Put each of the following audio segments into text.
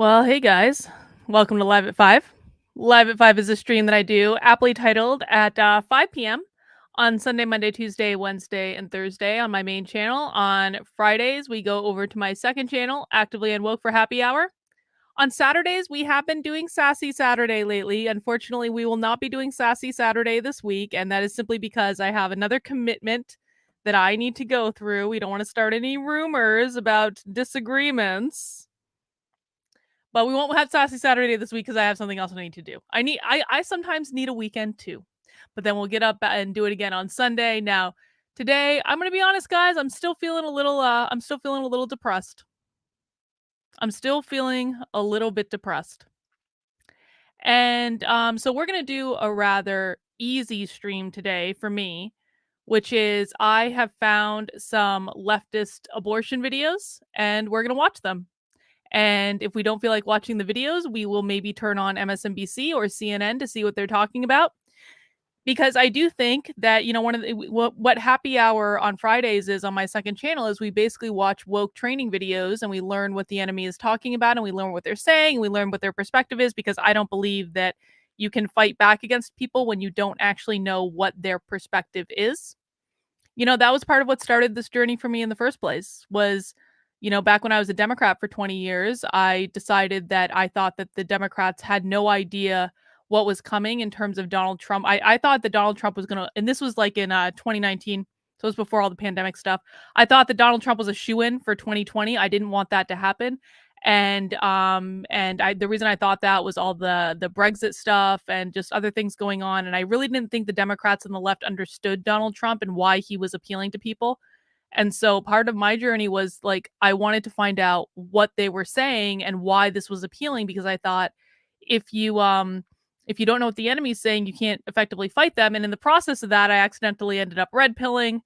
Well, hey guys, welcome to Live at 5. Live at 5 is a stream that I do, aptly titled at 5 p.m. on Sunday, Monday, Tuesday, Wednesday, and Thursday on my main channel. On Fridays, we go over to my second channel, Actively Unwoke for Happy Hour. On Saturdays, we have been doing Sassy Saturday lately. Unfortunately, we will not be doing Sassy Saturday this week, and that is simply because I have another commitment that I need to go through. We don't want to start any rumors about disagreements. But we won't have Sassy Saturday this week because I have something else I need to do. I sometimes need a weekend too. But then we'll get up and do it again on Sunday. Now, today, I'm gonna be honest, guys, I'm still feeling a little depressed. I'm still feeling a little bit depressed. And so we're gonna do a rather easy stream today for me, which is I have found some leftist abortion videos and we're gonna watch them. And if we don't feel like watching the videos, we will maybe turn on MSNBC or CNN to see what they're talking about. Because I do think that, one of the what happy hour on Fridays is on my second channel is we basically watch woke training videos and we learn what the enemy is talking about and we learn what they're saying and we learn what their perspective is, because I don't believe that you can fight back against people when you don't actually know what their perspective is. That was part of what started this journey for me in the first place was, back when I was a Democrat for 20 years, I decided that I thought that the Democrats had no idea what was coming in terms of Donald Trump. I thought that Donald Trump was going to, and this was like in 2019, so it was before all the pandemic stuff. I thought that Donald Trump was a shoo-in for 2020. I didn't want that to happen. And the reason I thought that was all the Brexit stuff and just other things going on, and I really didn't think the Democrats and the left understood Donald Trump and why he was appealing to people. And so part of my journey was like I wanted to find out what they were saying and why this was appealing, because I thought if you don't know what the enemy's saying, you can't effectively fight them. And in the process of that, I accidentally ended up red pilling,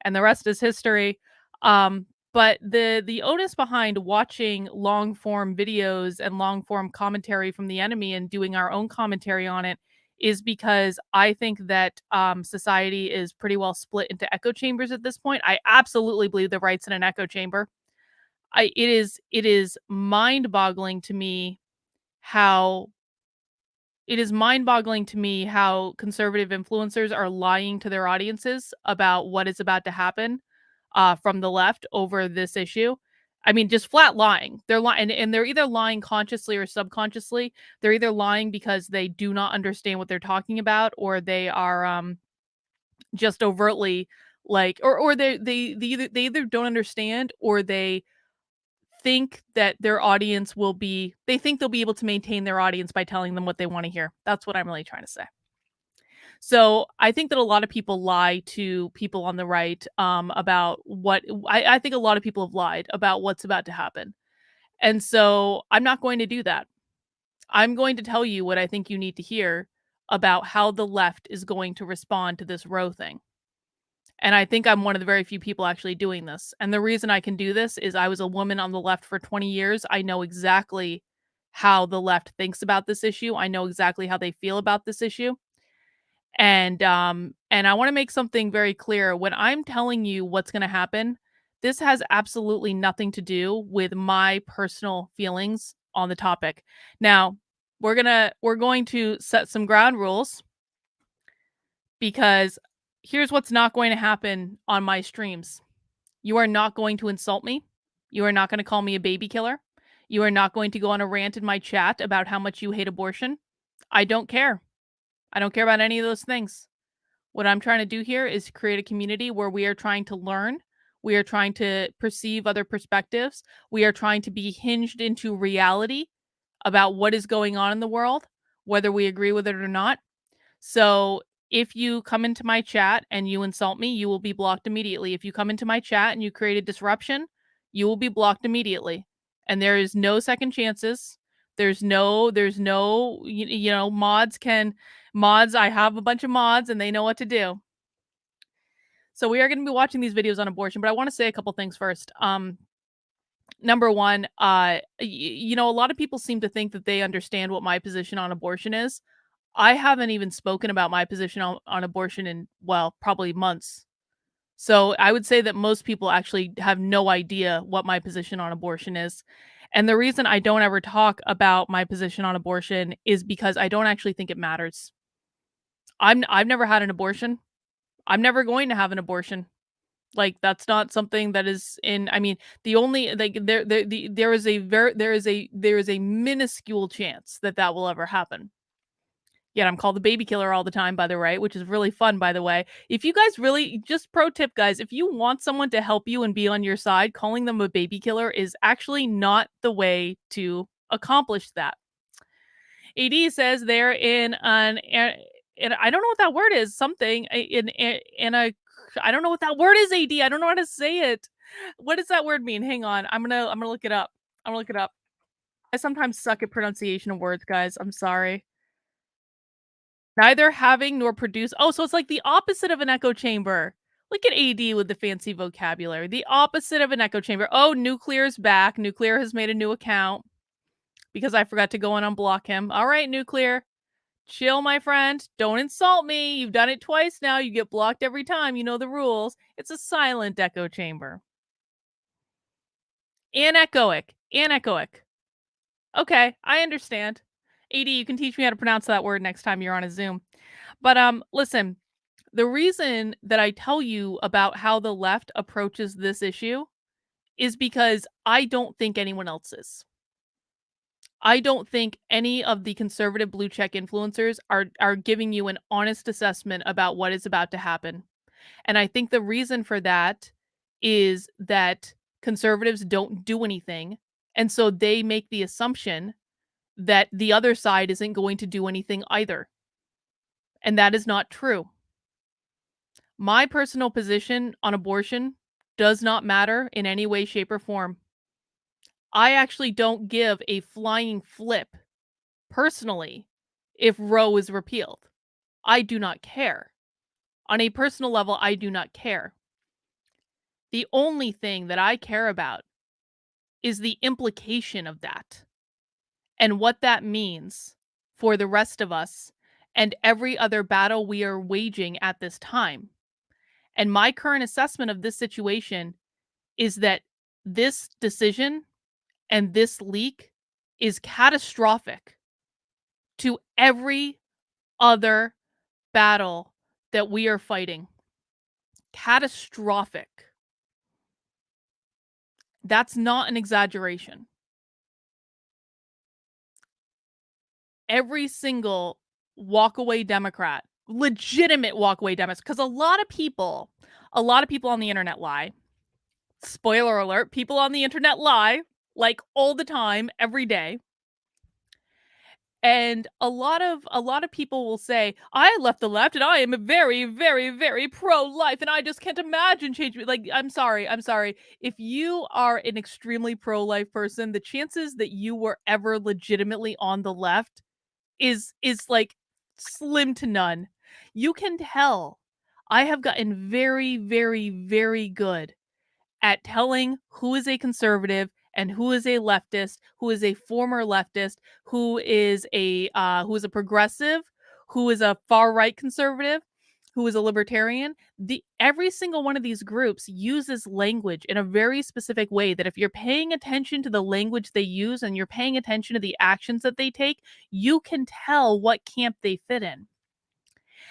and the rest is history. But the onus behind watching long form videos and long form commentary from the enemy and doing our own commentary on it is because I think that society is pretty well split into echo chambers at this point. I absolutely believe the right's in an echo chamber. It is mind-boggling to me how conservative influencers are lying to their audiences about what is about to happen from the left over this issue. I mean, just flat lying. They're lying, and they're either lying consciously or subconsciously. They're either lying because they do not understand what they're talking about, or they are just overtly like, or they either don't understand, or they think that their audience will be. They think they'll be able to maintain their audience by telling them what they want to hear. That's what I'm really trying to say. So I think that a lot of people lie to people on the right about what I think a lot of people have lied about what's about to happen. And so I'm not going to do that. I'm going to tell you what I think you need to hear about how the left is going to respond to this Roe thing. And I think I'm one of the very few people actually doing this. And the reason I can do this is I was a woman on the left for 20 years. I know exactly how the left thinks about this issue. I know exactly how they feel about this issue. And I want to make something very clear. When I'm telling you what's going to happen, this has absolutely nothing to do with my personal feelings on the topic. Now, we're going to set some ground rules, because here's what's not going to happen on my streams. You are not going to insult me. You are not going to call me a baby killer. You are not going to go on a rant in my chat about how much you hate abortion. I don't care. I don't care about any of those things. What I'm trying to do here is create a community where we are trying to learn. We are trying to perceive other perspectives. We are trying to be hinged into reality about what is going on in the world, whether we agree with it or not. So if you come into my chat and you insult me, you will be blocked immediately. If you come into my chat and you create a disruption, you will be blocked immediately. And there is no second chances. There's no, mods. I have a bunch of mods and they know what to do. So we are going to be watching these videos on abortion, but I want to say a couple things first. Number one, a lot of people seem to think that they understand what my position on abortion is. I haven't even spoken about my position on abortion in, well, probably months. So I would say that most people actually have no idea what my position on abortion is. And the reason I don't ever talk about my position on abortion is because I don't actually think it matters. I've never had an abortion. I'm never going to have an abortion. Like, that's not something that is in I mean, the only like, there is a minuscule chance that that will ever happen. Yet I'm called the baby killer all the time, by the way, which is really fun, by the way. If you guys really just pro tip, guys, if you want someone to help you and be on your side, calling them a baby killer is actually not the way to accomplish that. AD says they're in an and I don't know what that word is. Something in a I don't know what that word is. AD. I don't know how to say it. What does that word mean? Hang on. I'm gonna look it up. I'm gonna look it up. I sometimes suck at pronunciation of words, guys. I'm sorry. Neither having nor produce. Oh, so it's like the opposite of an echo chamber. Look at AD with the fancy vocabulary. The opposite of an echo chamber. Oh, Nuclear's back. Nuclear has made a new account because I forgot to go and unblock him. All right, Nuclear. Chill, my friend. Don't insult me. You've done it twice now. You get blocked every time. You know the rules. It's a silent echo chamber. Anechoic. Anechoic. Okay, I understand. AD, you can teach me how to pronounce that word next time you're on a Zoom. But listen, the reason that I tell you about how the left approaches this issue is because I don't think anyone else is. I don't think any of the conservative blue check influencers are giving you an honest assessment about what is about to happen. And I think the reason for that is that conservatives don't do anything. And so they make the assumption that the other side isn't going to do anything either. And that is not true. My personal position on abortion does not matter in any way, shape, or form. I actually don't give a flying flip, personally, if Roe is repealed. I do not care. On a personal level, I do not care. The only thing that I care about is the implication of that and what that means for the rest of us and every other battle we are waging at this time. And my current assessment of this situation is that this decision and this leak is catastrophic to every other battle that we are fighting. Catastrophic. That's not an exaggeration. Every single walkaway Democrat, legitimate walkaway Democrats, because a lot of people on the internet lie. Spoiler alert, people on the internet lie, like all the time, every day. And a lot of people will say, I left the left and I am a very, very, very pro-life and I just can't imagine changing. Like, I'm sorry. If you are an extremely pro-life person, the chances that you were ever legitimately on the left is like slim to none. You can tell I have gotten very, very, very good at telling who is a conservative and who is a leftist, who is a former leftist, who is a progressive, who is a far right conservative, who is a libertarian. Every single one of these groups uses language in a very specific way that if you're paying attention to the language they use and you're paying attention to the actions that they take, you can tell what camp they fit in.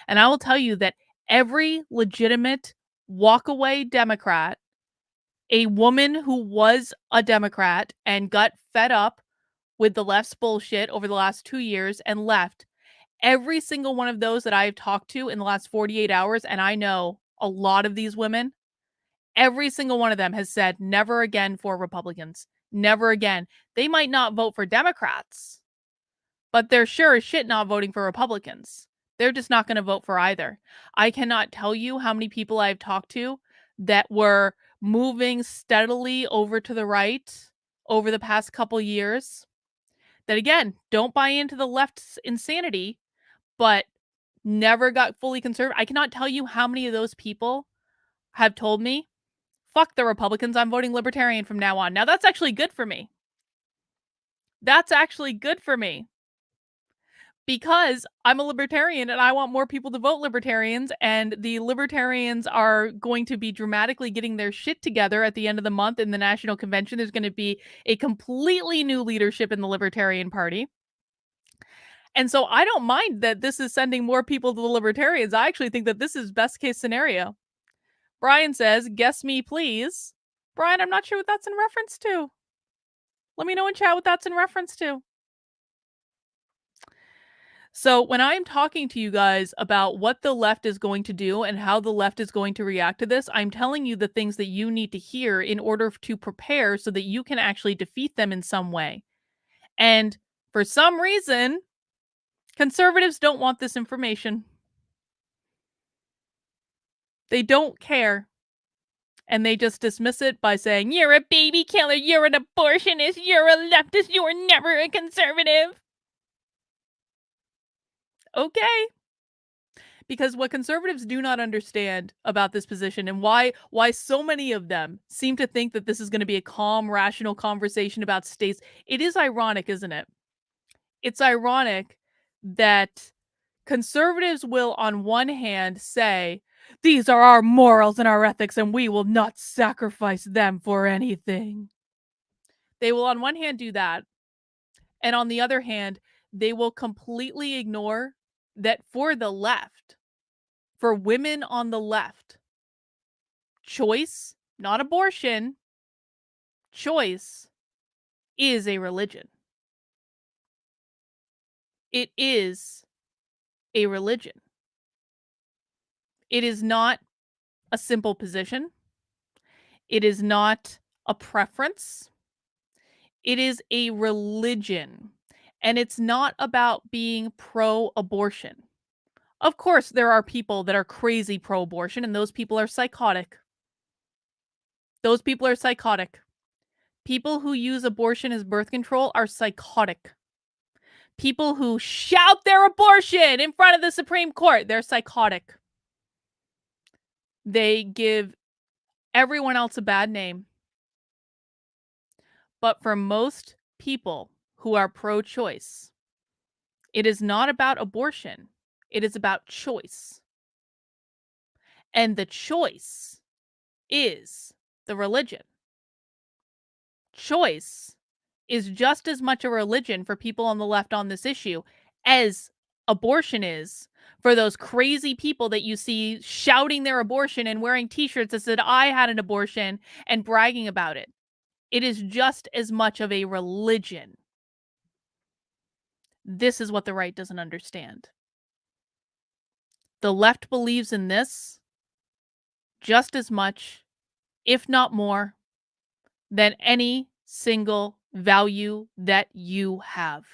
And I will tell you that every legitimate walkaway Democrat, a woman who was a Democrat and got fed up with the left's bullshit over the last 2 years and left. Every single one of those that I've talked to in the last 48 hours, and I know a lot of these women, every single one of them has said never again for Republicans. Never again. They might not vote for Democrats, but they're sure as shit not voting for Republicans. They're just not going to vote for either. I cannot tell you how many people I've talked to that were moving steadily over to the right over the past couple years that, again, don't buy into the left's insanity, but never got fully conservative. I cannot tell you how many of those people have told me, fuck the Republicans, I'm voting libertarian from now on. Now, that's actually good for me. That's actually good for me Because I'm a libertarian and I want more people to vote libertarians, and the libertarians are going to be dramatically getting their shit together at the end of the month in the national convention. There's going to be a completely new leadership in the Libertarian Party. And so I don't mind that this is sending more people to the libertarians. I actually think that this is best case scenario. Brian says, guess me, please. Brian, I'm not sure what that's in reference to. Let me know in chat what that's in reference to. So when I'm talking to you guys about what the left is going to do and how the left is going to react to this, I'm telling you the things that you need to hear in order to prepare so that you can actually defeat them in some way. And for some reason, conservatives don't want this information. They don't care. And they just dismiss it by saying, you're a baby killer, you're an abortionist, you're a leftist, you were never a conservative. Okay. Because what conservatives do not understand about this position, and why so many of them seem to think that this is going to be a calm, rational conversation about states, it is ironic, isn't it? It's ironic that conservatives will, on one hand, say, these are our morals and our ethics, and we will not sacrifice them for anything. They will, on one hand, do that. And on the other hand, they will completely ignore that for the left, for women on the left, choice, not abortion, choice is a religion. It is a religion. It is not a simple position. It is not a preference. It is a religion. And it's not about being pro-abortion. Of course, there are people that are crazy pro-abortion, and those people are psychotic. Those people are psychotic. People who use abortion as birth control are psychotic. People who shout their abortion in front of the Supreme Court, they're psychotic. They give everyone else a bad name. But for most people who are pro-choice, it is not about abortion. It is about choice. And the choice is the religion. Choice is just as much a religion for people on the left on this issue as abortion is for those crazy people that you see shouting their abortion and wearing t-shirts that said, I had an abortion, and bragging about it. It is just as much of a religion. This is what the right doesn't understand. The left believes in this just as much, if not more, than any single value that you have.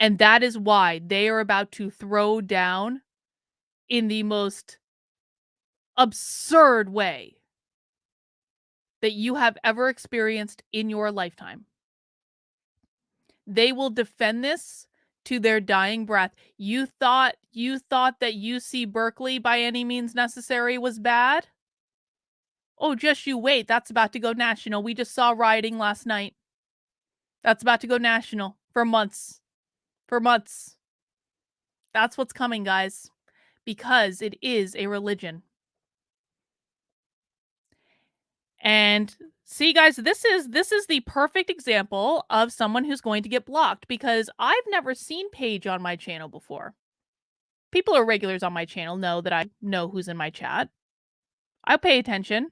And that is why they are about to throw down in the most absurd way that you have ever experienced in your lifetime. They will defend this to their dying breath. You thought that UC Berkeley by any means necessary was bad? Oh, just you wait. That's about to go national. We just saw rioting last night. That's about to go national for months. For months. That's what's coming, guys. Because it is a religion. And see, guys, this is the perfect example of someone who's going to get blocked, because I've never seen Paige on my channel before. People who are regulars on my channel know that I know who's in my chat. I pay attention.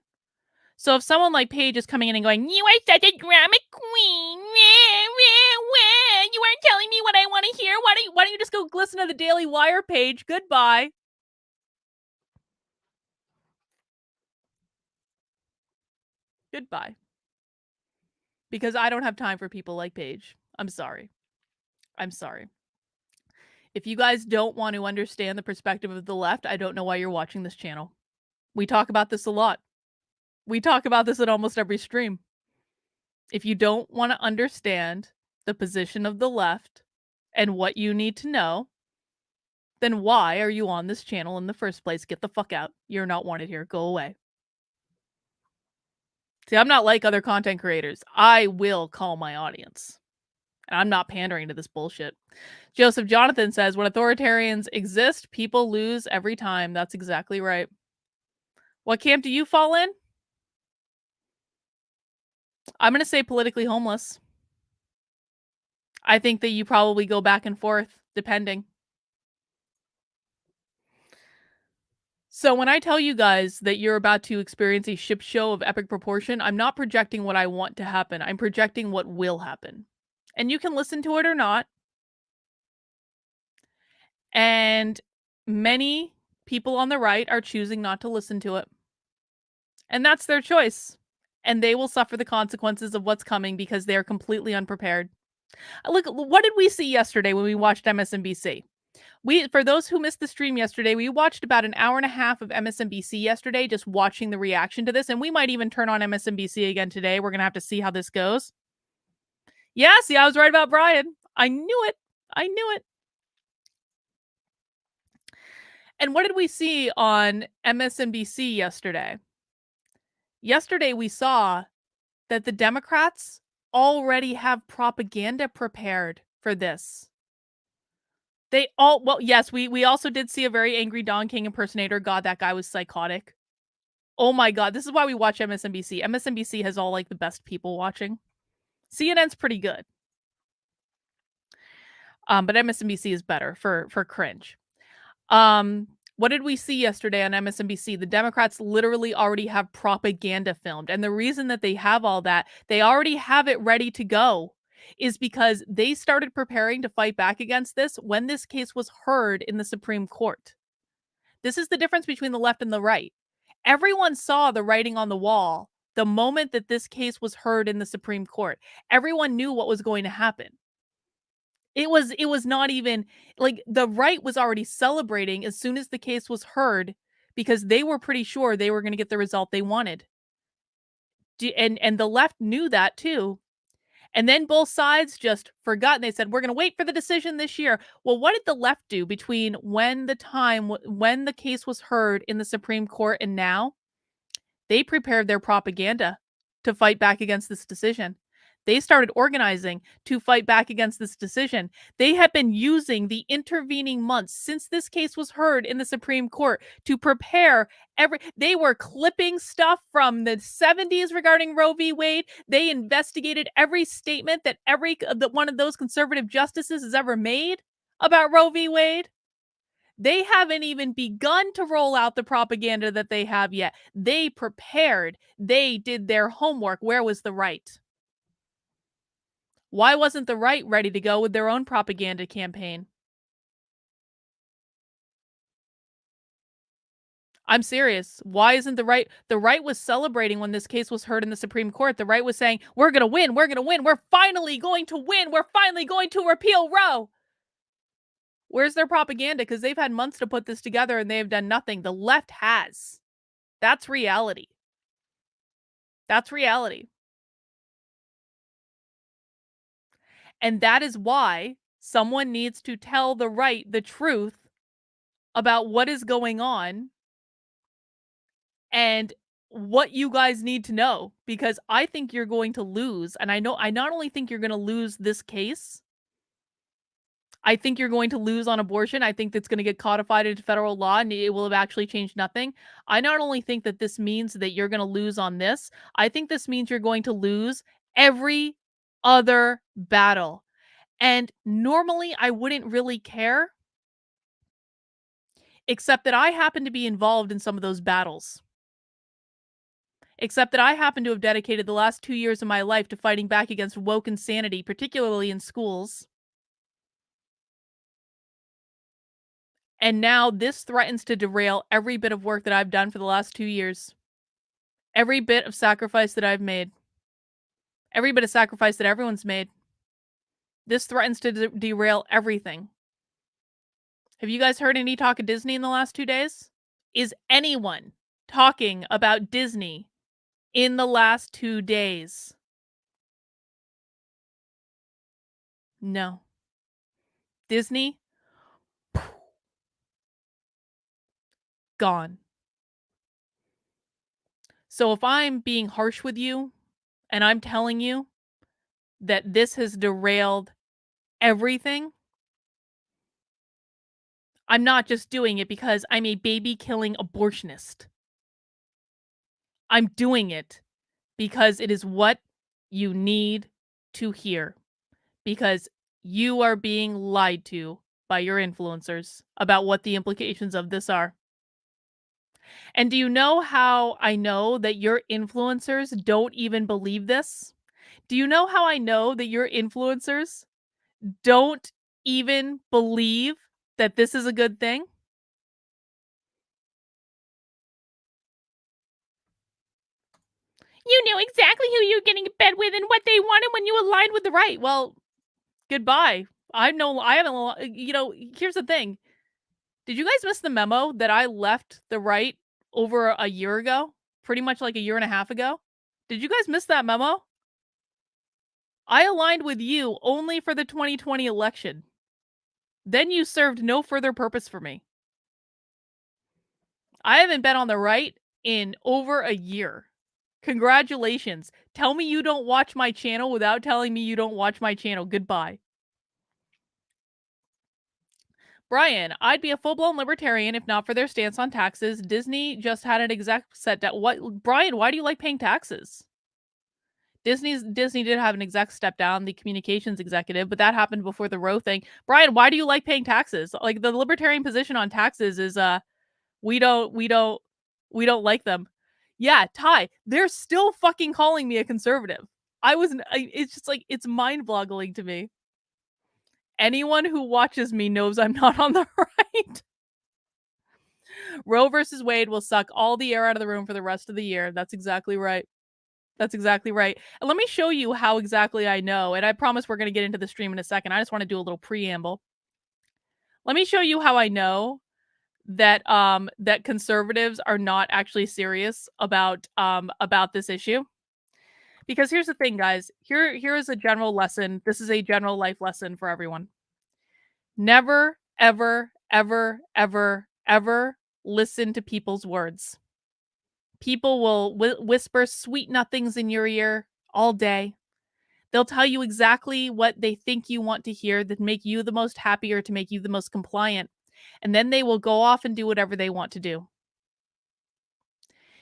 So if someone like Paige is coming in and going, you are such a drama queen. You aren't telling me what I want to hear. Why don't you just go listen to the Daily Wire page? Goodbye. Goodbye. Because I don't have time for people like Paige. I'm sorry. I'm sorry. If you guys don't want to understand the perspective of the left, I don't know why you're watching this channel. We talk about this a lot. We talk about this at almost every stream. If you don't want to understand the position of the left and what you need to know, then why are you on this channel in the first place? Get the fuck out. You're not wanted here. Go away. See, I'm not like other content creators. I will call my audience. And I'm not pandering to this bullshit. Joseph Jonathan says, when authoritarians exist, people lose every time. That's exactly right. What camp do you fall in? I'm going to say politically homeless. I think that you probably go back and forth, depending. So when I tell you guys that you're about to experience a ship show of epic proportion, I'm not projecting what I want to happen. I'm projecting what will happen. And you can listen to it or not. And many people on the right are choosing not to listen to it. And that's their choice. And they will suffer the consequences of what's coming because they are completely unprepared. Look, what did we see yesterday when we watched MSNBC? For those who missed the stream yesterday, we watched about an hour and a half of MSNBC yesterday, just watching the reaction to this. And we might even turn on MSNBC again today. We're going to have to see how this goes. Yeah, see, I was right about Brian. I knew it. I knew it. And what did we see on MSNBC yesterday? Yesterday, we saw that the Democrats already have propaganda prepared for this. Yes, we also did see a very angry Don King impersonator. God, that guy was psychotic. Oh my God, this is why we watch MSNBC. MSNBC has all like the best people watching. CNN's pretty good. But MSNBC is better for cringe. What did we see yesterday on MSNBC? The Democrats literally already have propaganda filmed. And the reason that they have all that, they already have it ready to go, is because they started preparing to fight back against this when this case was heard in the Supreme Court. This is the difference between the left and the right. Everyone saw the writing on the wall the moment that this case was heard in the Supreme Court. Everyone knew what was going to happen. It was not even like the right was already celebrating as soon as the case was heard because they were pretty sure they were going to get the result they wanted. And the left knew that too. And then both sides just forgot and they said, we're going to wait for the decision this year. Well, what did the left do between when the case was heard in the Supreme Court and now? They prepared their propaganda to fight back against this decision. They started organizing to fight back against this decision. They have been using the intervening months since this case was heard in the Supreme Court to prepare they were clipping stuff from the 70s regarding Roe v. Wade. They investigated every statement that one of those conservative justices has ever made about Roe v. Wade. They haven't even begun to roll out the propaganda that they have yet. They prepared. They did their homework. Where was the right? Why wasn't the right ready to go with their own propaganda campaign? I'm serious. Why isn't the right? The right was celebrating when this case was heard in the Supreme Court. The right was saying, we're going to win. We're going to win. We're finally going to win. We're finally going to repeal Roe. Where's their propaganda? Because they've had months to put this together and they have done nothing. The left has. That's reality. That's reality. And that is why someone needs to tell the right the truth about what is going on and what you guys need to know, because I think you're going to lose. And I not only think you're going to lose this case, I think you're going to lose on abortion. I think that's going to get codified into federal law and it will have actually changed nothing. I not only think that this means that you're going to lose on this, I think this means you're going to lose every other battle. And normally I wouldn't really care, except that I happen to be involved in some of those battles. Except that I happen to have dedicated the last 2 years of my life to fighting back against woke insanity, particularly in schools. And now this threatens to derail every bit of work that I've done for the last 2 years. Every bit of sacrifice that I've made. Every bit of sacrifice that everyone's made. This threatens to derail everything. Have you guys heard any talk of Disney in the last 2 days? Is anyone talking about Disney in the last 2 days? No. Disney? Gone. So if I'm being harsh with you and I'm telling you that this has derailed everything, I'm not just doing it because I'm a baby-killing abortionist. I'm doing it because it is what you need to hear, because you are being lied to by your influencers about what the implications of this are. And do you know how I know that your influencers don't even believe this? Do you know how I know that your influencers don't even believe that this is a good thing? You knew exactly who you were getting in bed with and what they wanted when you aligned with the right. Well, goodbye. I haven't, here's the thing. Did you guys miss the memo that I left the right over a year ago? Pretty much like a year and a half ago? Did you guys miss that memo? I aligned with you only for the 2020 election. Then you served no further purpose for me. I haven't been on the right in over a year. Congratulations. Tell me you don't watch my channel without telling me you don't watch my channel. Goodbye. Brian, I'd be a full-blown libertarian if not for their stance on taxes. Disney just had an exec set down. What, Brian, why do you like paying taxes? Disney did have an exec step down, the communications executive, but that happened before the Roe thing. Brian, why do you like paying taxes? Like, the libertarian position on taxes is we don't we don't we don't like them. Yeah, Ty, they're still fucking calling me a conservative. It's just like, it's mind-boggling to me. Anyone who watches me knows I'm not on the right. Roe versus Wade will suck all the air out of the room for the rest of the year. That's exactly right. That's exactly right. And let me show you how exactly I know. And I promise we're going to get into the stream in a second. I just want to do a little preamble. Let me show you how I know that conservatives are not actually serious about this issue. Because here's the thing, guys. Here is a general lesson. This is a general life lesson for everyone. Never, ever, ever, ever, ever listen to people's words. People will whisper sweet nothings in your ear all day. They'll tell you exactly what they think you want to hear that make you the most happy or to make you the most compliant. And then they will go off and do whatever they want to do.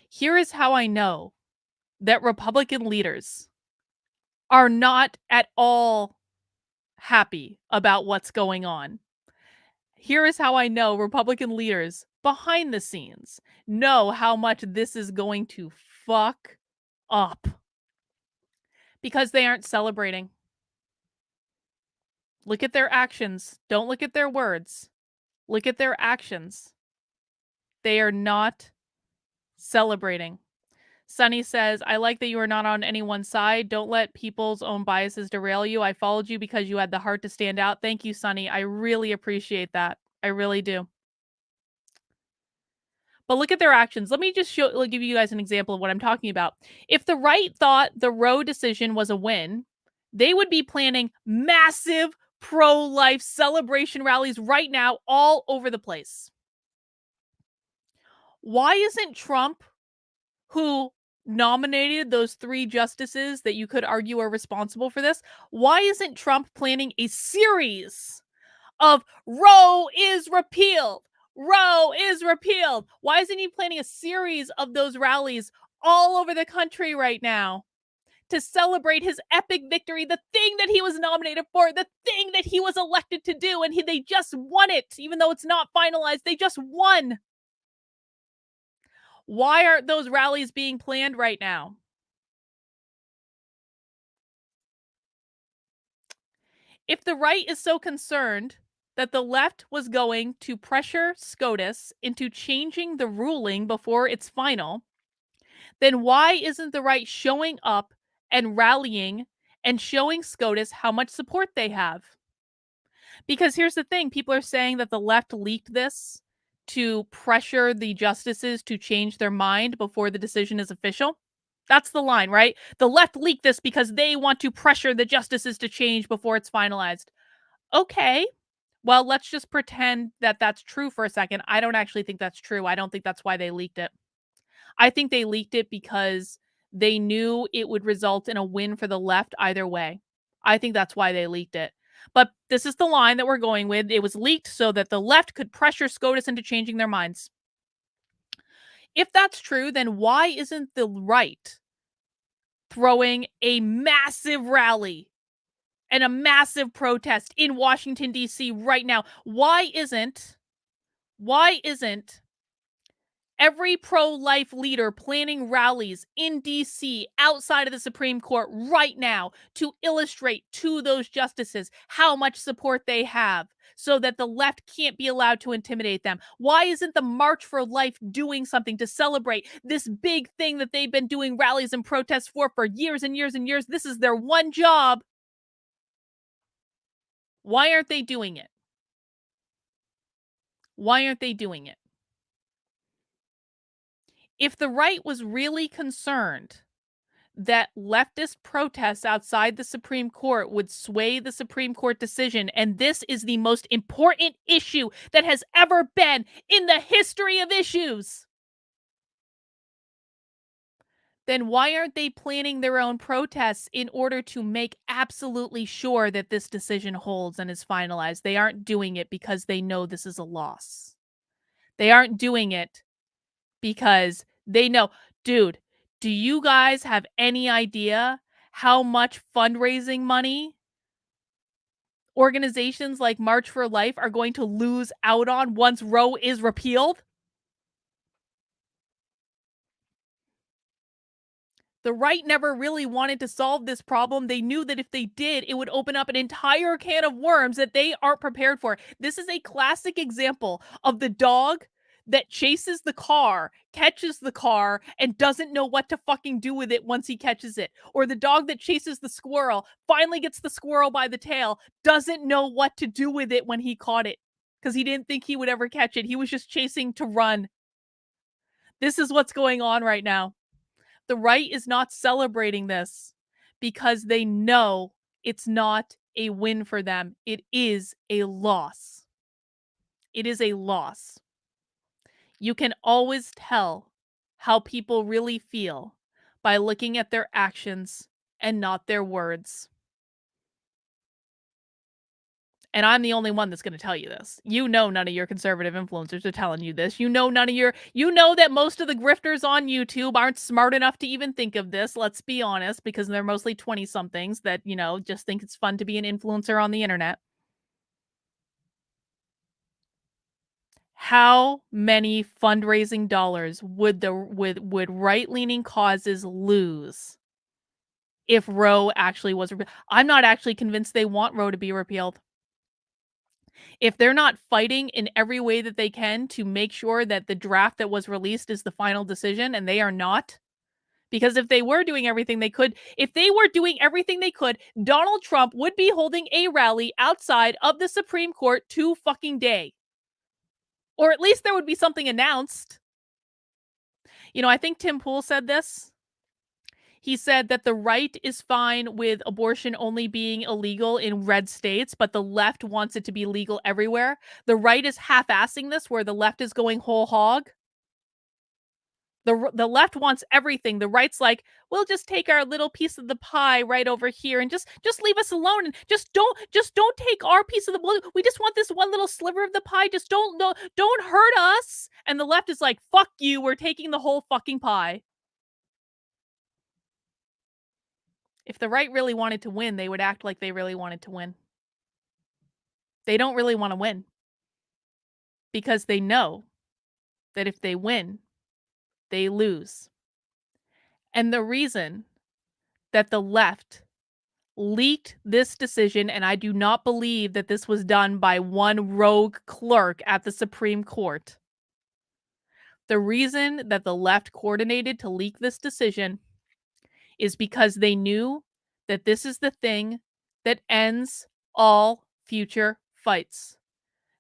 Here is how I know that Republican leaders are not at all happy about what's going on. Here is how I know Republican leaders behind the scenes know how much this is going to fuck up. Because they aren't celebrating. Look at their actions. Don't look at their words. Look at their actions. They are not celebrating. Sunny says, I like that you are not on anyone's side. Don't let people's own biases derail you. I followed you because you had the heart to stand out. Thank you, Sunny. I really appreciate that. I really do. But look at their actions. Let me just give you guys an example of what I'm talking about. If the right thought the Roe decision was a win, they would be planning massive pro-life celebration rallies right now all over the place. Why isn't Trump, who nominated those 3 justices that you could argue are responsible for this, why isn't Trump planning a series of Roe is repealed? Roe is repealed. Why isn't he planning a series of those rallies all over the country right now to celebrate his epic victory, the thing that he was nominated for, the thing that he was elected to do, and they just won it, even though it's not finalized. They just won. Why aren't those rallies being planned right now? If the right is so concerned that the left was going to pressure SCOTUS into changing the ruling before it's final, then why isn't the right showing up and rallying and showing SCOTUS how much support they have? Because here's the thing, people are saying that the left leaked this to pressure the justices to change their mind before the decision is official. That's the line, right? The left leaked this because they want to pressure the justices to change before it's finalized. Okay, well, let's just pretend that that's true for a second. I don't actually think that's true. I don't think that's why they leaked it. I think they leaked it because they knew it would result in a win for the left either way. I think that's why they leaked it. But this is the line that we're going with. It was leaked so that the left could pressure SCOTUS into changing their minds. If that's true, then why isn't the right throwing a massive rally and a massive protest in Washington, D.C. right now? Why isn't every pro-life leader planning rallies in DC outside of the Supreme Court right now to illustrate to those justices how much support they have so that the left can't be allowed to intimidate them? Why isn't the March for Life doing something to celebrate this big thing that they've been doing rallies and protests for years and years and years? This is their one job. Why aren't they doing it? Why aren't they doing it? If the right was really concerned that leftist protests outside the Supreme Court would sway the Supreme Court decision, and this is the most important issue that has ever been in the history of issues, then why aren't they planning their own protests in order to make absolutely sure that this decision holds and is finalized? They aren't doing it because they know this is a loss. They aren't doing it because they know, dude, do you guys have any idea how much fundraising money organizations like March for Life are going to lose out on once Roe is repealed? The right never really wanted to solve this problem. They knew that if they did, it would open up an entire can of worms that they aren't prepared for. This is a classic example of the dog that chases the car, catches the car, and doesn't know what to fucking do with it once he catches it. Or the dog that chases the squirrel, finally gets the squirrel by the tail, doesn't know what to do with it when he caught it because he didn't think he would ever catch it. He was just chasing to run. This is what's going on right now. The right is not celebrating this because they know it's not a win for them. It is a loss. It is a loss. You can always tell how people really feel by looking at their actions and not their words. And I'm the only one that's gonna tell you this. You know none of your conservative influencers are telling you this. You know that most of the grifters on YouTube aren't smart enough to even think of this, let's be honest, because they're mostly 20-somethings that, just think it's fun to be an influencer on the internet. How many fundraising dollars would right-leaning causes lose if Roe actually was repealed? I'm not actually convinced they want Roe to be repealed. If they're not fighting in every way that they can to make sure that the draft that was released is the final decision, and they are not, because if they were doing everything they could, Donald Trump would be holding a rally outside of the Supreme Court to fucking day. Or at least there would be something announced. I think Tim Pool said this. He said that the right is fine with abortion only being illegal in red states, but the left wants it to be legal everywhere. The right is half-assing this, where the left is going whole hog. The left wants everything. The right's like, we'll just take our little piece of the pie right over here and just leave us alone, and just don't take our piece of the. We just want this one little sliver of the pie. Just don't hurt us. And the left is like, fuck you. We're taking the whole fucking pie. If the right really wanted to win, they would act like they really wanted to win. They don't really want to win because they know that if they win, they lose. And the reason that the left leaked this decision, and I do not believe that this was done by one rogue clerk at the Supreme Court. The reason that the left coordinated to leak this decision is because they knew that this is the thing that ends all future fights.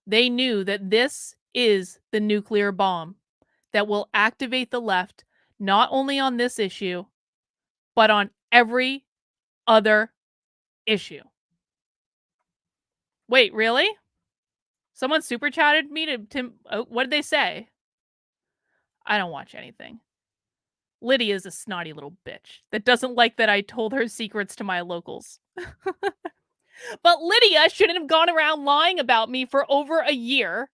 They knew that this is the nuclear bomb that will activate the left, not only on this issue, but on every other issue. Wait, really? Someone super chatted me to what did they say? I don't watch anything. Lydia is a snotty little bitch that doesn't like that I told her secrets to my locals. But Lydia shouldn't have gone around lying about me for over a year.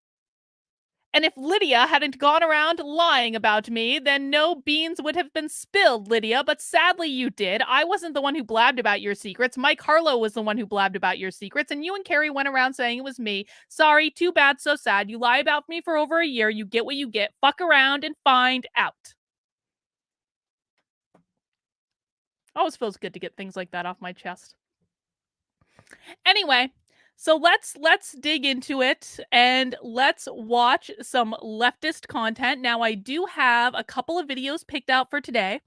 And if Lydia hadn't gone around lying about me, then no beans would have been spilled, Lydia. But sadly, you did. I wasn't the one who blabbed about your secrets. Mike Harlow was the one who blabbed about your secrets. And you and Carrie went around saying it was me. Sorry, too bad, so sad. You lie about me for over a year. You get what you get. Fuck around and find out. Always feels good to get things like that off my chest. Anyway, so let's dig into it and let's watch some leftist content. Now, I do have a couple of videos picked out for today.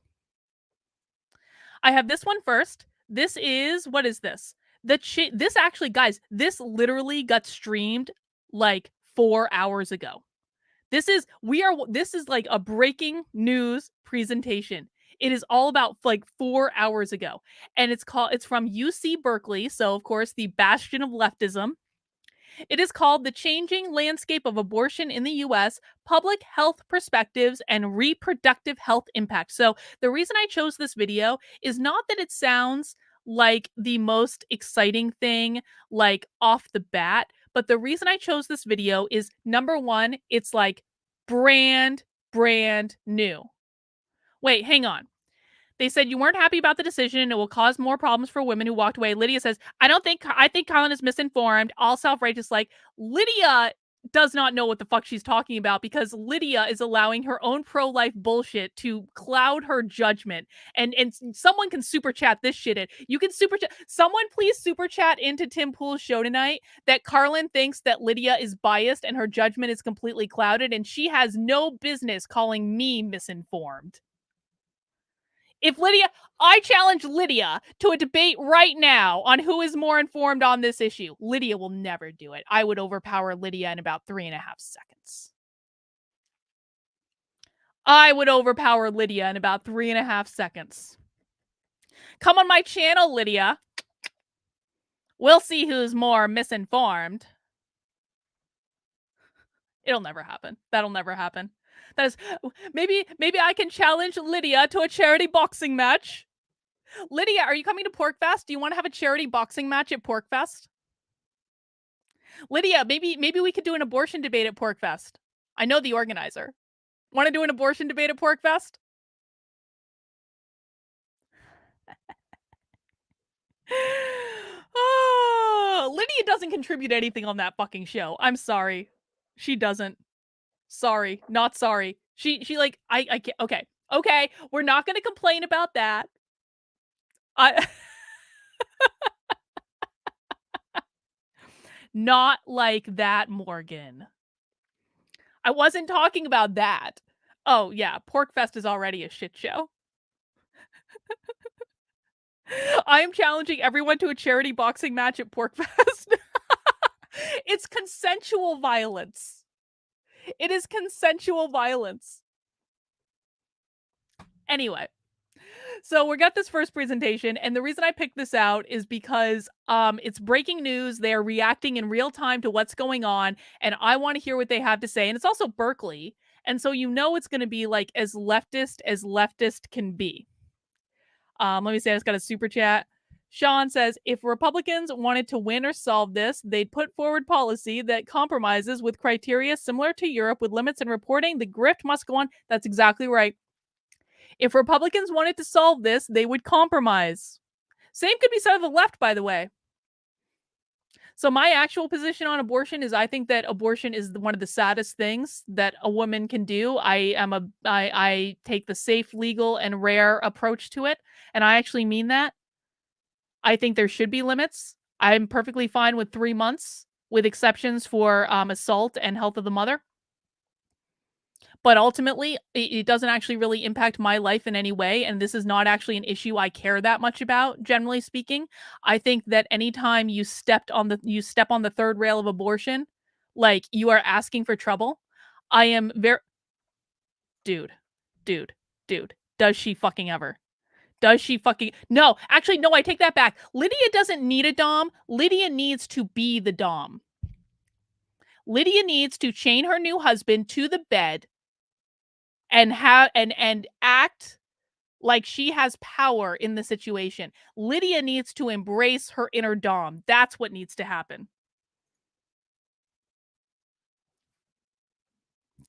I have this one first. This is, what is this? This actually, guys, this literally got streamed like 4 hours ago. This is like a breaking news presentation. It is all about like 4 hours ago. And it's from UC Berkeley. So of course, the bastion of leftism. It is called The Changing Landscape of Abortion in the US, Public Health Perspectives and Reproductive Health Impact. So the reason I chose this video is not that it sounds like the most exciting thing, like off the bat, but the reason I chose this video is, number one, it's like brand new. Wait, hang on. They said you weren't happy about the decision and it will cause more problems for women who walked away. Lydia says, I think Colin is misinformed. All self-righteous. Like, Lydia does not know what the fuck she's talking about because Lydia is allowing her own pro-life bullshit to cloud her judgment. And someone can super chat this shit in. You can super chat. Someone please super chat into Tim Pool's show tonight that Carlin thinks that Lydia is biased and her judgment is completely clouded and she has no business calling me misinformed. If Lydia, I challenge Lydia to a debate right now on who is more informed on this issue. Lydia will never do it. I would overpower Lydia in about 3.5 seconds. I would overpower Lydia in about 3.5 seconds. Come on my channel, Lydia. We'll see who's more misinformed. It'll never happen. That'll never happen. That is, maybe I can challenge Lydia to a charity boxing match. Lydia, are you coming to Porkfest? Do you want to have a charity boxing match at Porkfest? Lydia, maybe we could do an abortion debate at Porkfest. I know the organizer. Want to do an abortion debate at Porkfest? Oh, Lydia doesn't contribute anything on that fucking show. I'm sorry. She doesn't. Sorry. Not sorry. She like, I can't. Okay. We're not going to complain about that. Not like that, Morgan. I wasn't talking about that. Oh, yeah. Porkfest is already a shit show. I am challenging everyone to a charity boxing match at Porkfest. It's consensual violence. It is consensual violence. Anyway. So we got this first presentation, and the reason I picked this out is because it's breaking news. They are reacting in real time to what's going on, and I want to hear what they have to say. And it's also Berkeley, and so you know it's going to be like as leftist can be. Let me say, I just got a super chat. Sean says, if Republicans wanted to win or solve this, they'd put forward policy that compromises with criteria similar to Europe with limits in reporting. The grift must go on. That's exactly right. If Republicans wanted to solve this, they would compromise. Same could be said of the left, by the way. So my actual position on abortion is I think that abortion is one of the saddest things that a woman can do. I take the safe, legal, and rare approach to it. And I actually mean that. I think there should be limits. I'm perfectly fine with 3 months, with exceptions for assault and health of the mother. But ultimately, it doesn't actually really impact my life in any way. And this is not actually an issue I care that much about, generally speaking. I think that anytime you step on the third rail of abortion, like you are asking for trouble. I am very... Dude. Does she fucking ever? Does she fucking... No, actually, no, I take that back. Lydia doesn't need a dom. Lydia needs to be the dom. Lydia needs to chain her new husband to the bed and act Like she has power in the situation. Lydia needs to embrace her inner Dom. That's what needs to happen.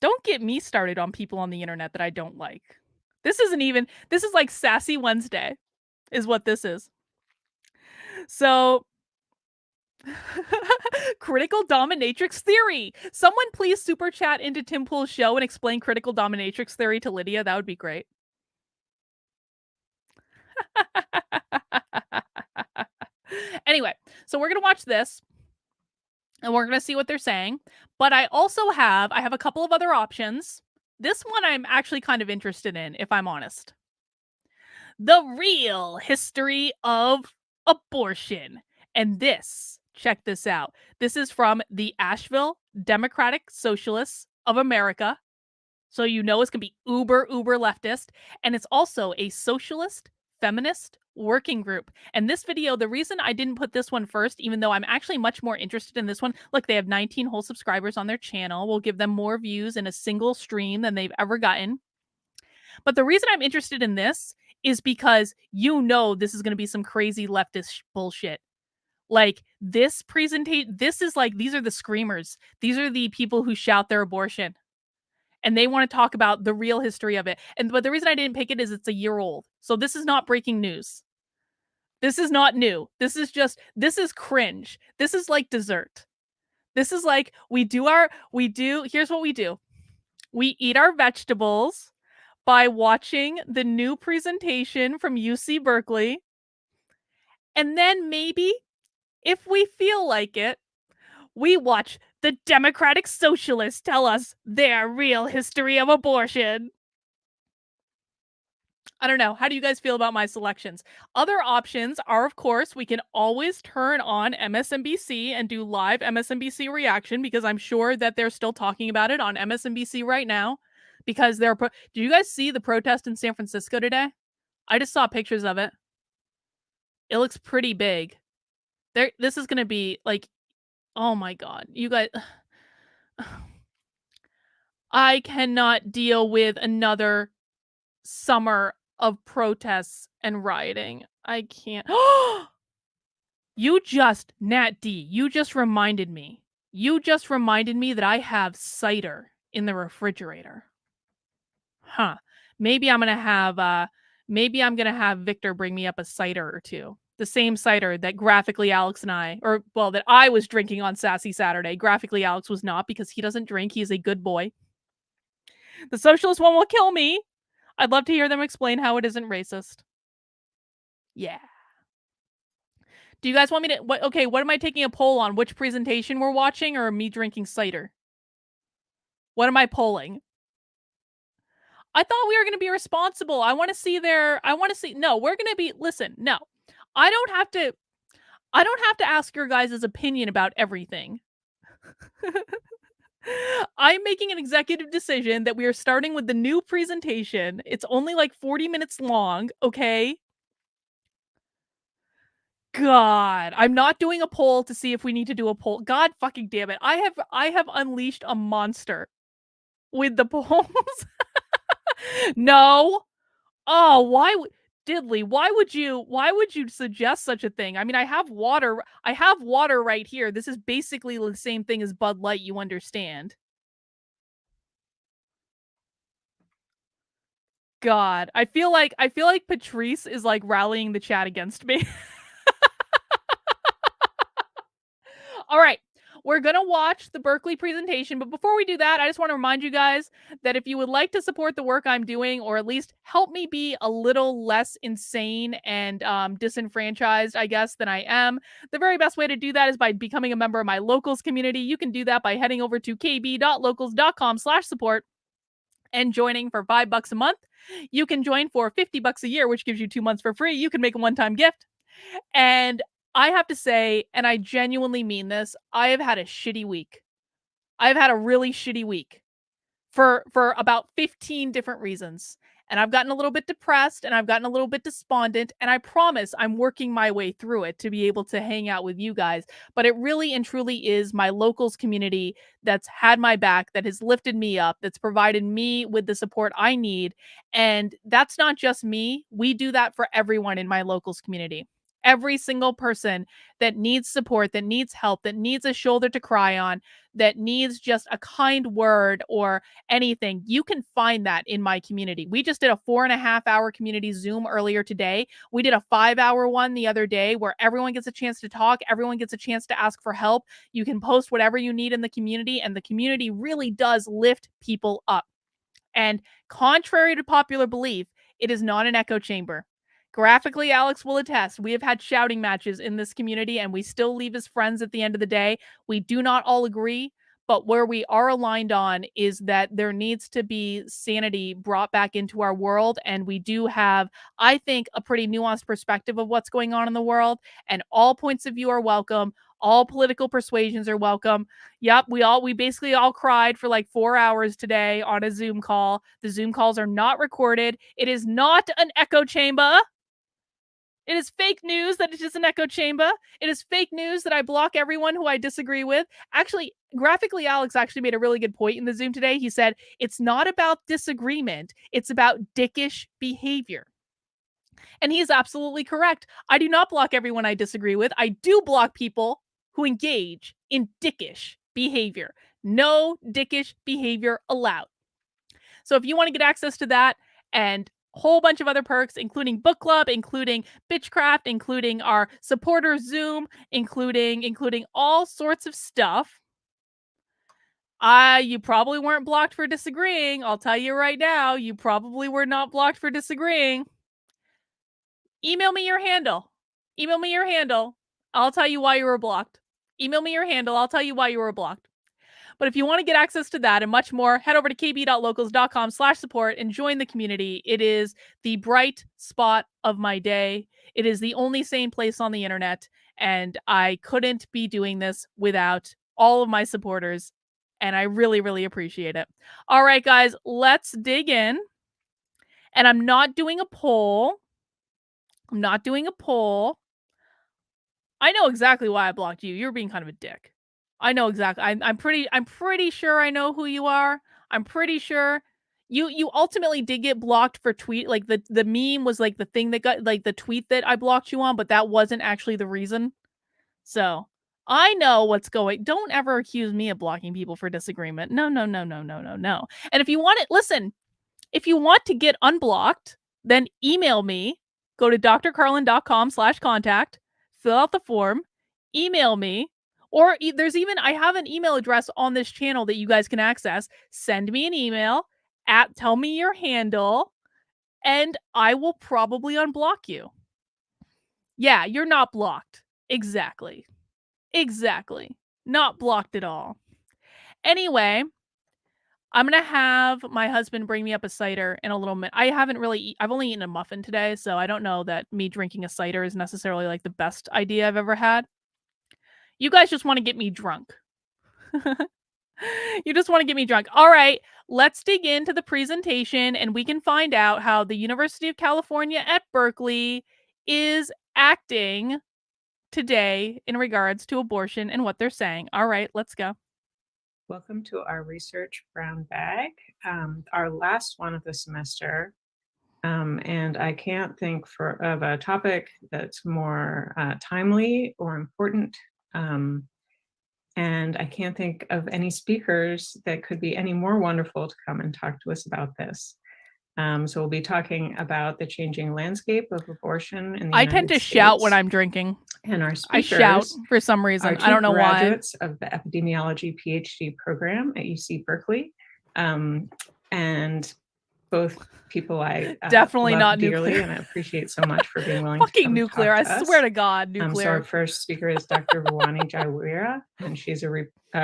Don't get me started on people on the internet that I don't like. This is like Sassy Wednesday, is what this is. So, critical dominatrix theory. Someone please super chat into Tim Pool's show and explain critical dominatrix theory to Lydia. That would be great. Anyway, so we're going to watch this and we're going to see what they're saying. But I have a couple of other options. This one I'm actually kind of interested in, if I'm honest. The real history of abortion. And this, check this out. This is from the Asheville Democratic Socialists of America. So you know it's going to be uber leftist. And it's also a socialist feminist working group. And this video, the reason I didn't put this one first, even though I'm actually much more interested in this one, look, they have 19 whole subscribers on their channel. We'll give them more views in a single stream than they've ever gotten. But the reason I'm interested in this is because you know this is going to be some crazy leftist bullshit. Like this presentation, this is like, these are the screamers. These are the people who shout their abortion. And they want to talk about the real history of it. But the reason I didn't pick it is it's a year old. So this is not breaking news. This is not new. This is cringe. This is like dessert. This is like, here's what we do. We eat our vegetables by watching the new presentation from UC Berkeley. And then maybe, if we feel like it, we watch the Democratic Socialists tell us their real history of abortion. I don't know. How do you guys feel about my selections? Other options are, of course, we can always turn on MSNBC and do live MSNBC reaction because I'm sure that they're still talking about it on MSNBC right now. Because do you guys see the protest in San Francisco today? I just saw pictures of it. It looks pretty big. This is going to be like, oh my God, you guys. I cannot deal with another summer of protests and rioting. I can't. Nat D, you just reminded me. You just reminded me that I have cider in the refrigerator. Huh. Maybe I'm gonna have Victor bring me up a cider or two. The same cider that graphically Alex and that I was drinking on Sassy Saturday. Graphically Alex was not because he doesn't drink. He's a good boy. The socialist one will kill me. I'd love to hear them explain how it isn't racist. Yeah. Do you guys want me to... what am I taking a poll on? Which presentation we're watching or me drinking cider? What am I polling? I thought we were going to be responsible. No, we're going to be... Listen, no. I don't have to ask your guys' opinion about everything. I'm making an executive decision that we are starting with the new presentation. It's only like 40 minutes long, okay? God, I'm not doing a poll to see if we need to do a poll. God fucking damn it. I have unleashed a monster with the polls. No. Oh, Diddley, why would you suggest such a thing? I mean, I have water right here. This is basically the same thing as Bud Light, you understand. God, I feel like Patrice is like rallying the chat against me. All right, we're going to watch the Berkeley presentation. But before we do that, I just want to remind you guys that if you would like to support the work I'm doing, or at least help me be a little less insane and disenfranchised, I guess, than I am, the very best way to do that is by becoming a member of my locals community. You can do that by heading over to kb.locals.com/support and joining for $5 a month. You can join for $50 a year, which gives you 2 months for free. You can make a one-time gift. And I have to say, and I genuinely mean this, I have had a shitty week. I've had a really shitty week for about 15 different reasons. and I've gotten a little bit depressed and I've gotten a little bit despondent, and I promise I'm working my way through it to be able to hang out with you guys. But it really and truly is my locals community that's had my back, that has lifted me up, that's provided me with the support I need. And that's not just me. We do that for everyone in my locals community. Every single person that needs support, that needs help, that needs a shoulder to cry on, that needs just a kind word or anything, you can find that in my community. We just did a 4.5 hour community Zoom earlier today. We did a 5 hour one the other day where everyone gets a chance to talk. Everyone gets a chance to ask for help. You can post whatever you need in the community, and the community really does lift people up. And contrary to popular belief, it is not an echo chamber. Graphically, Alex will attest, we have had shouting matches in this community and we still leave as friends at the end of the day. We do not all agree, but where we are aligned on is that there needs to be sanity brought back into our world. And we do have, I think, a pretty nuanced perspective of what's going on in the world. And all points of view are welcome. All political persuasions are welcome. Yep, we basically all cried for like 4 hours today on a Zoom call. The Zoom calls are not recorded. It is not an echo chamber. It is fake news that it is an echo chamber. It is fake news that I block everyone who I disagree with. Actually, graphically, Alex actually made a really good point in the Zoom today. He said, it's not about disagreement. It's about dickish behavior. And he is absolutely correct. I do not block everyone I disagree with. I do block people who engage in dickish behavior. No dickish behavior allowed. So if you want to get access to that and a whole bunch of other perks, including book club, including Bitchcraft, including our supporter Zoom, including all sorts of stuff, you probably weren't blocked for disagreeing. I'll tell you right now, you probably were not blocked for disagreeing. Email me your handle. Email me your handle. I'll tell you why you were blocked. Email me your handle. I'll tell you why you were blocked. But if you want to get access to that and much more, head over to kb.locals.com/support and join the community. It is the bright spot of my day. It is the only sane place on the internet. And I couldn't be doing this without all of my supporters. And I really, really appreciate it. All right, guys, let's dig in. And I'm not doing a poll. I'm not doing a poll. I know exactly why I blocked you. You're being kind of a dick. I know exactly. I'm pretty sure I know who you are. I'm pretty sure you ultimately did get blocked for tweet. Like the meme was like the thing that got like the tweet that I blocked you on, but that wasn't actually the reason. So I know what's going. Don't ever accuse me of blocking people for disagreement. No. And if you want it, listen, if you want to get unblocked, then email me. Go to drcarlin.com/contact, fill out the form, email me, or there's even, I have an email address on this channel that you guys can access. Send me an email tell me your handle, and I will probably unblock you. Yeah, you're not blocked. Exactly. Not blocked at all. Anyway, I'm going to have my husband bring me up a cider in a little minute. I've only eaten a muffin today, so I don't know that me drinking a cider is necessarily like the best idea I've ever had. You guys just want to get me drunk. You just want to get me drunk. All right, let's dig into the presentation and we can find out how the University of California at Berkeley is acting today in regards to abortion and what they're saying. All right, let's go. Welcome to our research brown bag, our last one of the semester. And I can't think of a topic that's more timely or important. And I can't think of any speakers that could be any more wonderful to come and talk to us about this. So we'll be talking about the changing landscape of abortion in the United tend to States. Shout when I'm drinking. And our speakers, I shout for some reason. I don't know why. Graduates of the epidemiology PhD program at UC Berkeley, and both people I definitely love not dearly nuclear. and I appreciate so much for being willing fucking to come nuclear. talk to I us. Swear to God, nuclear. So our first speaker is Dr. Vawani Jawira, and she's a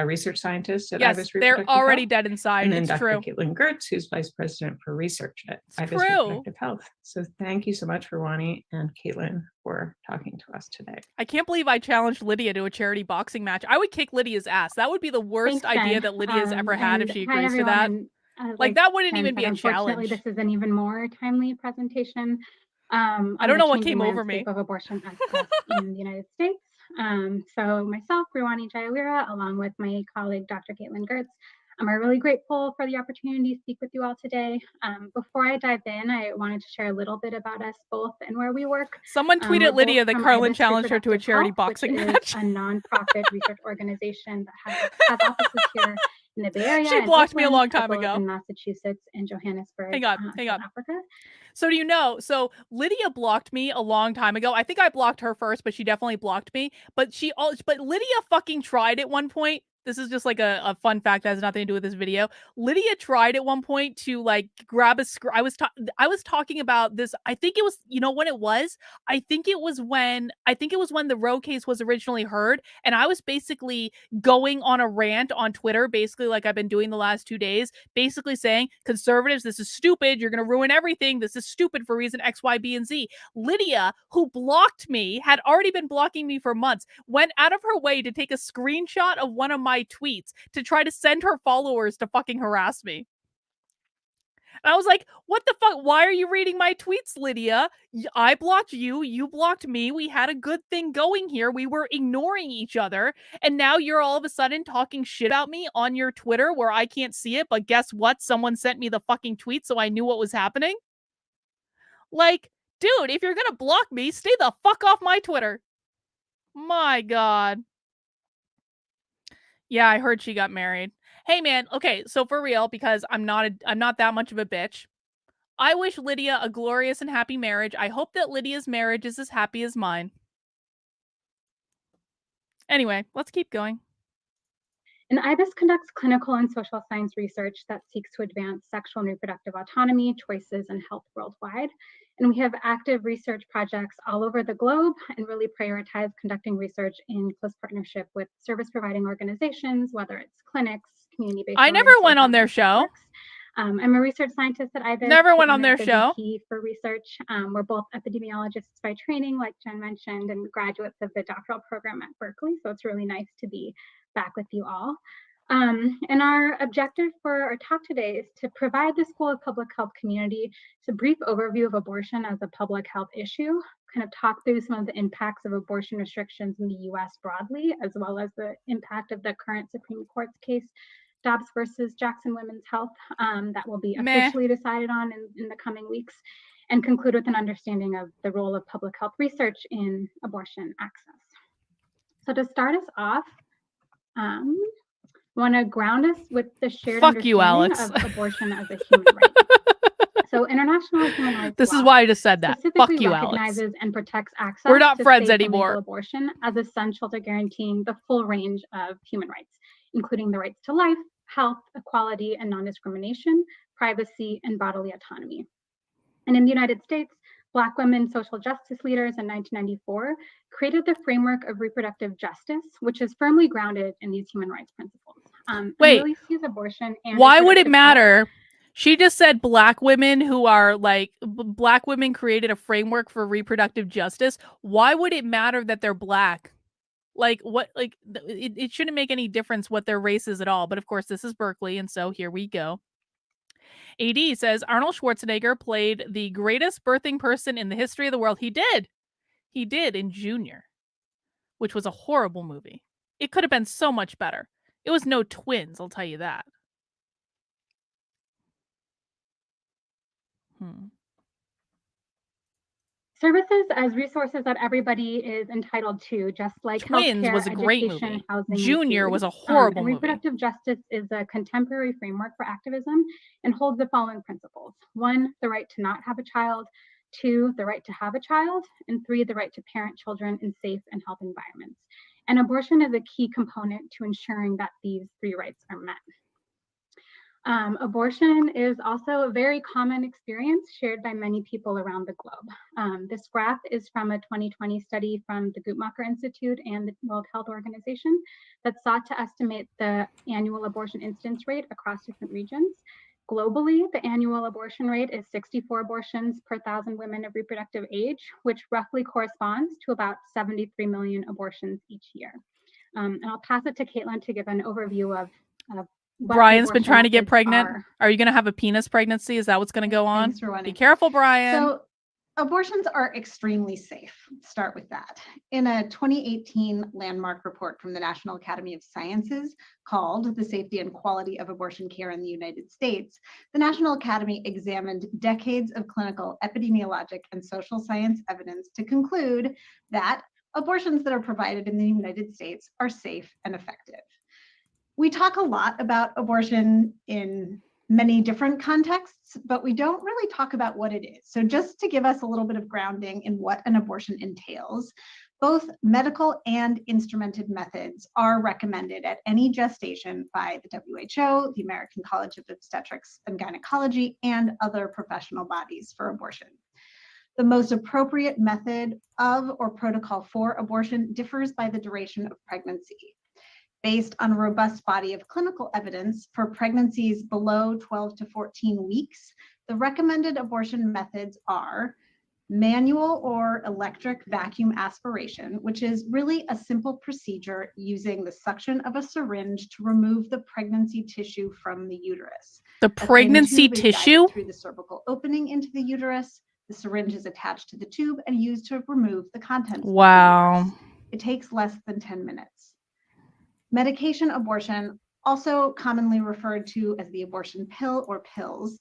research scientist at IVIS Reproductive Health. They're already Health. dead inside. And then it's Dr. true. Caitlin Gertz, who's vice president for research at IVIS Reproductive Health. So thank you so much, Vawani and Caitlin, for talking to us today. I can't believe I challenged Lydia to a charity boxing match. I would kick Lydia's ass. That would be the worst idea that Lydia's ever had if she agrees to that. Like that wouldn't Jen even be said, a unfortunately, challenge. this is an even more timely presentation. I don't know what came over me. Of abortion access in the United States. So myself, Ruwani Jayawira, along with my colleague, Dr. Caitlin Gertz, are really grateful for the opportunity to speak with you all today. Before I dive in, I wanted to share a little bit about us both and where we work. Someone tweeted Lydia that Carlin challenged her to a charity boxing match. A nonprofit research organization that has offices here in the Bay Area. She blocked me a long time ago. In Massachusetts and Johannesburg, hang on. South Africa. So do you know, so Lydia blocked me a long time ago. I think I blocked her first, but she definitely blocked me. But Lydia fucking tried at one point. This is just like a fun fact that has nothing to do with this video. Lydia tried at one point to like grab a I was talking about this. I think it was, you know when it was? I think it was when the Roe case was originally heard. And I was basically going on a rant on Twitter, basically like I've been doing the last 2 days, basically saying, conservatives, this is stupid. You're going to ruin everything. This is stupid for reason X, Y, B, and Z. Lydia, who blocked me, had already been blocking me for months, went out of her way to take a screenshot of one of my tweets to try to send her followers to fucking harass me. And I was like, what the fuck? Why are you reading my tweets, Lydia? I blocked you. You blocked me. We had a good thing going here. We were ignoring each other. And now you're all of a sudden talking shit about me on your Twitter where I can't see it. But guess what? Someone sent me the fucking tweet, so I knew what was happening. Like, dude, if you're going to block me, stay the fuck off my Twitter. My God. Yeah, I heard she got married. Hey man, okay, so for real, because I'm not that much of a bitch. I wish Lydia a glorious and happy marriage. I hope that Lydia's marriage is as happy as mine. Anyway, let's keep going. And IBIS conducts clinical and social science research that seeks to advance sexual and reproductive autonomy, choices, and health worldwide. And we have active research projects all over the globe and really prioritize conducting research in close partnership with service providing organizations, whether it's clinics, community-based. I never went on their show. I'm a research scientist at IBIS. Never went on their show. For research. We're both epidemiologists by training, like Jen mentioned, and graduates of the doctoral program at Berkeley. So it's really nice to be back with you all. And our objective for our talk today is to provide the School of Public Health community a brief overview of abortion as a public health issue, kind of talk through some of the impacts of abortion restrictions in the US broadly, as well as the impact of the current Supreme Court's case, Dobbs versus Jackson Women's Health, that will be officially decided on in the coming weeks, and conclude with an understanding of the role of public health research in abortion access. So to start us off, want to ground us with the shared understanding of abortion as a human right. So international human rights this is why I just said that. Fuck you, recognizes Alex. And protects access We're not to friends safe anymore. And legal abortion as essential to guaranteeing the full range of human rights, including the rights to life, health, equality, and non-discrimination, privacy, and bodily autonomy. And in the United States, Black women social justice leaders in 1994 created the framework of reproductive justice, which is firmly grounded in these human rights principles. Wait, really sees abortion and why would it matter? She just said Black women who are like, Black women created a framework for reproductive justice. Why would it matter that they're Black? Like, what, like, it shouldn't make any difference what their race is at all. But of course, this is Berkeley, and so here we go. AD says Arnold Schwarzenegger played the greatest birthing person in the history of the world. He did. He did in Junior, which was a horrible movie. It could have been so much better. It was no twins, I'll tell you that. Services as resources that everybody is entitled to, just like Twins healthcare, was a great education, movie. housing, Junior was a horrible movie. Reproductive justice is a contemporary framework for activism and holds the following principles. 1, the right to not have a child. 2, the right to have a child. And 3, the right to parent children in safe and healthy environments. And abortion is a key component to ensuring that these 3 rights are met. Abortion is also a very common experience shared by many people around the globe. This graph is from a 2020 study from the Guttmacher Institute and the World Health Organization that sought to estimate the annual abortion incidence rate across different regions. Globally, the annual abortion rate is 64 abortions per 1,000 women of reproductive age, which roughly corresponds to about 73 million abortions each year. And I'll pass it to Caitlin to give an overview of what Brian's been abortion trying to get methods pregnant. are. Are you going to have a penis pregnancy? Is that what's going to go on? Thanks, Rowena. Be careful, Brian. So abortions are extremely safe. Let's start with that. In a 2018 landmark report from the National Academy of Sciences called The Safety and Quality of Abortion Care in the United States, the National Academy examined decades of clinical, epidemiologic, and social science evidence to conclude that abortions that are provided in the United States are safe and effective. We talk a lot about abortion in many different contexts, but we don't really talk about what it is. So just to give us a little bit of grounding in what an abortion entails, both medical and instrumented methods are recommended at any gestation by the WHO, the American College of Obstetrics and Gynecology, and other professional bodies for abortion. The most appropriate method of or protocol for abortion differs by the duration of pregnancy. Based on a robust body of clinical evidence for pregnancies below 12 to 14 weeks, the recommended abortion methods are manual or electric vacuum aspiration, which is really a simple procedure using the suction of a syringe to remove the pregnancy tissue from the uterus. The pregnancy tissue? Through the cervical opening into the uterus, the syringe is attached to the tube and used to remove the contents. Wow. Of the uterus. It takes less than 10 minutes. Medication abortion, also commonly referred to as the abortion pill or pills,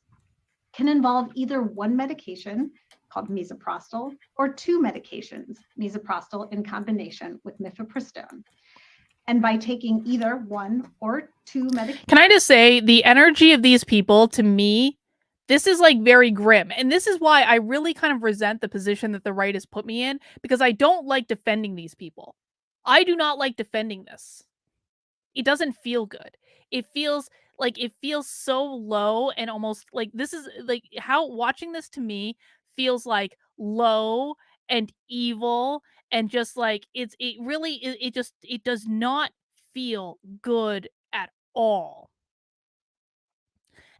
can involve either one medication called misoprostol or two medications, misoprostol in combination with mifepristone. And by taking either one or two medications. Can I just say, the energy of these people, to me, this is like very grim. And this is why I really kind of resent the position that the right has put me in, because I don't like defending these people. I do not like defending this. It doesn't feel good. It feels so low and almost like this is like how watching this to me feels like low and evil and just like it does not feel good at all.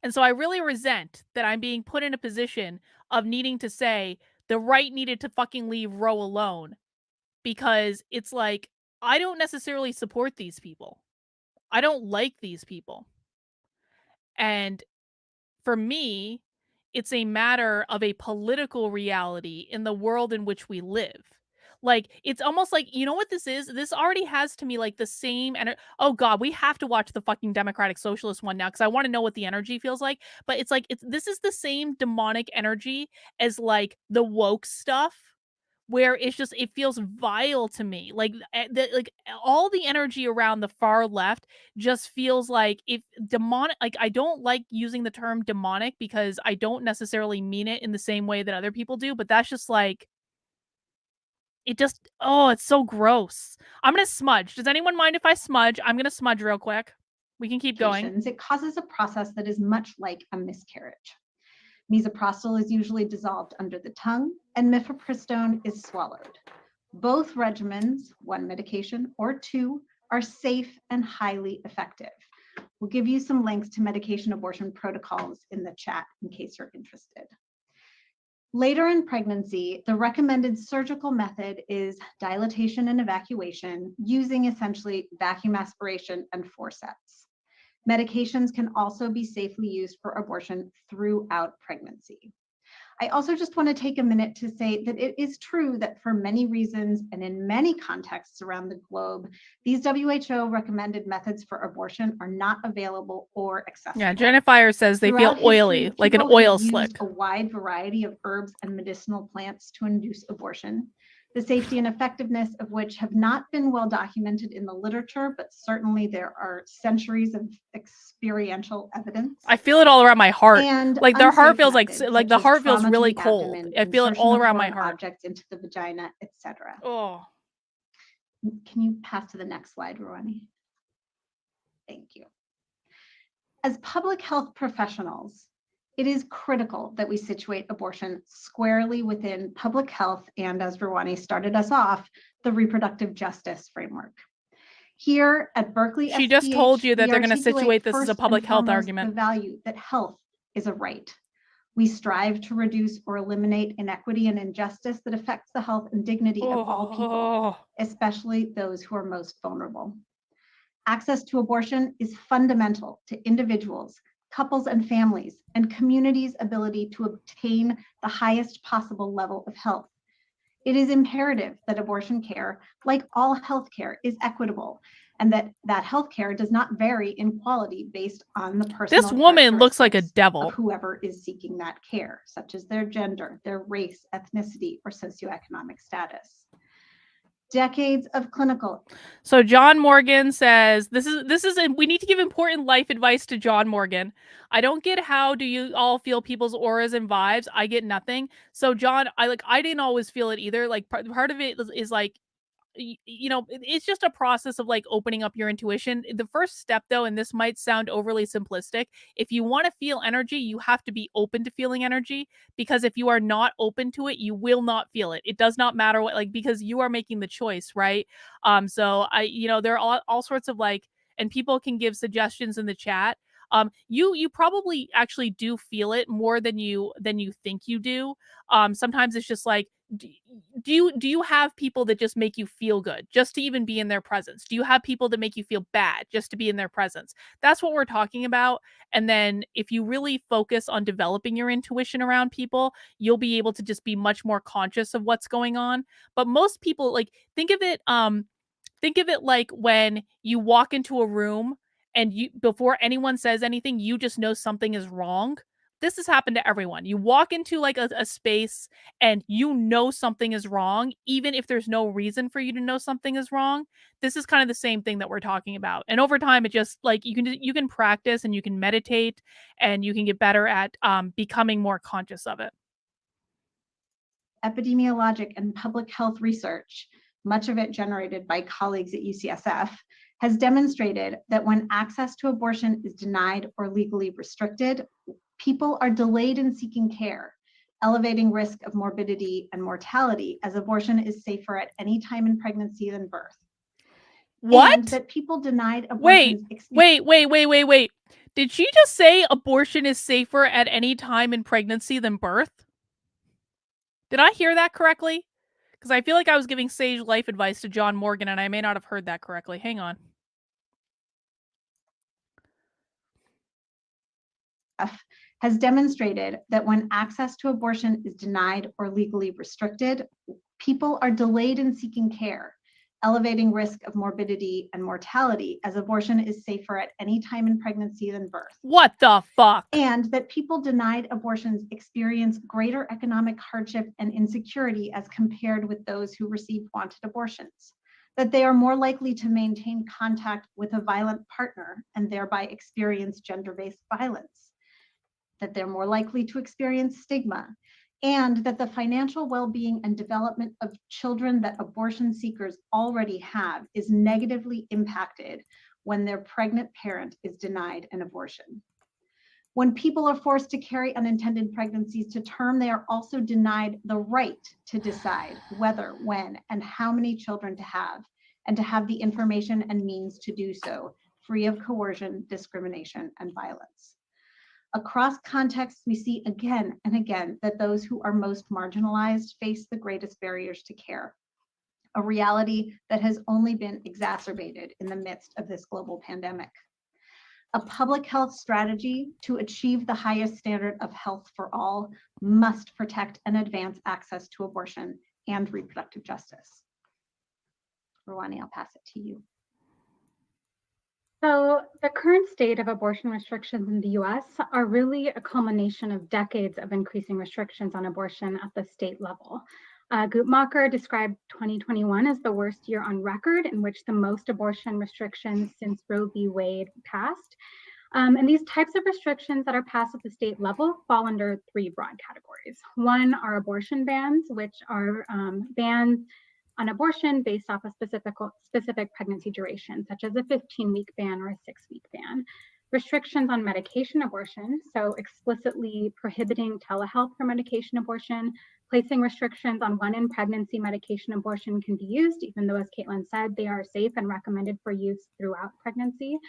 And so I really resent that I'm being put in a position of needing to say the right needed to fucking leave Roe alone, because it's like I don't necessarily support these people. I don't like these people. And for me, it's a matter of a political reality in the world in which we live. Like, it's almost like, you know what this is? This already has to me like the same oh god, we have to watch the fucking Democratic Socialist one now because I want to know what the energy feels like. But it's like this is the same demonic energy as like the woke stuff, where it's just it feels vile to me. Like all the energy around the far left just feels like if demonic. Like, I don't like using the term demonic because I don't necessarily mean it in the same way that other people do, but that's just like it just it's so gross. I'm gonna smudge. Does anyone mind if I smudge? I'm gonna smudge real quick. We can keep going. It causes a process that is much like a miscarriage. Misoprostol is usually dissolved under the tongue, and mifepristone is swallowed. Both regimens, one medication or two, are safe and highly effective. We'll give you some links to medication abortion protocols in the chat in case you're interested. Later in pregnancy, the recommended surgical method is dilatation and evacuation, using essentially vacuum aspiration and forceps. Medications can also be safely used for abortion throughout pregnancy. I also just want to take a minute to say that it is true that for many reasons and in many contexts around the globe, these WHO recommended methods for abortion are not available or accessible. Yeah, Jennifer says they feel oily, like an oil slick. A wide variety of herbs and medicinal plants to induce abortion, the safety and effectiveness of which have not been well documented in the literature, but certainly there are centuries of experiential evidence. I feel it all around my heart. And like their heart feels like the heart feels really cold. I feel it all around my heart. Objects into the vagina, etc. Oh. Can you pass to the next slide, Rouhani? Thank you. As public health professionals, it is critical that we situate abortion squarely within public health and, as Rouhani started us off, the reproductive justice framework. Here at Berkeley, she just told you that they're going to situate this as a public health argument. The value that health is a right. We strive to reduce or eliminate inequity and injustice that affects the health and dignity of all people, especially those who are most vulnerable. Access to abortion is fundamental to individuals, couples and families, and communities' ability to obtain the highest possible level of health. It is imperative that abortion care, like all health care, is equitable, and that health care does not vary in quality based on the personal This woman looks like a characteristics devil. of whoever is seeking that care, such as their gender, their race, ethnicity, or socioeconomic status. Decades of clinical. So John Morgan says we need to give important life advice to John Morgan. I don't get how do you all feel people's auras and vibes. I get nothing. So John, I didn't always feel it either. Like part of it is like, you know, it's just a process of like opening up your intuition. The first step though, and this might sound overly simplistic, if you want to feel energy, you have to be open to feeling energy, because if you are not open to it, you will not feel it. It does not matter what, like, because you are making the choice, right? So there are all sorts of like, and people can give suggestions in the chat. You probably actually do feel it more than you think you do. Sometimes it's just like, do you have people that just make you feel good just to even be in their presence? Do you have people that make you feel bad just to be in their presence? That's what we're talking about. And then if you really focus on developing your intuition around people, you'll be able to just be much more conscious of what's going on. But most people, like, think of it like when you walk into a room and you, before anyone says anything, you just know something is wrong. This has happened to everyone. You walk into like a space and you know something is wrong, even if there's no reason for you to know something is wrong. This is kind of the same thing that we're talking about. And over time, it just like you can practice and you can meditate and you can get better at becoming more conscious of it. Epidemiologic and public health research, much of it generated by colleagues at UCSF, has demonstrated that when access to abortion is denied or legally restricted, people are delayed in seeking care, elevating risk of morbidity and mortality, as abortion is safer at any time in pregnancy than birth. What? And that people denied abortion. Wait. Did she just say abortion is safer at any time in pregnancy than birth? Did I hear that correctly? Because I feel like I was giving sage life advice to John Morgan and I may not have heard that correctly. Hang on. Has demonstrated that when access to abortion is denied or legally restricted, people are delayed in seeking care, elevating risk of morbidity and mortality, as abortion is safer at any time in pregnancy than birth. What the fuck? And that people denied abortions experience greater economic hardship and insecurity as compared with those who received wanted abortions. That they are more likely to maintain contact with a violent partner and thereby experience gender-based violence. That they're more likely to experience stigma, and that the financial well-being and development of children that abortion seekers already have is negatively impacted when their pregnant parent is denied an abortion. When people are forced to carry unintended pregnancies to term, they are also denied the right to decide whether, when, and how many children to have, and to have the information and means to do so, free of coercion, discrimination, and violence. Across contexts, we see again and again that those who are most marginalized face the greatest barriers to care, a reality that has only been exacerbated in the midst of this global pandemic. A public health strategy to achieve the highest standard of health for all must protect and advance access to abortion and reproductive justice. Rwani, I'll pass it to you. So the current state of abortion restrictions in the US are really a culmination of decades of increasing restrictions on abortion at the state level. Guttmacher described 2021 as the worst year on record in which the most abortion restrictions since Roe v. Wade passed. And these types of restrictions that are passed at the state level fall under three broad categories. One are abortion bans, which are bans on abortion based off a specific pregnancy duration, such as a 15-week ban or a 6-week ban. Restrictions on medication abortion, so explicitly prohibiting telehealth for medication abortion, placing restrictions on when in pregnancy medication abortion can be used, even though, as Caitlin said, they are safe and recommended for use throughout pregnancy.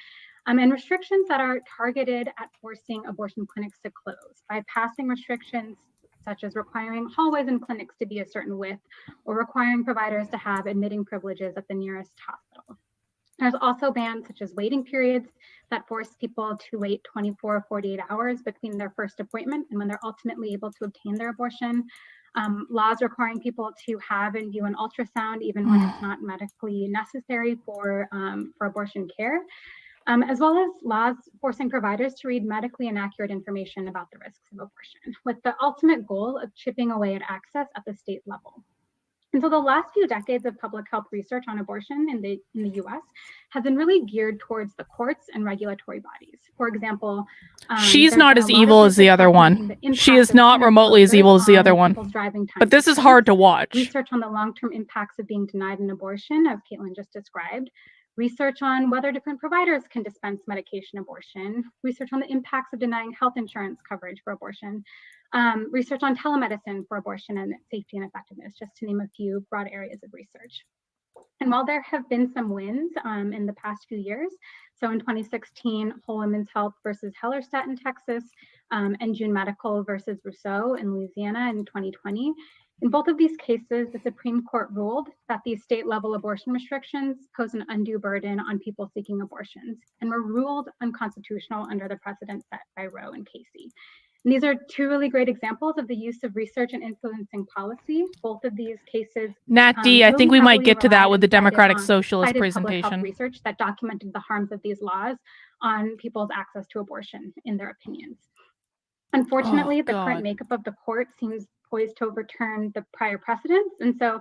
And restrictions that are targeted at forcing abortion clinics to close by passing restrictions such as requiring hallways and clinics to be a certain width, or requiring providers to have admitting privileges at the nearest hospital. There's also bans such as waiting periods that force people to wait 24 or 48 hours between their first appointment and when they're ultimately able to obtain their abortion. Laws requiring people to have and view an ultrasound even when it's not medically necessary for abortion care, as well as laws forcing providers to read medically inaccurate information about the risks of abortion, with the ultimate goal of chipping away at access at the state level. And so the last few decades of public health research on abortion in the US has been really geared towards the courts and regulatory bodies. For example, she's not as evil as the other one. She is not remotely as evil as the other one. But this is hard to watch. Research on the long-term impacts of being denied an abortion, as Caitlin just described. Research on whether different providers can dispense medication abortion. Research on the impacts of denying health insurance coverage for abortion. Research on telemedicine for abortion and its safety and effectiveness, just to name a few broad areas of research. And while there have been some wins in the past few years, so in 2016, Whole Women's Health versus Hellerstedt in Texas, and June Medical versus Rousseau in Louisiana in 2020, in both of these cases, the Supreme Court ruled that these state-level abortion restrictions pose an undue burden on people seeking abortions and were ruled unconstitutional under the precedent set by Roe and Casey. And these are two really great examples of the use of research and influencing policy. Both of these cases, Nat D, I think we might get to that with the Democratic Socialist presentation. Research that documented the harms of these laws on people's access to abortion in their opinions. Unfortunately, the current makeup of the court seems poised to overturn the prior precedents. And so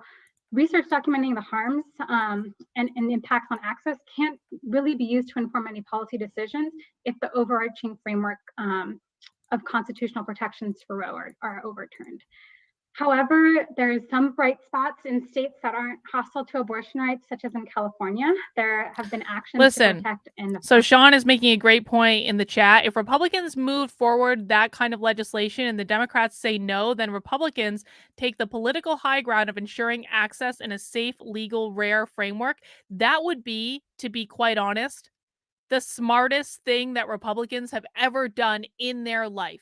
research documenting the harms and impacts on access can't really be used to inform any policy decisions if the overarching framework of constitutional protections for Roe are overturned. However, there's some bright spots in states that aren't hostile to abortion rights, such as in California. There have been actions to protect and so Sean is making a great point in the chat. If Republicans move forward that kind of legislation and the Democrats say no, then Republicans take the political high ground of ensuring access in a safe, legal, rare framework. That would be, to be quite honest, the smartest thing that Republicans have ever done in their life.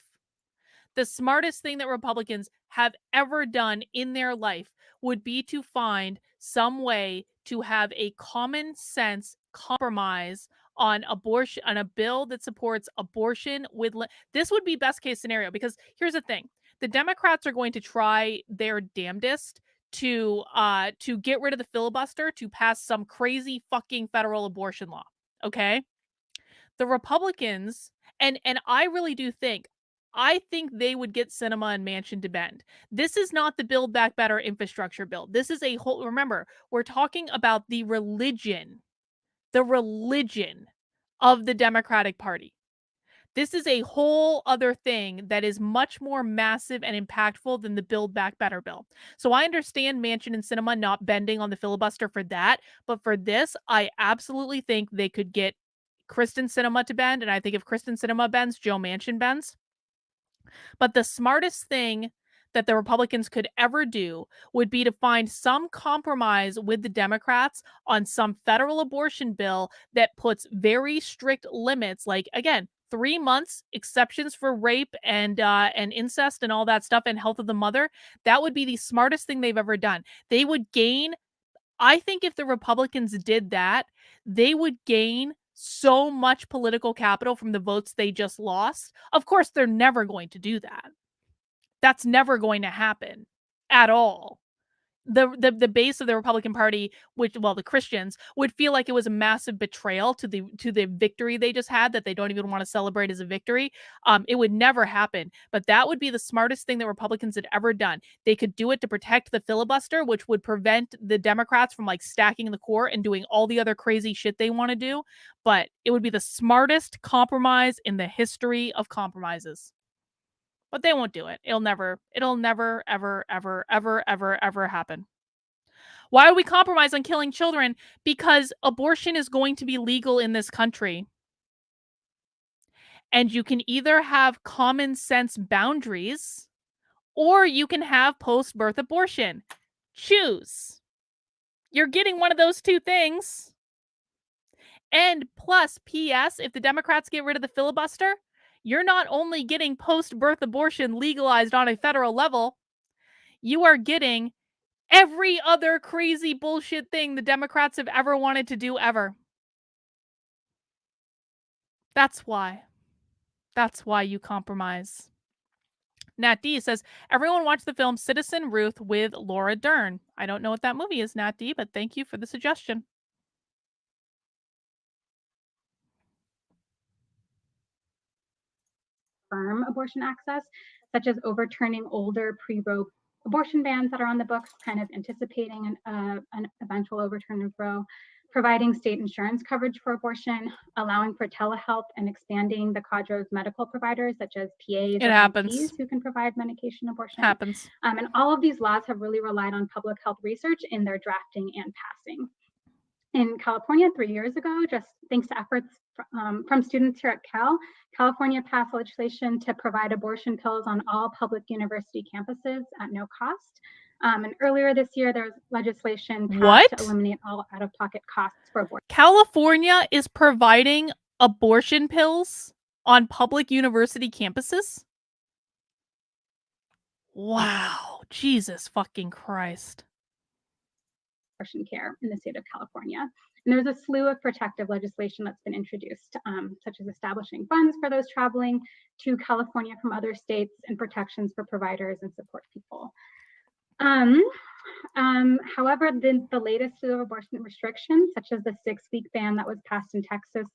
The smartest thing that Republicans have ever done in their life would be to find some way to have a common sense compromise on abortion, on a bill that supports abortion with this would be best case scenario, because here's the thing. The Democrats are going to try their damnedest to get rid of the filibuster to pass some crazy fucking federal abortion law. Okay? The Republicans, and I really do think, I think they would get Sinema and Manchin to bend. This is not the Build Back Better infrastructure bill. This is a whole, remember, we're talking about the religion of the Democratic Party. This is a whole other thing that is much more massive and impactful than the Build Back Better bill. So I understand Manchin and Sinema not bending on the filibuster for that, but for this, I absolutely think they could get Kristen Sinema to bend, and I think if Kristen Sinema bends, Joe Manchin bends. But the smartest thing that the Republicans could ever do would be to find some compromise with the Democrats on some federal abortion bill that puts very strict limits, like, again, 3 months, exceptions for rape and incest and all that stuff, and health of the mother. That would be the smartest thing they've ever done. They would gain, I think if the Republicans did that, they would gain so much political capital from the votes they just lost. Of course, they're never going to do that. That's never going to happen at all. The base of the Republican Party, the Christians, would feel like it was a massive betrayal to the victory they just had, that they don't even want to celebrate as a victory. It would never happen. But that would be the smartest thing that Republicans had ever done. They could do it to protect the filibuster, which would prevent the Democrats from stacking the court and doing all the other crazy shit they want to do. But it would be the smartest compromise in the history of compromises. But they won't do it. It'll never, ever, ever, ever, ever, ever happen. Why would we compromise on killing children? Because abortion is going to be legal in this country. And you can either have common sense boundaries, or you can have post-birth abortion. Choose. You're getting one of those two things. And plus, P.S., if the Democrats get rid of the filibuster, you're not only getting post-birth abortion legalized on a federal level, you are getting every other crazy bullshit thing the Democrats have ever wanted to do ever. That's why. That's why you compromise. Nat D says, everyone watch the film Citizen Ruth with Laura Dern. I don't know what that movie is, Nat D, but thank you for the suggestion. Firm abortion access, such as overturning older pre-Roe abortion bans that are on the books, kind of anticipating an eventual overturn of Roe, providing state insurance coverage for abortion, allowing for telehealth, and expanding the cadre of medical providers such as PAs or NPs who can provide medication abortion. Happens. And all of these laws have really relied on public health research in their drafting and passing. In California 3 years ago, just thanks to efforts from students here at California passed legislation to provide abortion pills on all public university campuses at no cost. And earlier this year, there was legislation passed to eliminate all out-of-pocket costs for abortion. California is providing abortion pills on public university campuses? Wow. Jesus fucking Christ. Abortion care in the state of California. And there's a slew of protective legislation that's been introduced, such as establishing funds for those traveling to California from other states and protections for providers and support people. However, the latest slew of abortion restrictions, such as the 6-week ban that was passed in Texas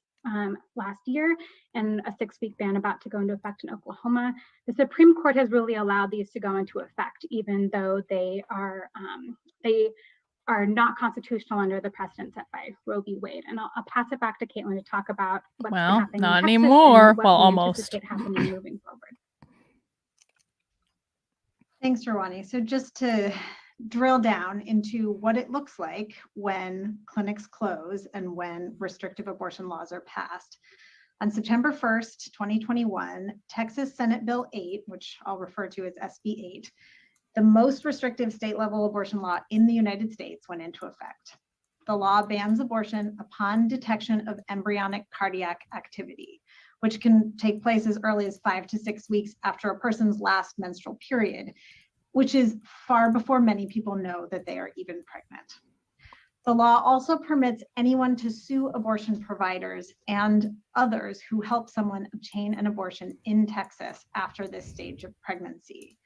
last year and a 6-week ban about to go into effect in Oklahoma, the Supreme Court has really allowed these to go into effect, even though they are not constitutional under the precedent set by Roe v. Wade. And I'll pass it back to Caitlin to talk about what's happening not in Texas anymore. And what well, we almost. anticipate happening moving forward. Thanks, Rawani. So just to drill down into what it looks like when clinics close and when restrictive abortion laws are passed. On September 1st, 2021, Texas Senate Bill 8, which I'll refer to as SB 8, the most restrictive state-level abortion law in the United States, went into effect. The law bans abortion upon detection of embryonic cardiac activity, which can take place as early as 5 to 6 weeks after a person's last menstrual period, which is far before many people know that they are even pregnant. The law also permits anyone to sue abortion providers and others who help someone obtain an abortion in Texas after this stage of pregnancy.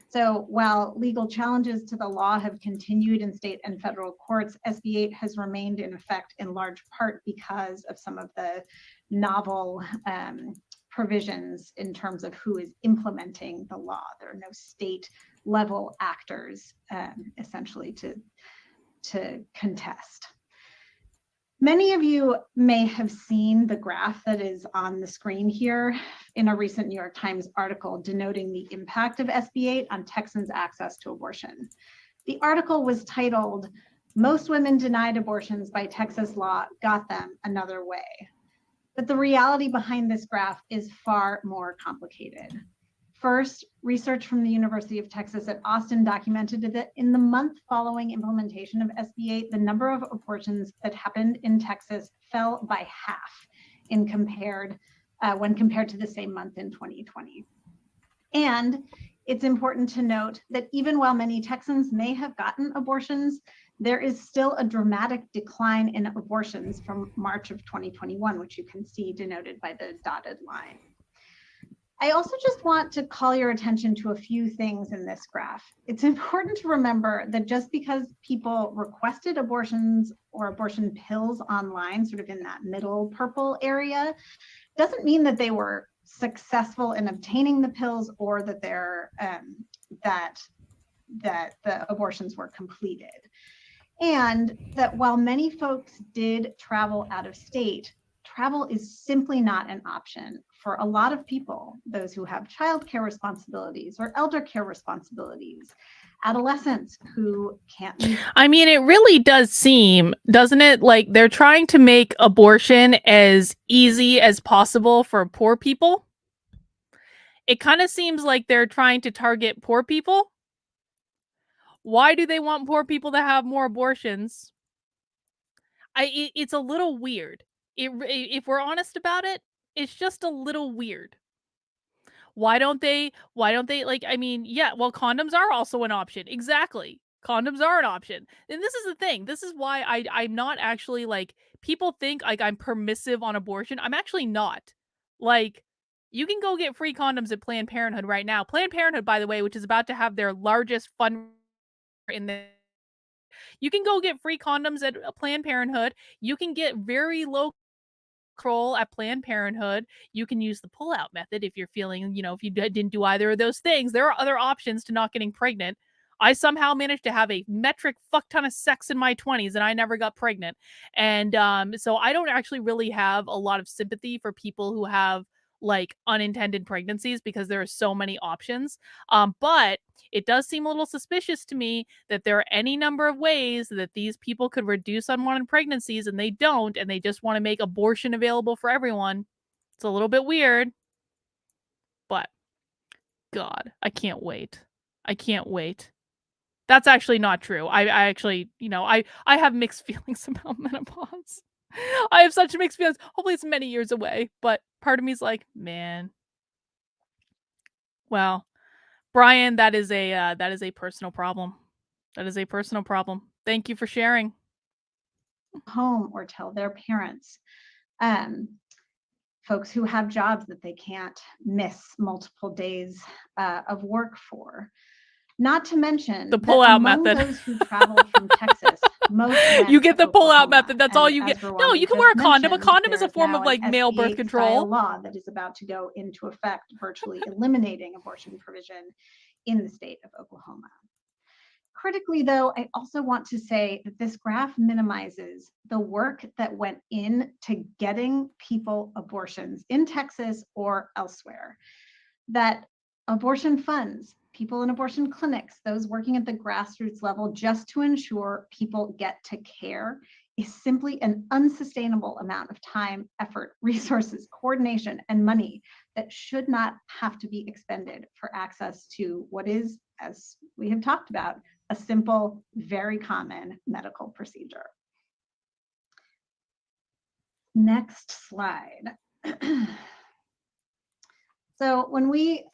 So while legal challenges to the law have continued in state and federal courts, SB 8 has remained in effect in large part because of some of the novel provisions in terms of who is implementing the law. There are no state level actors essentially to contest. Many of you may have seen the graph that is on the screen here in a recent New York Times article denoting the impact of SB 8 on Texans' access to abortion. The article was titled, "Most Women Denied Abortions by Texas Law Got Them Another Way." But the reality behind this graph is far more complicated. First, research from the University of Texas at Austin documented that in the month following implementation of SB 8, the number of abortions that happened in Texas fell by half when compared to the same month in 2020. And it's important to note that even while many Texans may have gotten abortions, there is still a dramatic decline in abortions from March of 2021, which you can see denoted by the dotted line. I also just want to call your attention to a few things in this graph. It's important to remember that just because people requested abortions or abortion pills online, sort of in that middle purple area, doesn't mean that they were successful in obtaining the pills or that that the abortions were completed. And that while many folks did travel out of state, travel is simply not an option for a lot of people, those who have childcare responsibilities or elder care responsibilities, adolescents who can't leave. I mean, it really does seem, doesn't it, like they're trying to make abortion as easy as possible for poor people? It kind of seems like they're trying to target poor people. Why do they want poor people to have more abortions? It's a little weird. If we're honest about it, it's just a little weird. Why don't they like, I mean, yeah, well, condoms are also an option. Exactly. Condoms are an option. And this is the thing. This is why I'm not actually like, people think like I'm permissive on abortion. I'm actually not. Like, you can go get free condoms at Planned Parenthood right now. Planned Parenthood, by the way, which is about to have their largest fund in the, you can go get free condoms at Planned Parenthood. You can get very low control at Planned Parenthood. You can use the pull-out method if you're feeling, if you didn't do either of those things. There are other options to not getting pregnant. I somehow managed to have a metric fuck ton of sex in my 20s and I never got pregnant. And so I don't actually really have a lot of sympathy for people who have like unintended pregnancies because there are so many options. But it does seem a little suspicious to me that there are any number of ways that these people could reduce unwanted pregnancies and they don't, and they just want to make abortion available for everyone. It's a little bit weird, but God, I can't wait. I can't wait. That's actually not true. I actually, I have mixed feelings about menopause. I have such mixed feelings. Hopefully it's many years away, but part of me is like, man. Well, Brian, that is a personal problem. That is a personal problem. Thank you for sharing. Home or tell their parents. Folks who have jobs that they can't miss multiple days of work for. Not to mention the pull-out method. Those who travel from Texas, most you get the pull-out method. That's all you get. No, you can wear a condom. A condom is a form of like male birth control. Law that is about to go into effect, virtually eliminating abortion provision in the state of Oklahoma. Critically, though, I also want to say that this graph minimizes the work that went into getting people abortions in Texas or elsewhere. That abortion funds, people in abortion clinics, those working at the grassroots level just to ensure people get to care is simply an unsustainable amount of time, effort, resources, coordination, and money that should not have to be expended for access to what is, as we have talked about, a simple, very common medical procedure. Next slide. So when we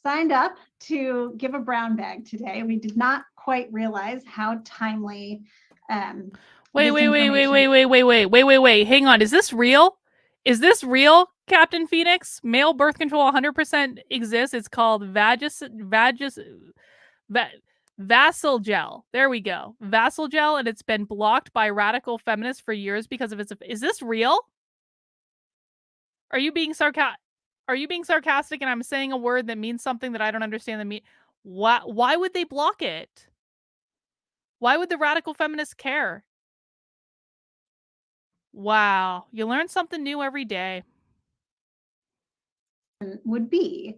signed up to give a brown bag today, we did not quite realize how timely. Wait. Hang on. Is this real? Is this real, Captain Phoenix? Male birth control 100% exists. It's called Vassal gel. There we go. Vassal gel, and it's been blocked by radical feminists for years because of its. Is this real? Are you being sarcastic? Are you being sarcastic and I'm saying a word that means something that I don't understand the mean? Why would they block it? Why would the radical feminists care? Wow, you learn something new every day. Would be,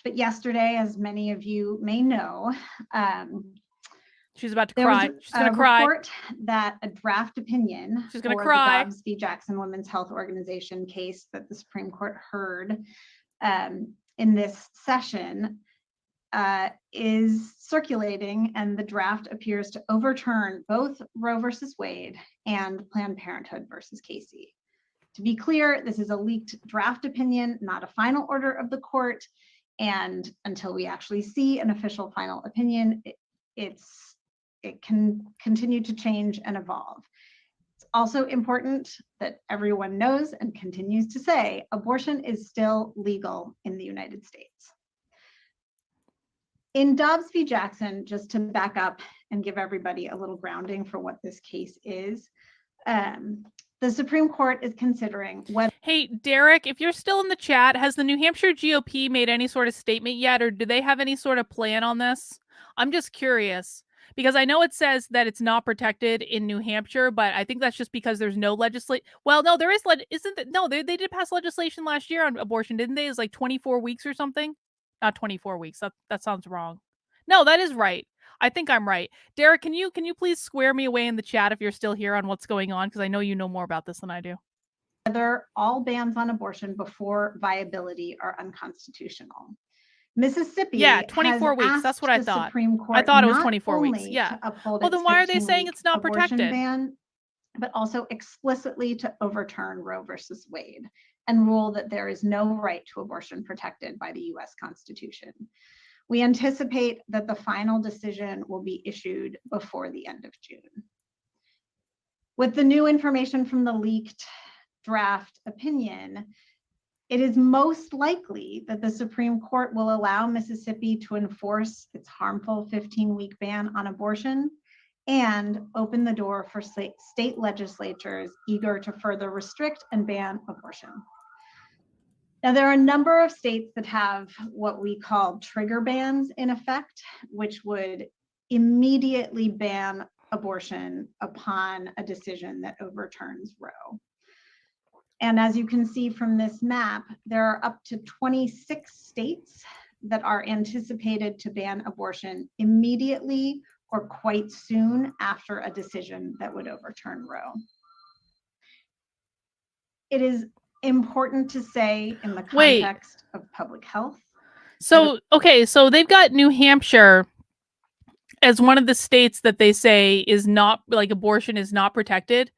but yesterday, as many of you may know, she's about to cry. She's gonna cry. Report that a draft opinion she's gonna for cry. the Dobbs v. Jackson Women's Health Organization case that the Supreme Court heard in this session is circulating, and the draft appears to overturn both Roe versus Wade and Planned Parenthood versus Casey. To be clear, this is a leaked draft opinion, not a final order of the court. And until we actually see an official final opinion, it can continue to change and evolve. It's also important that everyone knows and continues to say abortion is still legal in the United States. In Dobbs v. Jackson, just to back up and give everybody a little grounding for what this case is, the Supreme Court is considering whether... Hey, Derek, if you're still in the chat, has the New Hampshire GOP made any sort of statement yet, or do they have any sort of plan on this? I'm just curious, because I know it says that it's not protected in New Hampshire, but I think that's just because there's no legislation. Well, no, there is, isn't it? No, they did pass legislation last year on abortion, didn't they? It was like 24 weeks or something. Not 24 weeks. That sounds wrong. No, that is right. I think I'm right. Derek, can you please square me away in the chat if you're still here on what's going on? Because I know you know more about this than I do. Whether all bans on abortion before viability are unconstitutional. Mississippi, yeah, 24 weeks. That's what I thought. I thought it was 24 weeks. Yeah. Well, then why are they saying it's not protected? Ban, but also explicitly to overturn Roe versus Wade and rule that there is no right to abortion protected by the U.S. Constitution. We anticipate that the final decision will be issued before the end of June. With the new information from the leaked draft opinion, it is most likely that the Supreme Court will allow Mississippi to enforce its harmful 15-week ban on abortion and open the door for state legislatures eager to further restrict and ban abortion. Now, there are a number of states that have what we call trigger bans in effect, which would immediately ban abortion upon a decision that overturns Roe. And as you can see from this map, there are up to 26 states that are anticipated to ban abortion immediately or quite soon after a decision that would overturn Roe. It is important to say in the context of public health. So, okay, so they've got New Hampshire as one of the states that they say is not, like, abortion is not protected,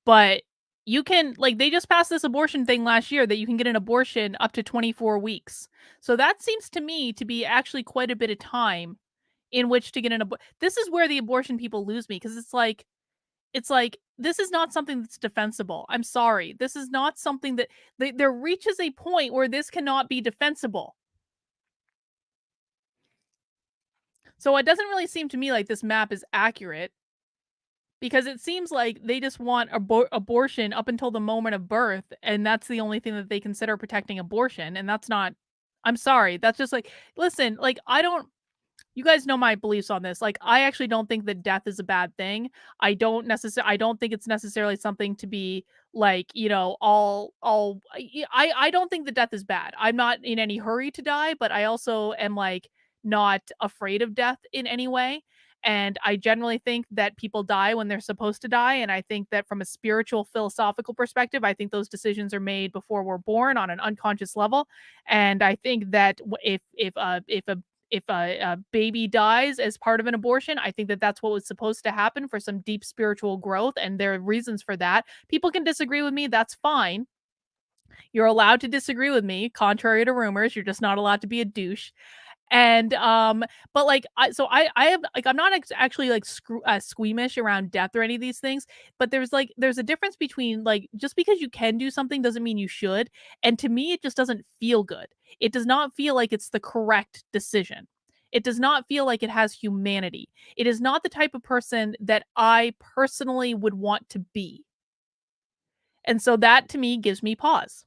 but you can, like, they just passed this abortion thing last year that you can get an abortion up to 24 weeks. So that seems to me to be actually quite a bit of time in which to get an abortion. This is where the abortion people lose me, because it's like, this is not something that's defensible. I'm sorry. This is not something that there reaches a point where this cannot be defensible. So it doesn't really seem to me like this map is accurate, because it seems like they just want abortion up until the moment of birth, and that's the only thing that they consider protecting abortion. And that's not, I'm sorry. That's just like, listen, like, you guys know my beliefs on this. Like, I actually don't think that death is a bad thing. I don't think it's necessarily something to be like, you know, I don't think that death is bad. I'm not in any hurry to die, but I also am, like, not afraid of death in any way. And I generally think that people die when they're supposed to die. And I think that from a spiritual, philosophical perspective, I think those decisions are made before we're born on an unconscious level. And I think that if a baby dies as part of an abortion, I think that that's what was supposed to happen for some deep spiritual growth. And there are reasons for that. People can disagree with me. That's fine. You're allowed to disagree with me, contrary to rumors. You're just not allowed to be a douche. And but like I have, like, I'm not actually like squeamish around death or any of these things, but there's a difference between, like, just because you can do something doesn't mean you should. And to me, it just doesn't feel good. It does not feel like it's the correct decision. It does not feel like it has humanity. It is not the type of person that I personally would want to be. And so that to me gives me pause.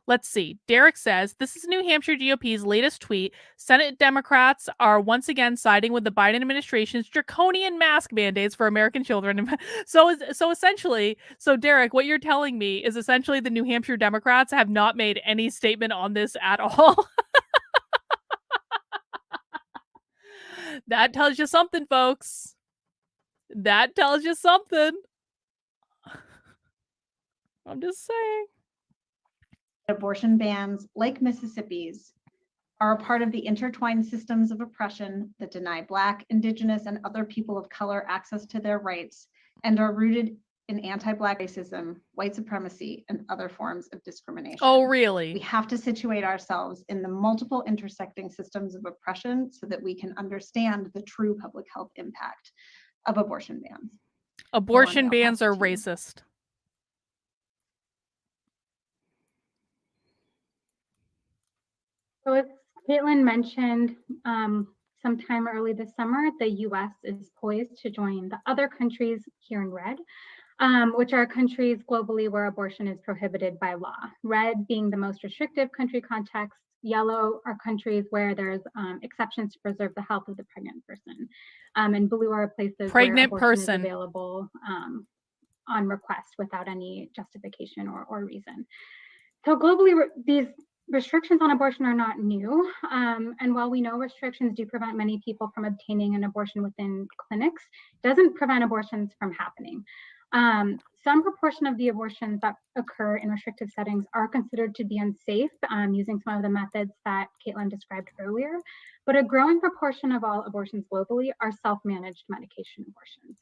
Let's see. Derek says, this is New Hampshire GOP's latest tweet. Senate Democrats are once again siding with the Biden administration's draconian mask mandates for American children. So essentially, Derek, what you're telling me is essentially the New Hampshire Democrats have not made any statement on this at all. That tells you something, folks. That tells you something. I'm just saying. Abortion bans, like Mississippi's, are a part of the intertwined systems of oppression that deny Black, Indigenous, and other people of color access to their rights, and are rooted in anti-Black racism, white supremacy, and other forms of discrimination. Oh, really? We have to situate ourselves in the multiple intersecting systems of oppression so that we can understand the true public health impact of abortion bans. Abortion bans are racist. So as Caitlin mentioned, sometime early this summer, the US is poised to join the other countries here in red, which are countries globally where abortion is prohibited by law. Red being the most restrictive country context, yellow are countries where there's exceptions to preserve the health of the pregnant person. And blue are places where abortion is available on request without any justification or reason. So globally, these restrictions on abortion are not new. And while we know restrictions do prevent many people from obtaining an abortion within clinics, it doesn't prevent abortions from happening. Some proportion of the abortions that occur in restrictive settings are considered to be unsafe, using some of the methods that Caitlin described earlier, but a growing proportion of all abortions globally are self-managed medication abortions.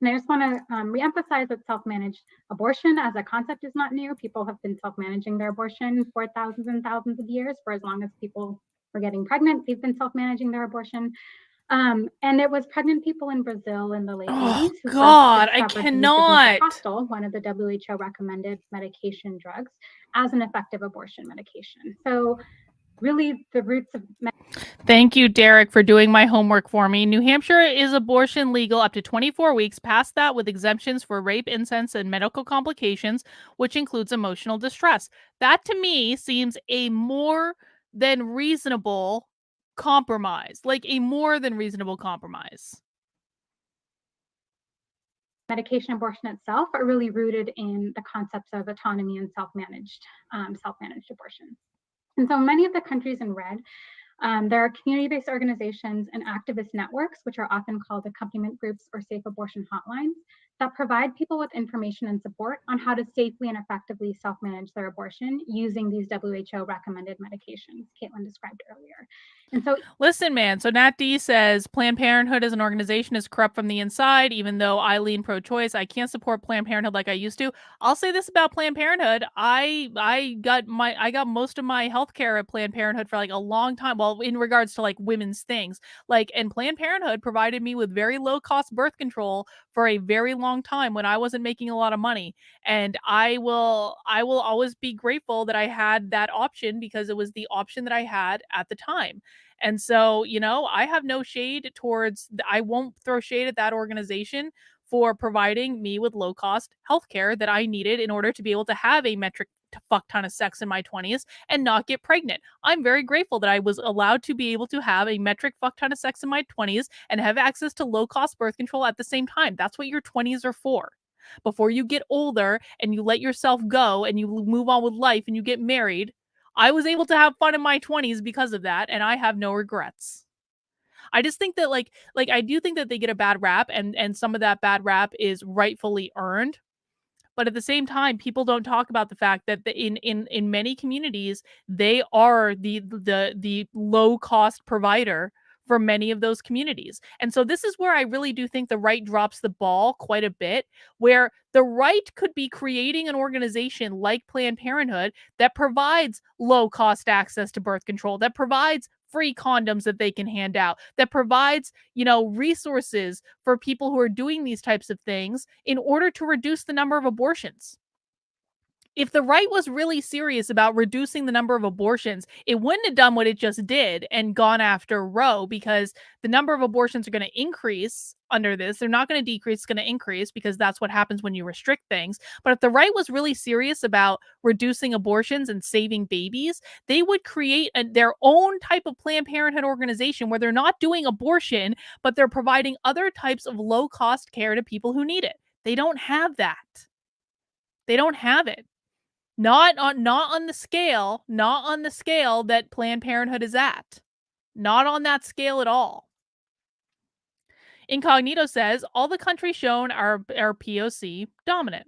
And I just want to reemphasize that self-managed abortion as a concept is not new. People have been self-managing their abortion for thousands and thousands of years. For as long as people were getting pregnant, they've been self-managing their abortion. And it was pregnant people in Brazil in the late 80s who God, first I discovered cannot. misoprostol, one of the WHO recommended medication drugs, as an effective abortion medication. So really the roots of Thank you, Derek, for doing my homework for me. New Hampshire is abortion legal up to 24 weeks, past that with exemptions for rape, incest, and medical complications, which includes emotional distress. That to me seems a more than reasonable compromise, like a more than reasonable compromise. medication abortion itself are really rooted in the concepts of autonomy and self-managed abortion. And so many of the countries in red, there are community-based organizations and activist networks, which are often called accompaniment groups or safe abortion hotlines, that provide people with information and support on how to safely and effectively self-manage their abortion using these WHO recommended medications Caitlin described earlier. And so listen, man. So Nat D says Planned Parenthood as an organization is corrupt from the inside. Even though I lean pro-choice, I can't support Planned Parenthood like I used to. I'll say this about Planned Parenthood: I got most of my healthcare at Planned Parenthood for like a long time. Well, in regards to like women's things, like, and Planned Parenthood provided me with very low cost birth control for a very long time when I wasn't making a lot of money. And I will always be grateful that I had that option because it was the option that I had at the time. And so, I have no shade towards, I won't throw shade at that organization for providing me with low cost healthcare that I needed in order to be able to have a metric fuck ton of sex in my 20s and not get pregnant. I'm very grateful that I was allowed to be able to have a metric fuck ton of sex in my 20s and have access to low cost birth control at the same time. That's what your 20s are for. Before you get older and you let yourself go and you move on with life and you get married, I was able to have fun in my 20s because of that, and I have no regrets. I just think that like I do think that they get a bad rap, and some of that bad rap is rightfully earned. But at the same time, people don't talk about the fact that in many communities, they are the low cost provider for many of those communities. And so this is where I really do think the right drops the ball quite a bit, where the right could be creating an organization like Planned Parenthood that provides low cost access to birth control, that provides free condoms that they can hand out, that provides, resources for people who are doing these types of things in order to reduce the number of abortions. If the right was really serious about reducing the number of abortions, it wouldn't have done what it just did and gone after Roe, because the number of abortions are going to increase under this. They're not going to decrease, it's going to increase, because that's what happens when you restrict things. But if the right was really serious about reducing abortions and saving babies, they would create their own type of Planned Parenthood organization where they're not doing abortion, but they're providing other types of low-cost care to people who need it. They don't have that. They don't have it. Not on the scale that Planned Parenthood is at. Not on that scale at all. Incognito says all the countries shown are POC dominant.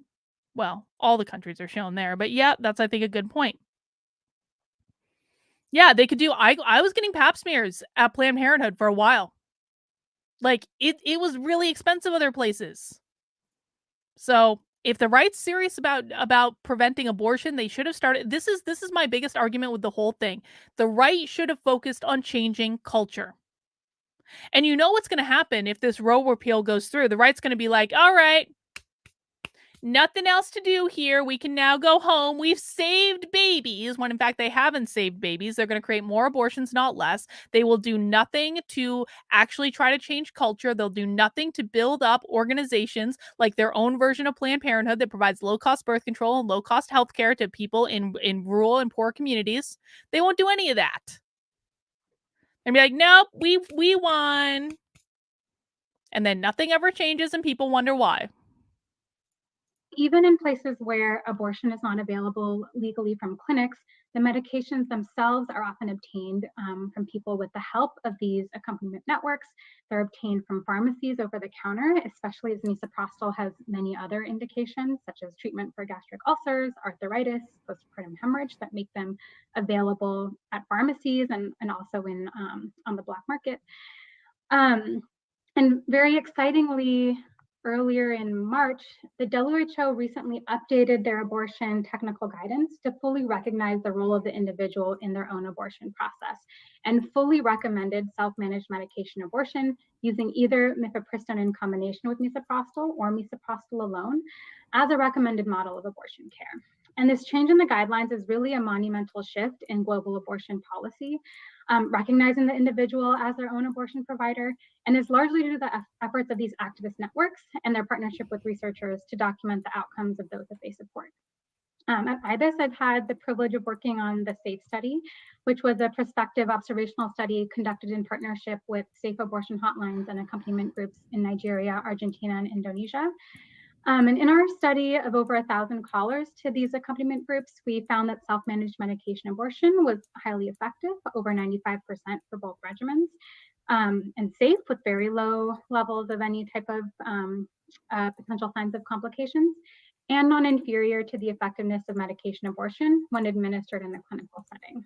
Well, all the countries are shown there, but yeah, that's, I think, a good point. Yeah, they could do. I was getting pap smears at Planned Parenthood for a while. Like it was really expensive other places. So if the right's serious about preventing abortion, they should have started. This is my biggest argument with the whole thing. The right should have focused on changing culture. And you know what's going to happen if this Roe repeal goes through? The right's going to be like, all right, nothing else to do here. We can now go home. We've saved babies, when in fact they haven't saved babies. They're going to create more abortions, not less. They will do nothing to actually try to change culture. They'll do nothing to build up organizations like their own version of Planned Parenthood that provides low-cost birth control and low-cost healthcare to people in rural and poor communities. They won't do any of that. They'll be like, nope, we won. And then nothing ever changes and people wonder why. Even in places where abortion is not available legally from clinics, the medications themselves are often obtained from people with the help of these accompaniment networks. They're obtained from pharmacies over the counter, especially as misoprostol has many other indications, such as treatment for gastric ulcers, arthritis, postpartum hemorrhage, that make them available at pharmacies and also on the black market. And very excitingly, earlier in March, the WHO recently updated their abortion technical guidance to fully recognize the role of the individual in their own abortion process and fully recommended self-managed medication abortion using either mifepristone in combination with misoprostol or misoprostol alone as a recommended model of abortion care. And this change in the guidelines is really a monumental shift in global abortion policy, recognizing the individual as their own abortion provider, and is largely due to the efforts of these activist networks and their partnership with researchers to document the outcomes of those that they support. At IBIS, I've had the privilege of working on the SAFE study, which was a prospective observational study conducted in partnership with safe abortion hotlines and accompaniment groups in Nigeria, Argentina, and Indonesia. And in our study of over 1,000 callers to these accompaniment groups, we found that self-managed medication abortion was highly effective, over 95% for both regimens, and safe with very low levels of any type of potential signs of complications, and non-inferior to the effectiveness of medication abortion when administered in a clinical setting.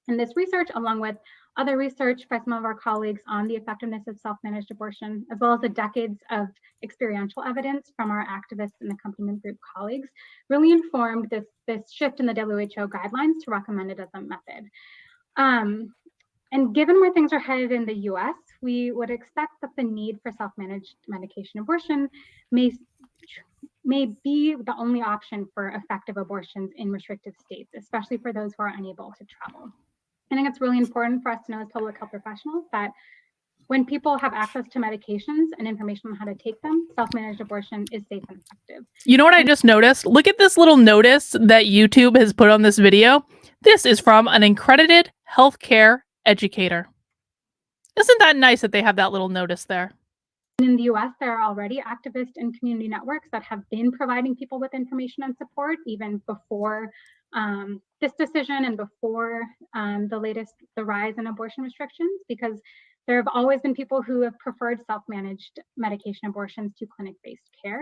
And this research, along with other research by some of our colleagues on the effectiveness of self-managed abortion, as well as the decades of experiential evidence from our activists and accompaniment group colleagues, really informed this shift in the WHO guidelines to recommend it as a method. And given where things are headed in the US, we would expect that the need for self-managed medication abortion may be the only option for effective abortions in restricted states, especially for those who are unable to travel. I think it's really important for us to know as public health professionals that when people have access to medications and information on how to take them, self-managed abortion is safe and effective. You know what I just noticed? Look at this little notice that YouTube has put on this video. This is from an accredited healthcare educator. Isn't that nice that they have that little notice there? In the US, there are already activist and community networks that have been providing people with information and support even before this decision and before the rise in abortion restrictions, because there have always been people who have preferred self-managed medication abortions to clinic-based care.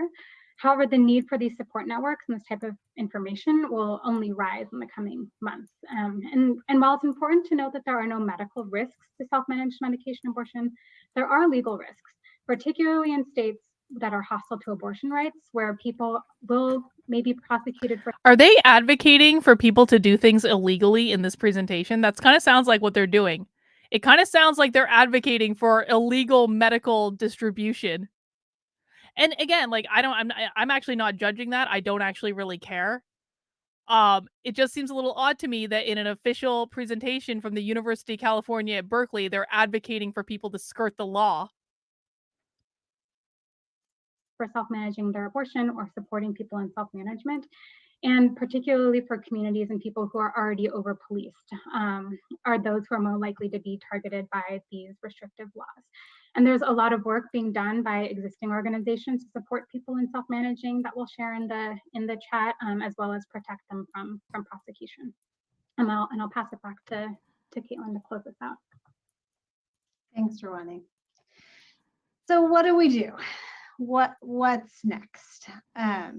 However, the need for these support networks and this type of information will only rise in the coming months. And while it's important to note that there are no medical risks to self-managed medication abortion, there are legal risks, particularly in states that are hostile to abortion rights, where people will maybe be prosecuted for. Are they advocating for people to do things illegally in this presentation? That's kind of sounds like what they're doing. It kind of sounds like they're advocating for illegal medical distribution. And again, like I'm actually not judging that. I don't actually really care. It just seems a little odd to me that in an official presentation from the University of California at Berkeley, they're advocating for people to skirt the law. For self-managing their abortion or supporting people in self-management, and particularly for communities and people who are already over-policed, are those who are more likely to be targeted by these restrictive laws. And there's a lot of work being done by existing organizations to support people in self-managing that we'll share in the chat, as well as protect them from prosecution. And I'll pass it back to Caitlin to close this out. Thanks, Rouhani. So what do we do? What's next? I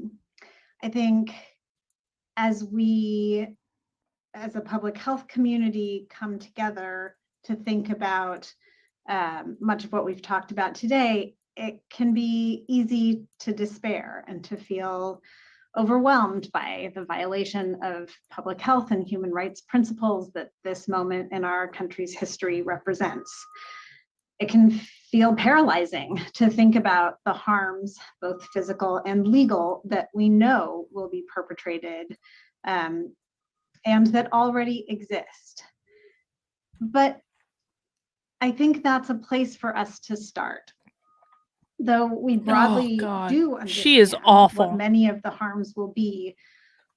think as we, as a public health community, come together to think about much of what we've talked about today, it can be easy to despair and to feel overwhelmed by the violation of public health and human rights principles that this moment in our country's history represents. It can feel paralyzing to think about the harms, both physical and legal, that we know will be perpetrated and that already exist. But I think that's a place for us to start. Though we broadly do understand she is awful. What many of the harms will be,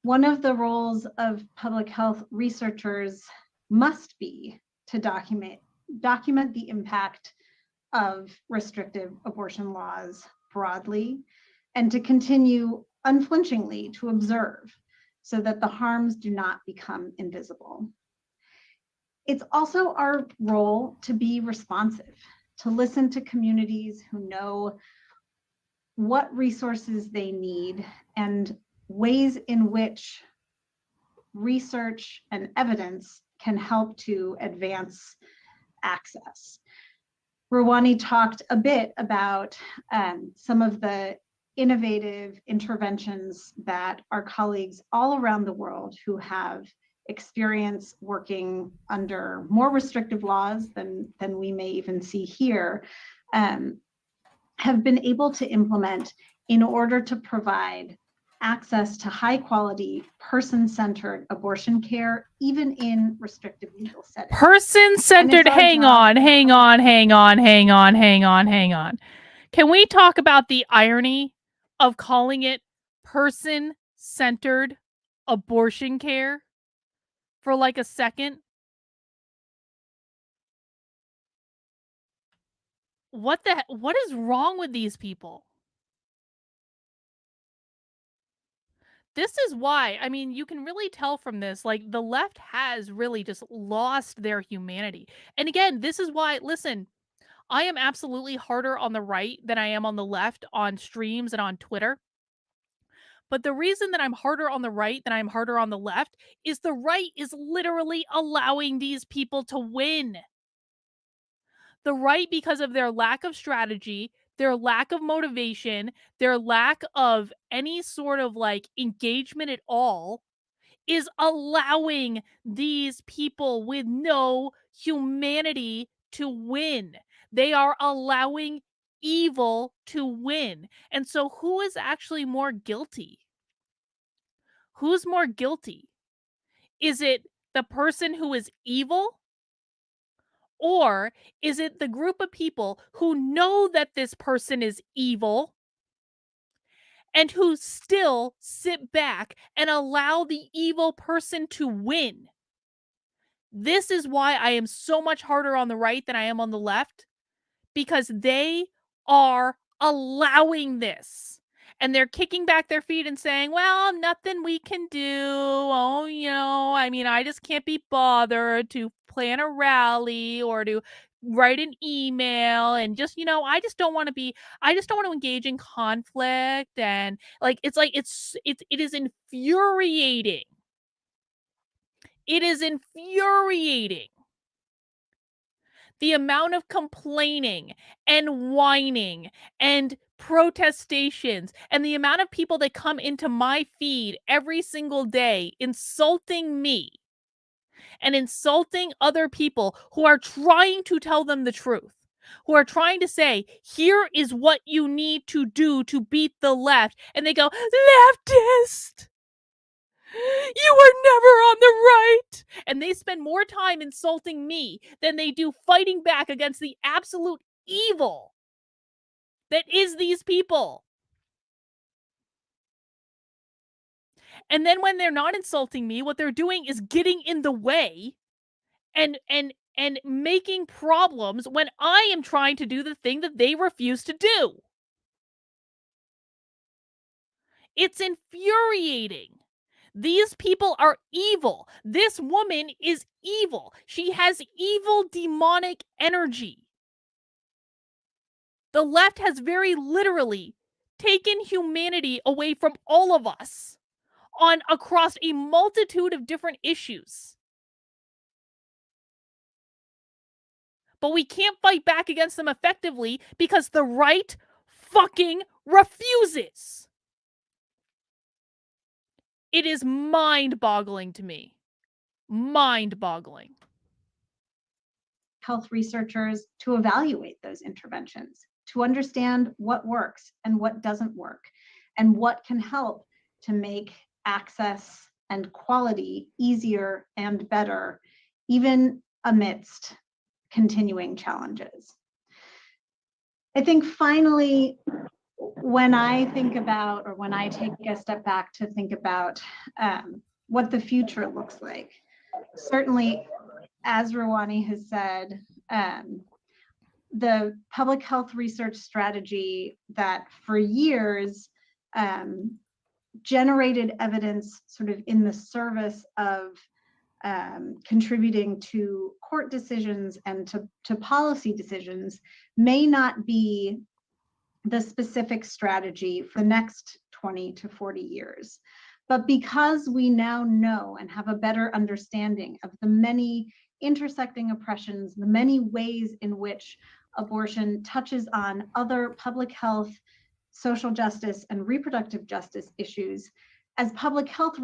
one of the roles of public health researchers must be to document the impact of restrictive abortion laws broadly, and to continue unflinchingly to observe so that the harms do not become invisible. It's also our role to be responsive, to listen to communities who know what resources they need and ways in which research and evidence can help to advance access. Rwani talked a bit about some of the innovative interventions that our colleagues all around the world who have experience working under more restrictive laws than we may even see here have been able to implement in order to provide access to high quality, person-centered abortion care, even in restrictive legal settings. Person-centered, hang on. Can we talk about the irony of calling it person-centered abortion care for like a second? What is wrong with these people? This is why, I mean, you can really tell from this, like, the left has really just lost their humanity. And again, this is why, listen, I am absolutely harder on the right than I am on the left on streams and on Twitter. But the reason that I'm harder on the right than I'm harder on the left is the right is literally allowing these people to win. The right, because of their lack of strategy, their lack of motivation, their lack of any sort of like engagement at all, is allowing these people with no humanity to win. They are allowing evil to win. And so who is actually more guilty? Who's more guilty? Is it the person who is evil? Or is it the group of people who know that this person is evil and who still sit back and allow the evil person to win? This is why I am so much harder on the right than I am on the left, because they are allowing this. And they're kicking back their feet and saying, well, nothing we can do. Oh, I mean, I just can't be bothered to plan a rally or to write an email, and just, I just don't want to engage in conflict. And like, it is infuriating. It is infuriating. The amount of complaining and whining and protestations and the amount of people that come into my feed every single day insulting me and insulting other people who are trying to tell them the truth, who are trying to say, here is what you need to do to beat the left. And they go, leftist! You were never on the right. And they spend more time insulting me than they do fighting back against the absolute evil that is these people. And then when they're not insulting me, what they're doing is getting in the way and making problems when I am trying to do the thing that they refuse to do. It's infuriating. These people are evil. This woman is evil. She has evil demonic energy. The left has very literally taken humanity away from all of us across a multitude of different issues. But we can't fight back against them effectively because the right fucking refuses. It is mind-boggling to me. Mind-boggling. Health researchers to evaluate those interventions, to understand what works and what doesn't work, and what can help to make access and quality easier and better, even amidst continuing challenges. I think finally, when I think about, or when I take a step back to think about what the future looks like, certainly, as Rwani has said, the public health research strategy that for years generated evidence sort of in the service of contributing to court decisions and to policy decisions may not be the specific strategy for the next 20 to 40 years. But because we now know and have a better understanding of the many intersecting oppressions, the many ways in which abortion touches on other public health, social justice, and reproductive justice issues. As public health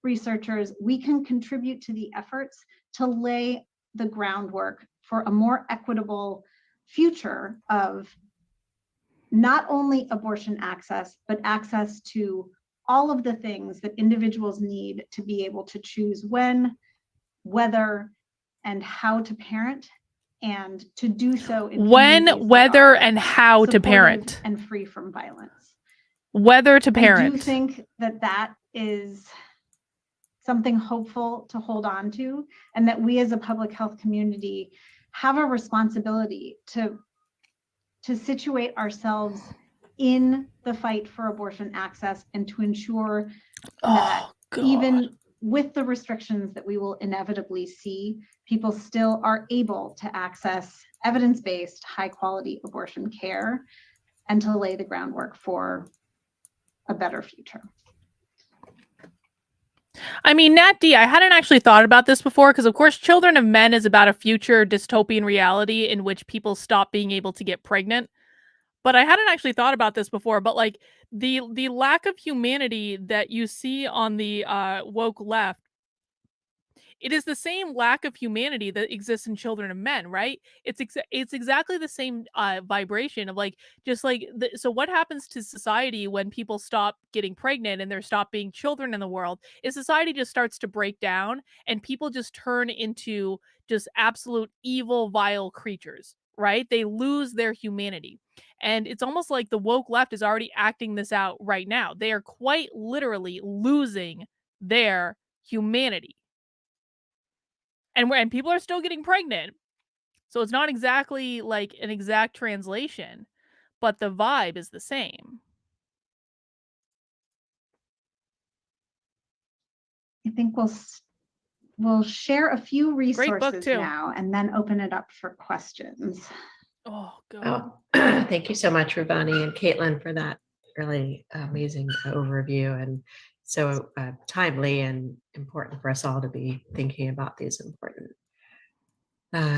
researchers, we can contribute to the efforts to lay the groundwork for a more equitable future of not only abortion access, but access to all of the things that individuals need to be able to choose when, whether, and how to parent, and to do so in when, whether, and how to supportive parent. and free from violence. Whether to parent. I do think that that is something hopeful to hold on to, and that we as a public health community have a responsibility to situate ourselves in the fight for abortion access and to ensure that even with the restrictions that we will inevitably see, people still are able to access evidence-based, high-quality abortion care and to lay the groundwork for a better future. I mean, Nat D, I hadn't actually thought about this before because, of course, Children of Men is about a future dystopian reality in which people stop being able to get pregnant. But I hadn't actually thought about this before, but like the lack of humanity that you see on the woke left, it is the same lack of humanity that exists in Children of Men, right? It's exactly the same vibration of like, just like, so what happens to society when people stop getting pregnant and there stop being children in the world is society just starts to break down and people just turn into just absolute evil, vile creatures, right? They lose their humanity. And it's almost like the woke left is already acting this out right now. They are quite literally losing their humanity. And people are still getting pregnant. So it's not exactly like an exact translation, but the vibe is the same. I think we'll share a few Great book resources too. now and then open it up for questions. Oh, God. Thank you so much, Ravani and Caitlin, for that really amazing overview, and so timely and important for us all to be thinking about these important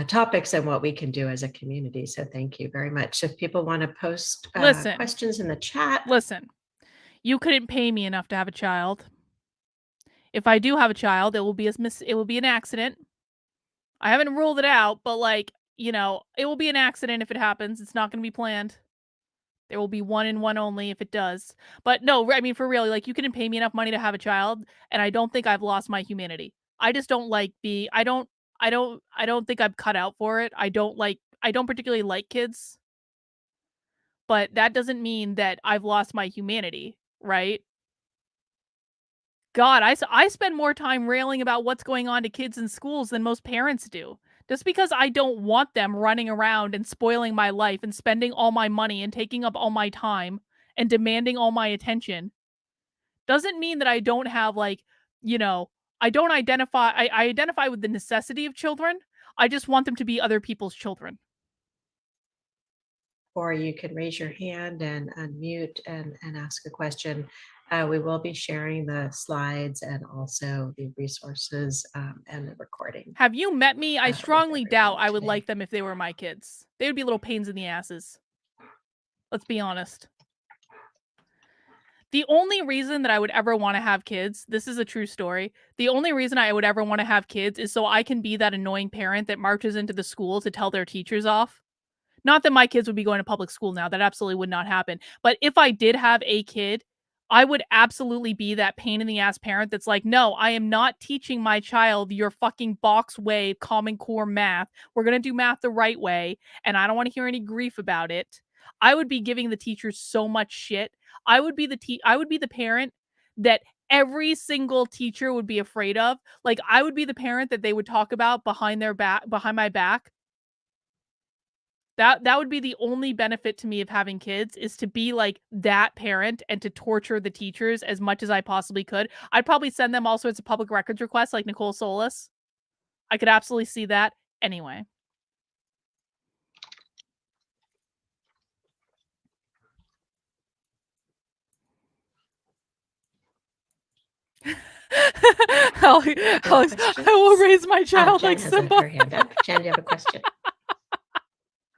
topics and what we can do as a community. So thank you very much. If people want to post questions in the chat. Listen, you couldn't pay me enough to have a child. If I do have a child, it will be an accident. I haven't ruled it out, but like, you know, it will be an accident if it happens. It's not going to be planned. There will be one and one only if it does. But no, I mean, for real, like, you couldn't pay me enough money to have a child, and I don't think I've lost my humanity. I just don't like I don't think I'm cut out for it. I don't particularly like kids. But that doesn't mean that I've lost my humanity, right? God, I spend more time railing about what's going on to kids in schools than most parents do. Just because I don't want them running around and spoiling my life and spending all my money and taking up all my time and demanding all my attention doesn't mean that I don't have, like, you know, I identify with the necessity of children. I just want them to be other people's children. Or you can raise your hand and unmute and ask a question. We will be sharing the slides and also the resources and the recording. Have you met me? I strongly doubt I would like them if they were my kids. They would be little pains in the asses. Let's be honest. The only reason that I would ever want to have kids, this is a true story. The only reason I would ever want to have kids is so I can be that annoying parent that marches into the school to tell their teachers off. Not that my kids would be going to public school now. That absolutely would not happen. But if I did have a kid, I would absolutely be that pain in the ass parent that's like, no, I am not teaching my child your fucking box way Common Core math. We're going to do math the right way. And I don't want to hear any grief about it. I would be giving the teachers so much shit. I would be the parent that every single teacher would be afraid of. Like, I would be the parent that they would talk about behind my back. That would be the only benefit to me of having kids, is to be like that parent and to torture the teachers as much as I possibly could. I'd probably send them all sorts of public records requests like Nicole Solis. I could absolutely see that. Anyway. Alex, I will raise my child like Simba. Jen, do you have a question?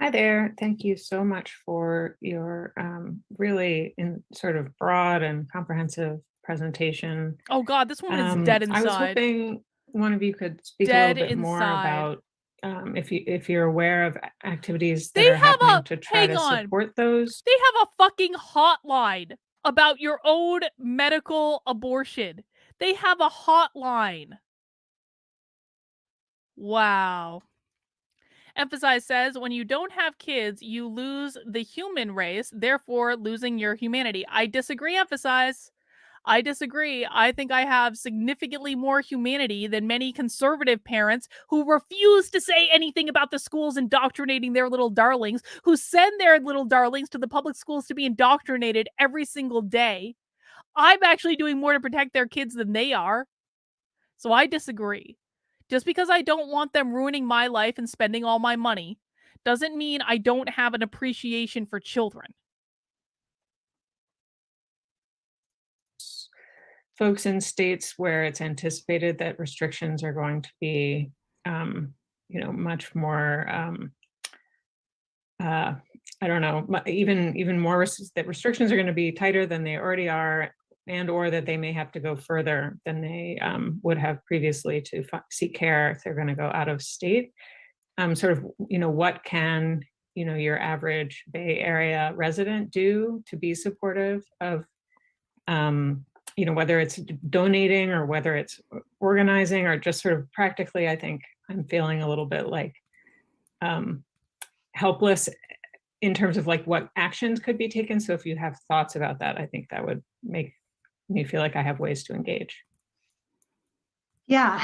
Hi there. Thank you so much for your really sort of broad and comprehensive presentation. Oh God, this woman is dead I was inside. hoping one of you could speak a Dead little bit more inside. about if you're aware of activities that They are have happening to try hang to on. support those. They have a fucking hotline about your own medical abortion. They have a hotline. Wow. Emphasize says, when you don't have kids, you lose the human race, therefore losing your humanity. I disagree, Emphasize. I disagree. I think I have significantly more humanity than many conservative parents who refuse to say anything about the schools indoctrinating their little darlings, who send their little darlings to the public schools to be indoctrinated every single day. I'm actually doing more to protect their kids than they are. So I disagree. Just because I don't want them ruining my life and spending all my money doesn't mean I don't have an appreciation for children. Folks in states where it's anticipated that restrictions are going to be, much more, I don't know, even more that restrictions are going to be tighter than they already are, and or that they may have to go further than they would have previously to seek care if they're going to go out of state. Sort of, what can your average Bay Area resident do to be supportive of whether it's donating or whether it's organizing or just sort of practically. I think I'm feeling a little bit like helpless in terms of like what actions could be taken. So if you have thoughts about that, I think that would make me feel like I have ways to engage. Yeah.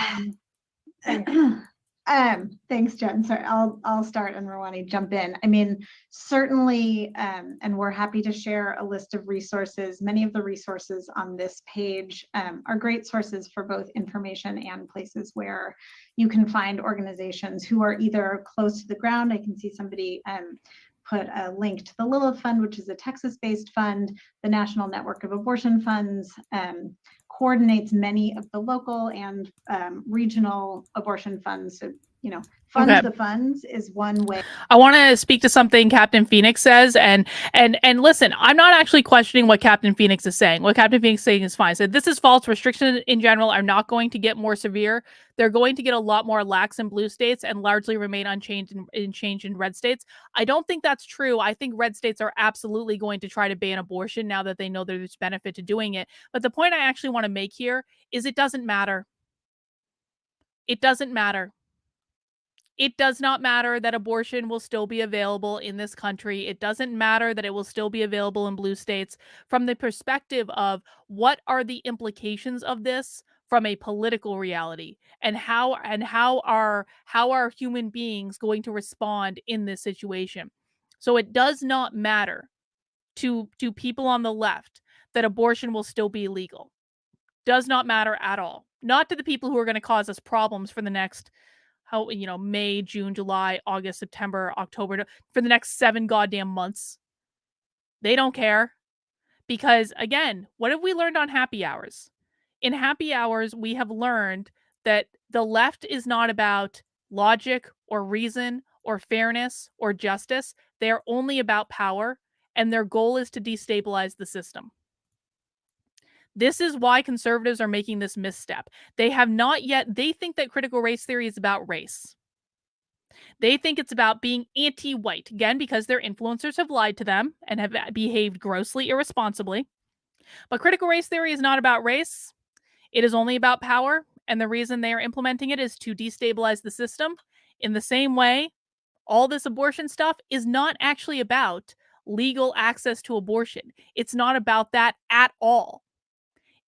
Thanks, Jen. Sorry, I'll start and Rawani jump in. I mean, certainly, and we're happy to share a list of resources. Many of the resources on this page are great sources for both information and places where you can find organizations who are either close to the ground. I can see somebody put a link to the Lilith Fund, which is a Texas-based fund. The National Network of Abortion Funds coordinates many of the local and regional abortion funds. So, funds the funds is one way. I want to speak to something Captain Phoenix says, and listen, I'm not actually questioning what Captain Phoenix is saying. What Captain Phoenix is saying is fine. So this is false. Restrictions in general are not going to get more severe. They're going to get a lot more lax in blue states and largely remain unchanged in red states. I don't think that's true. I think red states are absolutely going to try to ban abortion now that they know there's benefit to doing it. But the point I actually want to make here is it doesn't matter. It doesn't matter. It does not matter that abortion will still be available in this country. It doesn't matter that it will still be available in blue states from the perspective of what are the implications of this from a political reality, and how are human beings going to respond in this situation. So it does not matter to people on the left that abortion will still be legal. Does not matter at all. Not to the people who are going to cause us problems for the next May, June, July, August, September, October, for the next 7 goddamn months. They don't care. Because again, what have we learned on happy hours? In happy hours, we have learned that the left is not about logic or reason or fairness or justice. They are only about power, and their goal is to destabilize the system. This is why conservatives are making this misstep. They think that critical race theory is about race. They think it's about being anti-white, again, because their influencers have lied to them and have behaved grossly irresponsibly. But critical race theory is not about race. It is only about power, and the reason they are implementing it is to destabilize the system. In the same way, all this abortion stuff is not actually about legal access to abortion. It's not about that at all.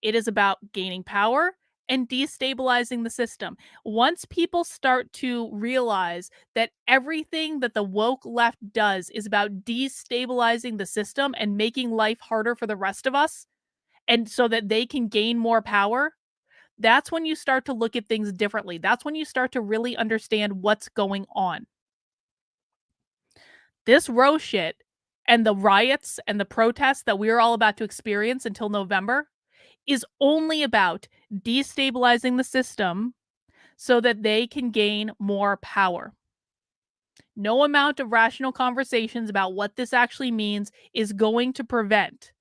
It is about gaining power and destabilizing the system. Once people start to realize that everything that the woke left does is about destabilizing the system and making life harder for the rest of us, and so that they can gain more power, that's when you start to look at things differently. That's when you start to really understand what's going on. This Roe shit and the riots and the protests that we're all about to experience until November is only about destabilizing the system so that they can gain more power. No amount of rational conversations about what this actually means is going to prevent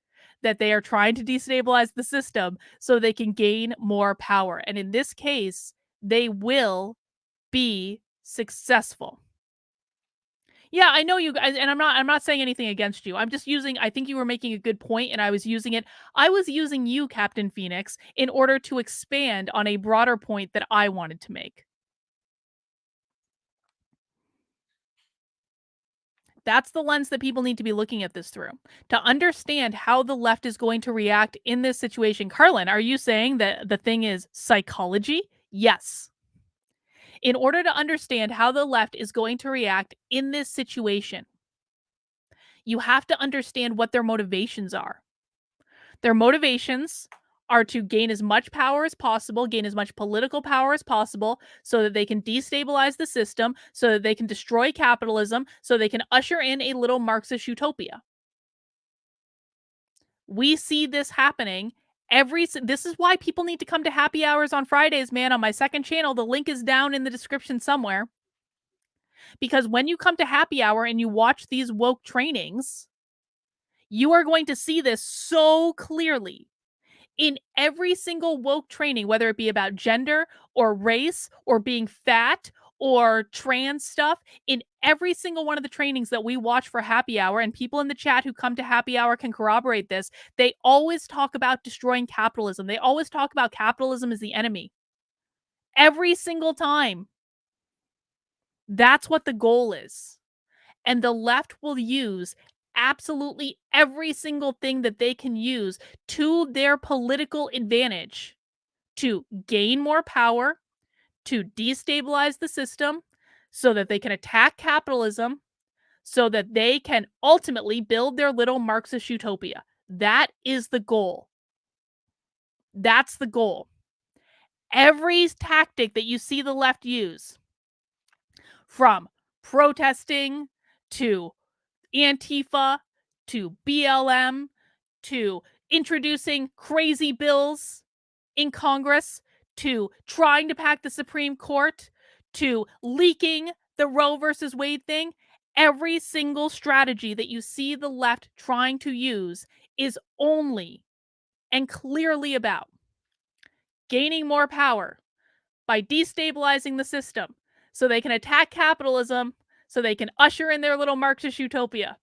that they are trying to destabilize the system so they can gain more power. And in this case, they will be successful. Yeah, I know you guys, and I'm not saying anything against you. I'm just using, I think you were making a good point, and I was using it. I was using you, Captain Phoenix, in order to expand on a broader point that I wanted to make. That's the lens that people need to be looking at this through to understand how the left is going to react in this situation. Carlin, are you saying that the thing is psychology? Yes. In order to understand how the left is going to react in this situation, you have to understand what their motivations are. Their motivations are to gain as much power as possible, gain as much political power as possible, so that they can destabilize the system, so that they can destroy capitalism, so they can usher in a little Marxist utopia. We see this happening this is why people need to come to happy hours on Fridays, man, on my second channel. The link is down in the description somewhere. Because when you come to happy hour and you watch these woke trainings, you are going to see this so clearly. In every single woke training, whether it be about gender or race or being fat or trans stuff, in every single one of the trainings that we watch for happy hour, and people in the chat who come to happy hour can corroborate this, they always talk about destroying capitalism. They always talk about capitalism as the enemy. Every single time. That's what the goal is. And the left will use absolutely every single thing that they can use to their political advantage to gain more power, to destabilize the system, so that they can attack capitalism, so that they can ultimately build their little Marxist utopia. That is the goal. That's the goal. Every tactic that you see the left use, from protesting to Antifa to BLM to introducing crazy bills in Congress to trying to pack the Supreme Court to leaking the Roe versus Wade thing, every single strategy that you see the left trying to use is only and clearly about gaining more power by destabilizing the system so they can attack capitalism, so they can usher in their little Marxist utopia.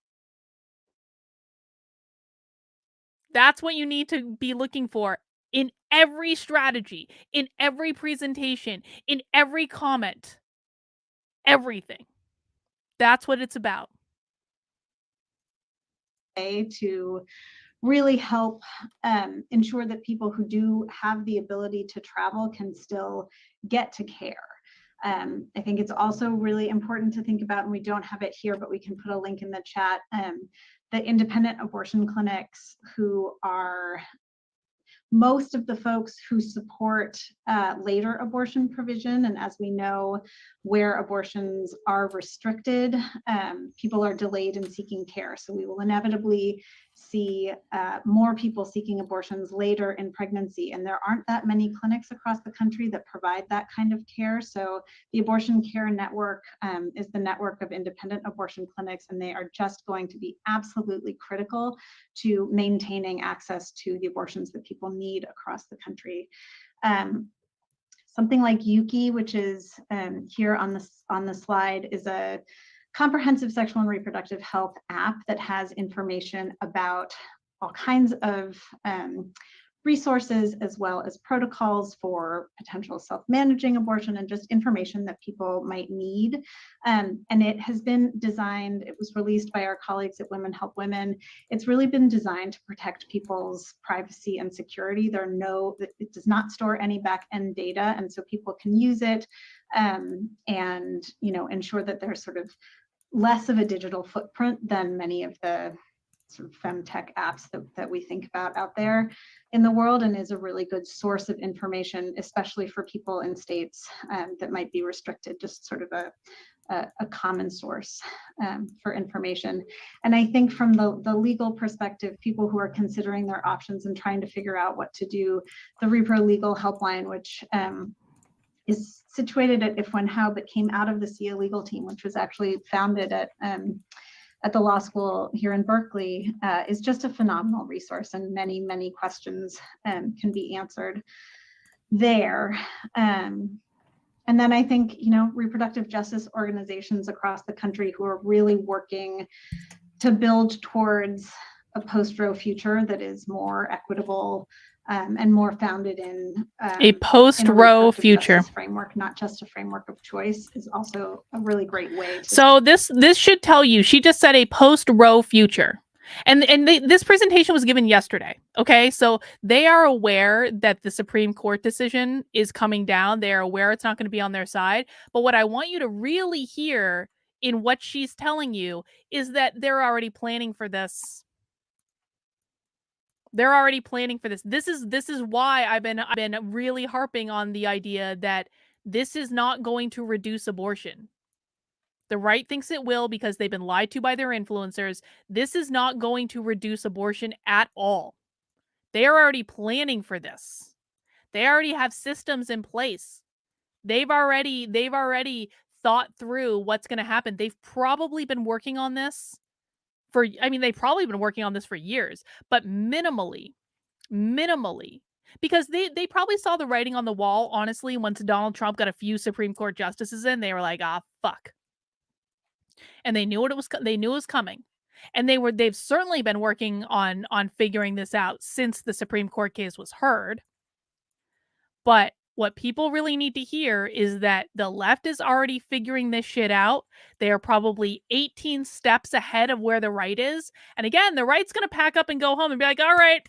That's what you need to be looking for in every strategy, in every presentation, in every comment. Everything. That's what it's about. To really help ensure that people who do have the ability to travel can still get to care. I think it's also really important to think about, and we don't have it here, but we can put a link in the chat, the independent abortion clinics who are most of the folks who support later abortion provision. And as we know, where abortions are restricted, people are delayed in seeking care. So we will inevitably see more people seeking abortions later in pregnancy. And there aren't that many clinics across the country that provide that kind of care. So the Abortion Care Network is the network of independent abortion clinics, and they are just going to be absolutely critical to maintaining access to the abortions that people need across the country. Something like Yuki, which is here on the slide, is a comprehensive sexual and reproductive health app that has information about all kinds of resources, as well as protocols for potential self-managing abortion and just information that people might need. And it has been designed, it was released by our colleagues at Women Help Women. It's really been designed to protect people's privacy and security. It does not store any back-end data, and so people can use it and ensure that there's sort of less of a digital footprint than many of the sort of femtech apps that we think about out there in the world, and is a really good source of information, especially for people in states that might be restricted, just sort of a common source for information. And I think from the legal perspective, people who are considering their options and trying to figure out what to do, the Repro Legal Helpline, which is situated at IFWNHOW, but came out of the SIA legal team, which was actually founded at the law school here in Berkeley, is just a phenomenal resource, and many, many questions can be answered there. And then I think, reproductive justice organizations across the country who are really working to build towards a post-Roe future that is more equitable and more founded in a post-Roe reproductive future justice framework, not just a framework of choice, is also a really great way to. So this should tell you, she just said a post-Roe future. And this presentation was given yesterday. Okay, so they are aware that the Supreme Court decision is coming down. They are aware it's not going to be on their side. But what I want you to really hear in what she's telling you is that they're already planning for this. They're already planning for this. This is why I've been really harping on the idea that this is not going to reduce abortion. The right thinks it will because they've been lied to by their influencers. This is not going to reduce abortion at all. They are already planning for this. They already have systems in place. They've already thought through what's going to happen. They've probably been working on this they've probably been working on this for years, but minimally, because they probably saw the writing on the wall, honestly, once Donald Trump got a few Supreme Court justices in, they were like, fuck. And they knew they knew it was coming. And they've certainly been working on figuring this out since the Supreme Court case was heard. But what people really need to hear is that the left is already figuring this shit out. They are probably 18 steps ahead of where the right is. And again, the right's going to pack up and go home and be like, all right,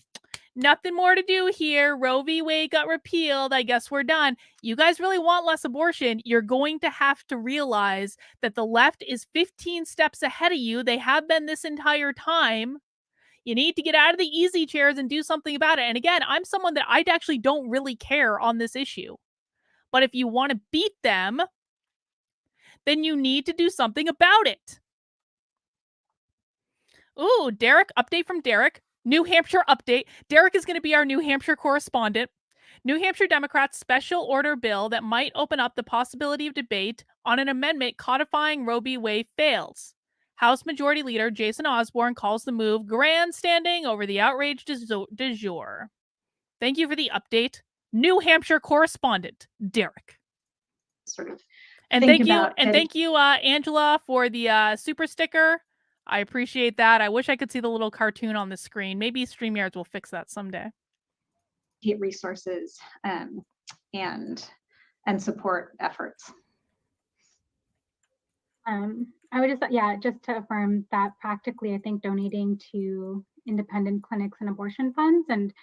nothing more to do here. Roe v. Wade got repealed. I guess we're done. You guys really want less abortion. You're going to have to realize that the left is 15 steps ahead of you. They have been this entire time. You need to get out of the easy chairs and do something about it. And again, I'm someone that I actually don't really care on this issue. But if you want to beat them, then you need to do something about it. Ooh, Derek, update from Derek. New Hampshire update. Derek is going to be our New Hampshire correspondent. New Hampshire Democrats' special order bill that might open up the possibility of debate on an amendment codifying Roe v. Wade fails. House Majority Leader Jason Osborne calls the move grandstanding over the outrage du jour. Thank you for the update. New Hampshire correspondent, Derek. Sort of. And thank you, Angela, for the super sticker. I appreciate that. I wish I could see the little cartoon on the screen. Maybe StreamYards will fix that someday. Resources and support efforts. I would just to affirm that practically, I think donating to independent clinics and abortion funds, and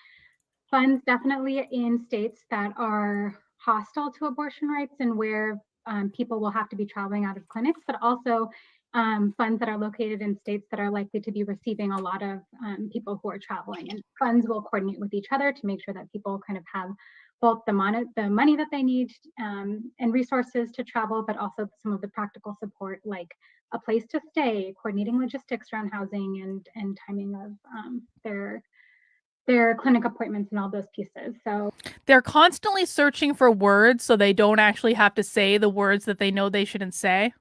funds definitely in states that are hostile to abortion rights and where people will have to be traveling out of clinics, but also funds that are located in states that are likely to be receiving a lot of people who are traveling, and funds will coordinate with each other to make sure that people kind of have both the money that they need and resources to travel, but also some of the practical support like a place to stay, coordinating logistics around housing and timing of their clinic appointments and all those pieces. So they're constantly searching for words so they don't actually have to say the words that they know they shouldn't say.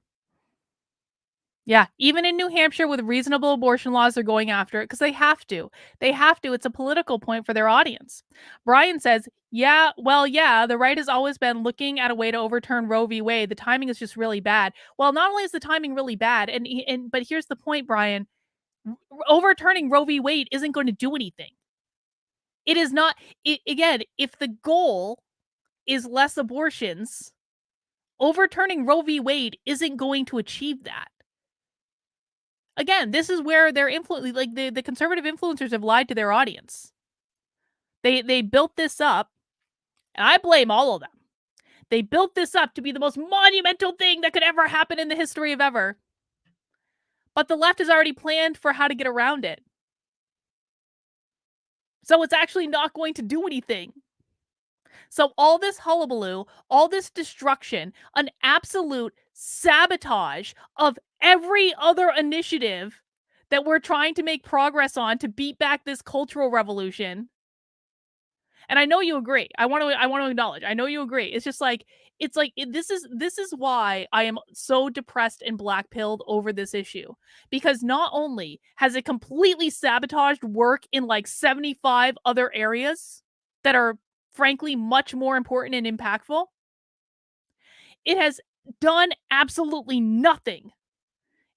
Yeah, even in New Hampshire with reasonable abortion laws, they're going after it because they have to. They have to. It's a political point for their audience. Brian says, the right has always been looking at a way to overturn Roe v. Wade. The timing is just really bad. Well, not only is the timing really bad, but here's the point, Brian. Overturning Roe v. Wade isn't going to do anything. It is not. Again, if the goal is less abortions, overturning Roe v. Wade isn't going to achieve that. Again, this is where they're like the conservative influencers have lied to their audience. They built this up, and I blame all of them. They built this up to be the most monumental thing that could ever happen in the history of ever. But the left has already planned for how to get around it. So it's actually not going to do anything. So all this hullabaloo, all this destruction, an absolute sabotage of every other initiative that we're trying to make progress on to beat back this cultural revolution. And I know you agree. I want to acknowledge. I know you agree. It's just like this is why I am so depressed and black-pilled over this issue, because not only has it completely sabotaged work in like 75 other areas that are frankly much more important and impactful, it has done absolutely nothing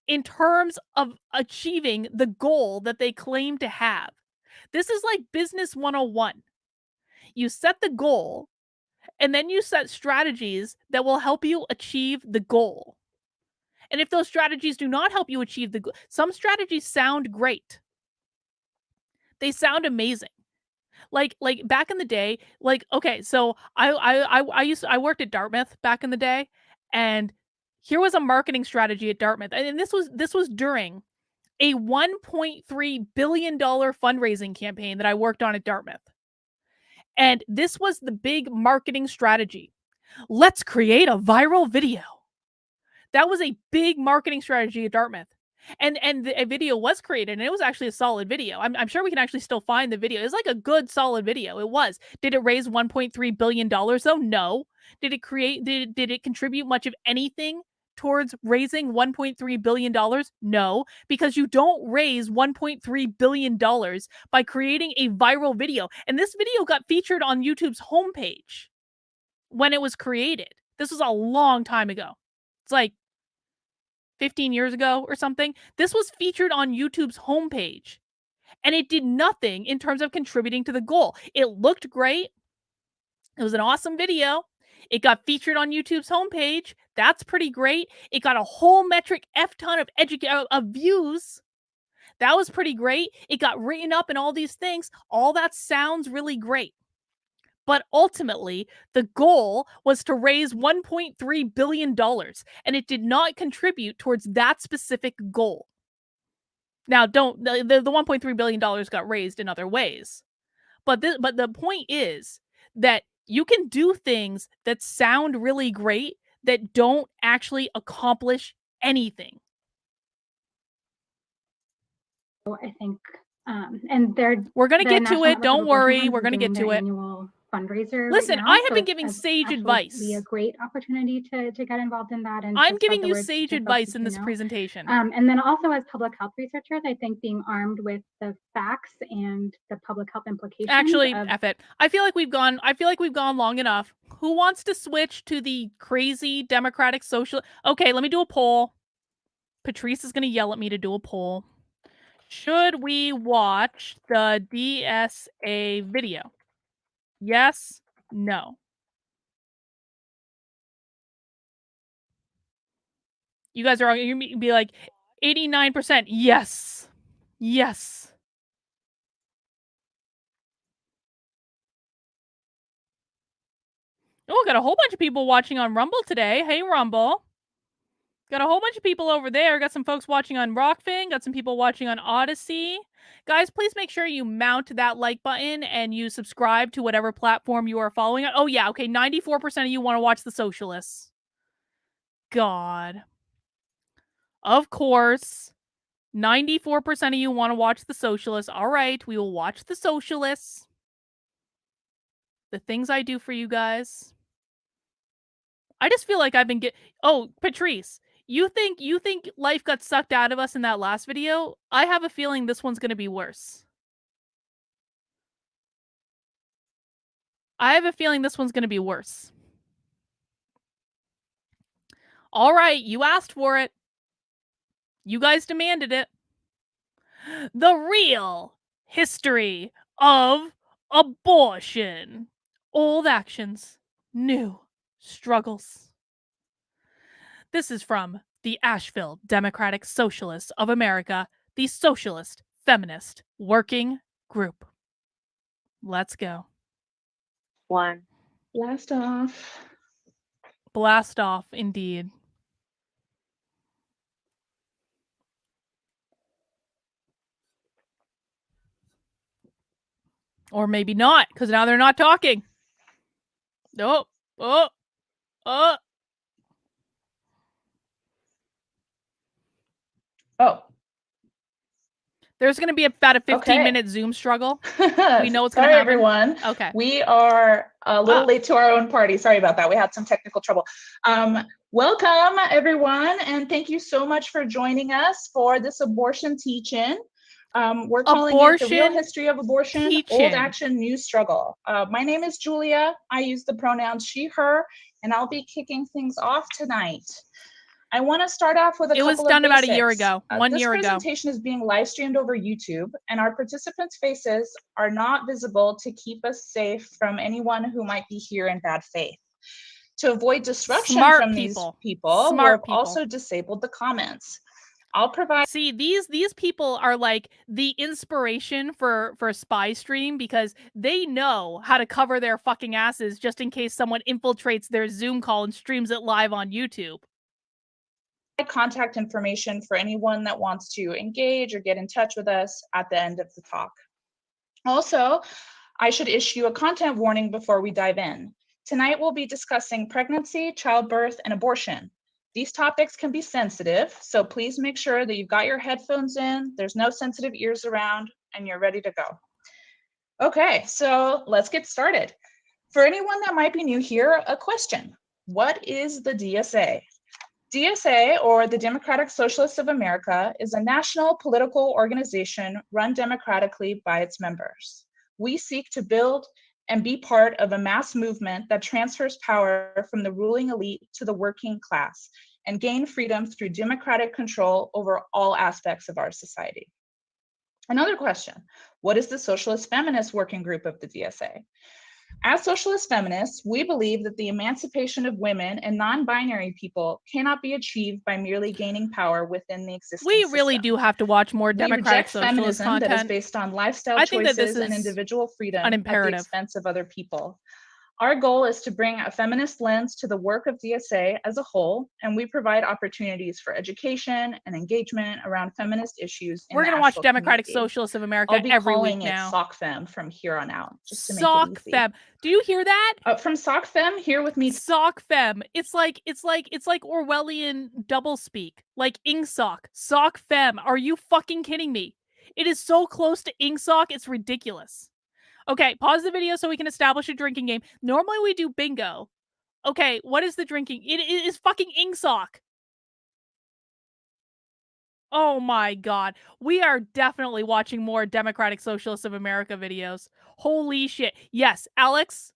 in terms of achieving the goal that they claim to have. This is like business 101. You set the goal, and then you set strategies that will help you achieve the goal. And if those strategies do not help you achieve the goal, some strategies sound great. They sound amazing. Like back in the day, like, okay, so I worked at Dartmouth back in the day, and here was a marketing strategy at Dartmouth. And this was during a $1.3 billion fundraising campaign that I worked on at Dartmouth. And this was the big marketing strategy. Let's create a viral video. That was a big marketing strategy at Dartmouth. And a video was created, and it was actually a solid video. I'm sure we can actually still find the video. It was like a good, solid video. It was. Did it raise $1.3 billion though? No. Did it contribute much of anything towards raising $1.3 billion? No, because you don't raise $1.3 billion by creating a viral video. And this video got featured on YouTube's homepage when it was created. This was a long time ago. It's like 15 years ago or something. This was featured on YouTube's homepage, and it did nothing in terms of contributing to the goal. It looked great. It was an awesome video. It got featured on YouTube's homepage. That's pretty great. It got a whole metric F ton of views. That was pretty great. It got written up and all these things. All that sounds really great. But ultimately, the goal was to raise $1.3 billion, and it did not contribute towards that specific goal. Now, the $1.3 billion got raised in other ways. But the point is that you can do things that sound really great that don't actually accomplish anything. I think, and we're going to get to it. Don't worry. We're going to get to it. Annual fundraiser. Listen, right now, I have so been it's giving sage advice. Be a great opportunity to get involved in that. And I'm giving you sage advice in this presentation. And then also as public health researchers, I think being armed with the facts and the public health implications. Actually, F it. I feel like we've gone long enough. Who wants to switch to the crazy democratic social? Okay, let me do a poll. Patrice is going to yell at me to do a poll. Should we watch the DSA video? Yes, no. You guys are all going to be like 89%. Yes. Yes. Oh, got a whole bunch of people watching on Rumble today. Hey, Rumble. Got a whole bunch of people over there. Got some folks watching on Rockfin. Got some people watching on Odyssey. Guys, please make sure you mount that like button and you subscribe to whatever platform you are following on. Oh, yeah. Okay. 94% of you want to watch the socialists. God. Of course. 94% of you want to watch the socialists. All right. We will watch the socialists. The things I do for you guys. I just feel like I've been Oh, Patrice. You think life got sucked out of us in that last video? I have a feeling this one's going to be worse. I have a feeling this one's going to be worse. All right, you asked for it. You guys demanded it. The real history of abortion. Old actions, new struggles. This is from the Asheville Democratic Socialists of America, the Socialist Feminist Working Group. Let's go. One. Blast off. Blast off, indeed. Or maybe not, because now they're not talking. Nope. Oh. Oh. There's going to be about a 15-minute Zoom struggle. We know what's going to happen. Sorry, everyone. Okay. We are a little late to our own party. Sorry about that. We had some technical trouble. Welcome, everyone, and thank you so much for joining us for this abortion teach-in. We're calling it The Real History of Abortion, Old Action, New Struggle. My name is Julia. I use the pronouns she, her, and I'll be kicking things off tonight. I want to start off with a couple of basics. It was done about a year ago, 1 year ago. This presentation is being live streamed over YouTube, and our participants' faces are not visible to keep us safe from anyone who might be here in bad faith. To avoid disruption from these people, we've also disabled the comments. I'll provide. See, these people are like the inspiration for Spy Stream because they know how to cover their fucking asses just in case someone infiltrates their Zoom call and streams it live on YouTube. Contact information for anyone that wants to engage or get in touch with us at the end of the talk. Also, I should issue a content warning before we dive in. Tonight we'll be discussing pregnancy, childbirth, and abortion. These topics can be sensitive, so please make sure that you've got your headphones in, there's no sensitive ears around, and you're ready to go. Okay, so let's get started. For anyone that might be new here, a question. What is the DSA? DSA, or the Democratic Socialists of America, is a national political organization run democratically by its members. We seek to build and be part of a mass movement that transfers power from the ruling elite to the working class and gain freedom through democratic control over all aspects of our society. Another question, what is the Socialist Feminist Working Group of the DSA? As socialist feminists, we believe that the emancipation of women and non-binary people cannot be achieved by merely gaining power within the existing system. We really do have to watch more democratic socialist content. That is based on lifestyle choices and individual freedom at the expense of other people. Our goal is to bring a feminist lens to the work of DSA as a whole, and we provide opportunities for education and engagement around feminist issues. We're going to watch Democratic Socialists of America every week now. I'll be calling it SOCFEM from here on out. Just to make it easy. SOCFEM. Do you hear that? From SOCFEM, here with me. SOCFEM. It's like Orwellian doublespeak, like IngSoc. SOCFEM. Are you fucking kidding me? It is so close to IngSoc, it's ridiculous. Okay, pause the video so we can establish a drinking game. Normally we do bingo. Okay, what is the drinking? It is fucking IngSoc. Oh my god. We are definitely watching more Democratic Socialists of America videos. Holy shit. Yes, Alex,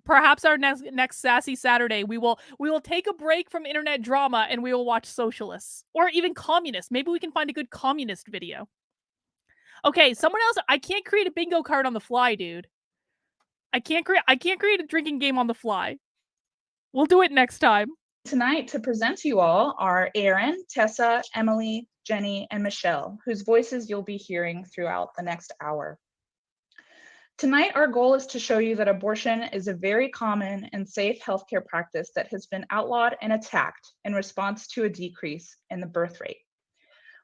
perhaps our next Sassy Saturday, we will take a break from internet drama and we will watch socialists. Or even communists. Maybe we can find a good communist video. Okay, someone else. I can't create a bingo card on the fly, dude. I can't create a drinking game on the fly. We'll do it next time. Tonight to present to you all are Erin, Tessa, Emily, Jenny, and Michelle, whose voices you'll be hearing throughout the next hour. Tonight, our goal is to show you that abortion is a very common and safe healthcare practice that has been outlawed and attacked in response to a decrease in the birth rate.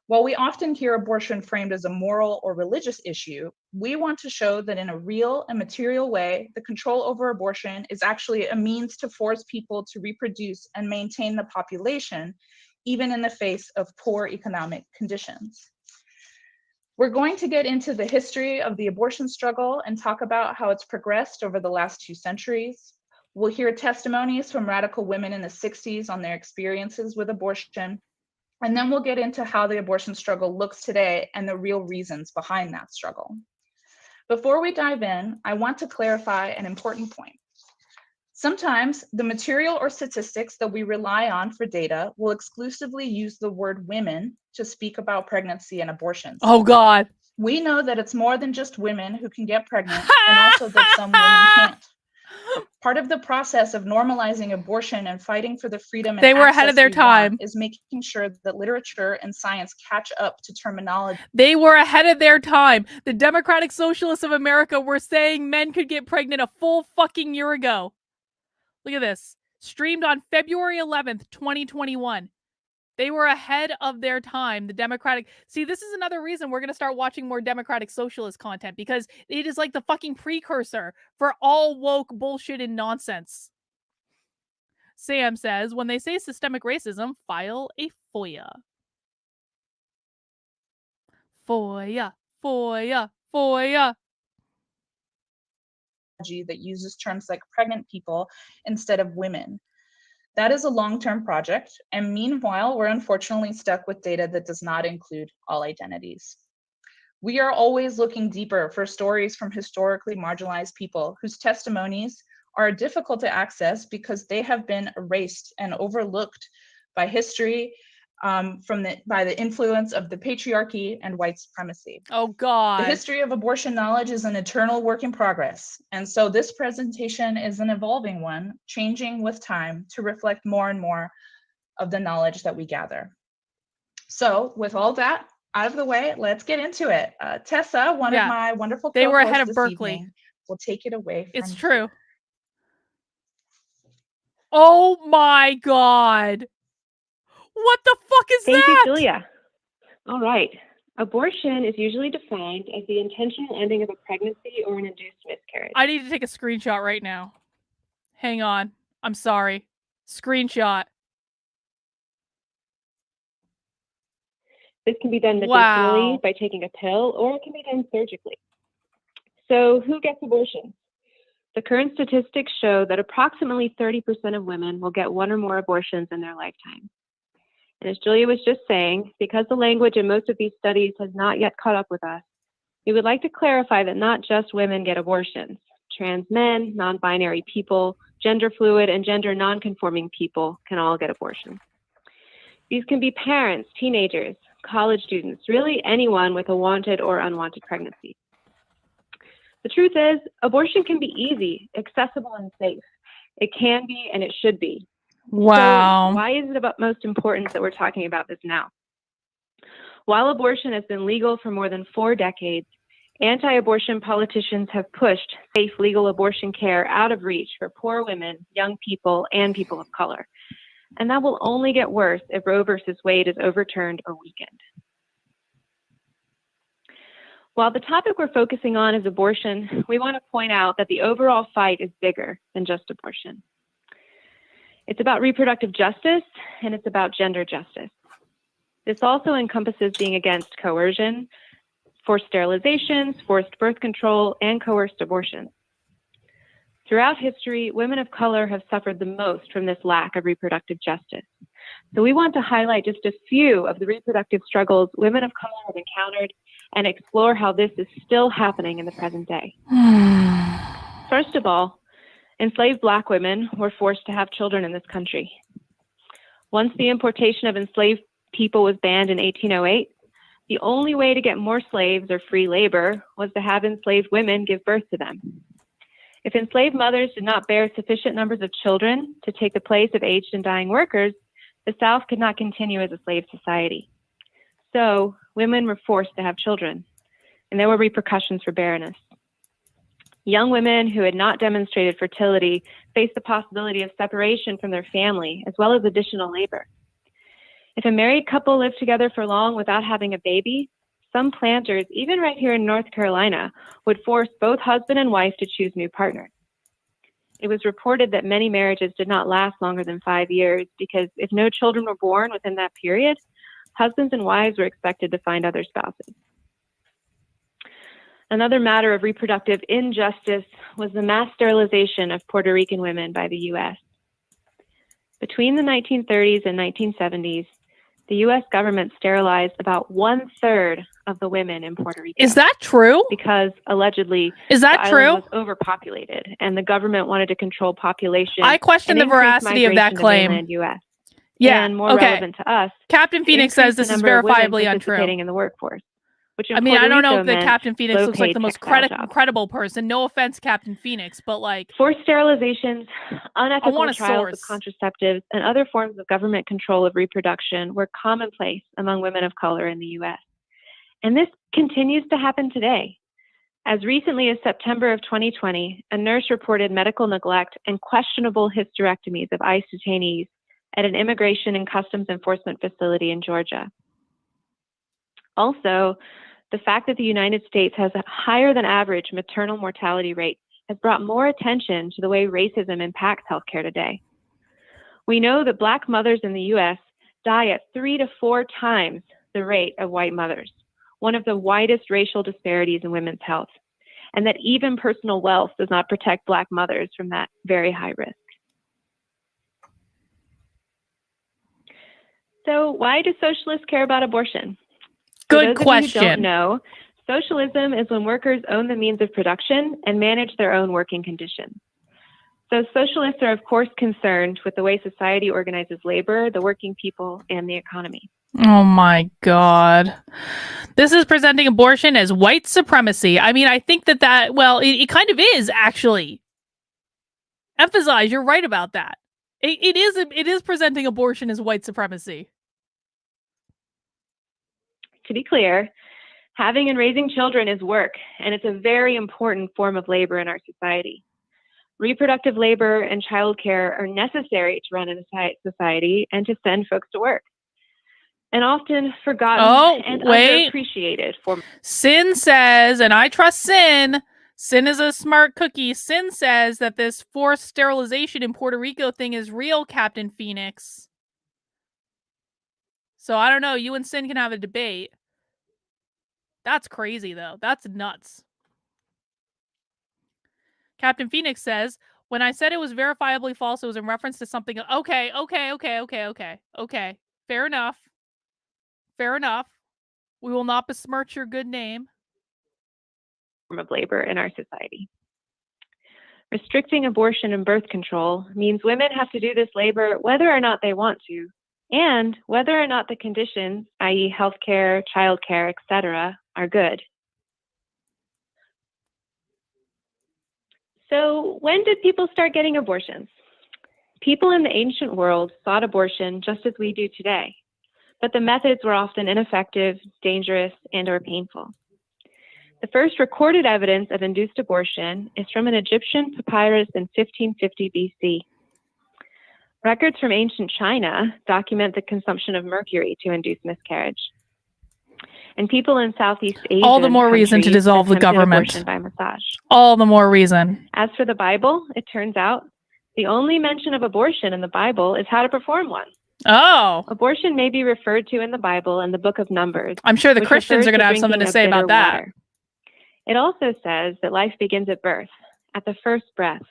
While we often hear abortion framed as a moral or religious issue, we want to show that in a real and material way, the control over abortion is actually a means to force people to reproduce and maintain the population, even in the face of poor economic conditions. We're going to get into the history of the abortion struggle and talk about how it's progressed over the last 2 centuries. We'll hear testimonies from radical women in the 60s on their experiences with abortion. And then we'll get into how the abortion struggle looks today and the real reasons behind that struggle. Before we dive in, I want to clarify an important point. Sometimes the material or statistics that we rely on for data will exclusively use the word women to speak about pregnancy and abortions. Oh God. We know that it's more than just women who can get pregnant and also that some women can't. Part of the process of normalizing abortion and fighting for the freedom and they were ahead of their time is making sure that literature and science catch up to terminology. They were ahead of their time. The Democratic Socialists of America were saying men could get pregnant a full fucking year ago. Look at this. Streamed on February 11th, 2021. They were ahead of their time. The Democratic... See, this is another reason we're going to start watching more Democratic Socialist content, because it is like the fucking precursor for all woke bullshit and nonsense. Sam says, when they say systemic racism, file a FOIA. FOIA, FOIA, FOIA. That uses terms like pregnant people instead of women. That is a long-term project, and meanwhile, we're unfortunately stuck with data that does not include all identities. We are always looking deeper for stories from historically marginalized people whose testimonies are difficult to access because they have been erased and overlooked by history, by the influence of the patriarchy and white supremacy. Oh, God. The history of abortion knowledge is an eternal work in progress. And so this presentation is an evolving one, changing with time to reflect more and more of the knowledge that we gather. So with all that out of the way, let's get into it. Tessa, one of my wonderful They were ahead co-hosts of this Berkeley. evening, will take it away from It's here. true. Oh my God. What the fuck is Thank that? you, Julia. All right. Abortion is usually defined as the intentional ending of a pregnancy or an induced miscarriage. I need to take a screenshot right now. Hang on. I'm sorry. Screenshot. This can be done medicinally by taking a pill, or it can be done surgically. So who gets abortions? The current statistics show that approximately 30% of women will get one or more abortions in their lifetime. And as Julia was just saying, because the language in most of these studies has not yet caught up with us, we would like to clarify that not just women get abortions. Trans men, non-binary people, gender fluid, and gender non-conforming people can all get abortions. These can be parents, teenagers, college students, really anyone with a wanted or unwanted pregnancy. The truth is, abortion can be easy, accessible, and safe. It can be, and it should be. Wow. So why is it of utmost importance that we're talking about this now? While abortion has been legal for more than 4 decades, anti-abortion politicians have pushed safe legal abortion care out of reach for poor women, young people, and people of color. And that will only get worse if Roe versus Wade is overturned or weakened. While the topic we're focusing on is abortion, we want to point out that the overall fight is bigger than just abortion. It's about reproductive justice, and it's about gender justice. This also encompasses being against coercion, forced sterilizations, forced birth control, and coerced abortions. Throughout history, women of color have suffered the most from this lack of reproductive justice. So we want to highlight just a few of the reproductive struggles women of color have encountered and explore how this is still happening in the present day. First of all, enslaved Black women were forced to have children in this country. Once the importation of enslaved people was banned in 1808, the only way to get more slaves or free labor was to have enslaved women give birth to them. If enslaved mothers did not bear sufficient numbers of children to take the place of aged and dying workers, the South could not continue as a slave society. So women were forced to have children, and there were repercussions for barrenness. Young women who had not demonstrated fertility faced the possibility of separation from their family, as well as additional labor. If a married couple lived together for long without having a baby, some planters, even right here in North Carolina, would force both husband and wife to choose new partners. It was reported that many marriages did not last longer than 5 years because if no children were born within that period, husbands and wives were expected to find other spouses. Another matter of reproductive injustice was the mass sterilization of Puerto Rican women by the U.S. Between the 1930s and 1970s, the U.S. government sterilized about 1/3 of the women in Puerto Rico. Is that true? Because allegedly Is that the true? island was overpopulated and the government wanted to control population. I question and the increase veracity of that migration to claim. mainland US. Yeah. And more okay. relevant to us, Captain Phoenix increase says this the is number of women verifiably untrue. participating in the workforce. Which in I mean, Puerto I don't know Rico if the meant Captain Phoenix looks like low-paid the most textile jobs. credible person. No offense, Captain Phoenix, but like, Forced sterilizations, I unethical want a trials of source. contraceptives, and other forms of government control of reproduction were commonplace among women of color in the U.S. And this continues to happen today. As recently as September of 2020, a nurse reported medical neglect and questionable hysterectomies of ICE detainees at an immigration and customs enforcement facility in Georgia. Also, the fact that the United States has a higher than average maternal mortality rate has brought more attention to the way racism impacts healthcare today. We know that Black mothers in the U.S. die at 3 to 4 times the rate of white mothers, one of the widest racial disparities in women's health, and that even personal wealth does not protect Black mothers from that very high risk. So why do socialists care about abortion? For Good those of you who question. don't know, socialism is when workers own the means of production and manage their own working conditions. So socialists are, of course, concerned with the way society organizes labor, the working people, and the economy. Oh my God. This is presenting abortion as white supremacy. I mean, I think well, it kind of is, actually. Emphasize, you're right about that. It is presenting abortion as white supremacy. To be clear, having and raising children is work, and it's a very important form of labor in our society. Reproductive labor and childcare are necessary to run a society and to send folks to work. And often forgotten and underappreciated form. Sin says, and I trust Sin. Sin is a smart cookie. Sin says that this forced sterilization in Puerto Rico thing is real, Captain Phoenix. So I don't know. You and Sin can have a debate. That's crazy, though. That's nuts. Captain Phoenix says, when I said it was verifiably false, it was in reference to something. Okay. Fair enough. Fair enough. We will not besmirch your good name. Form of labor in our society. Restricting abortion and birth control means women have to do this labor whether or not they want to, and whether or not the conditions, i.e. healthcare, childcare, etc., are good. So when did people start getting abortions? People in the ancient world sought abortion just as we do today, but the methods were often ineffective, dangerous, and/or painful. The first recorded evidence of induced abortion is from an Egyptian papyrus in 1550 BC. Records from ancient China document the consumption of mercury to induce miscarriage. And people in Southeast Asia, all the more reason to dissolve the government. Abortion by massage. All the more reason. As for the Bible, it turns out the only mention of abortion in the Bible is how to perform one. Oh. Abortion may be referred to in the Bible in the book of Numbers. I'm sure the Christians are going to have something to say about that. Water. It also says that life begins at birth, at the first breath.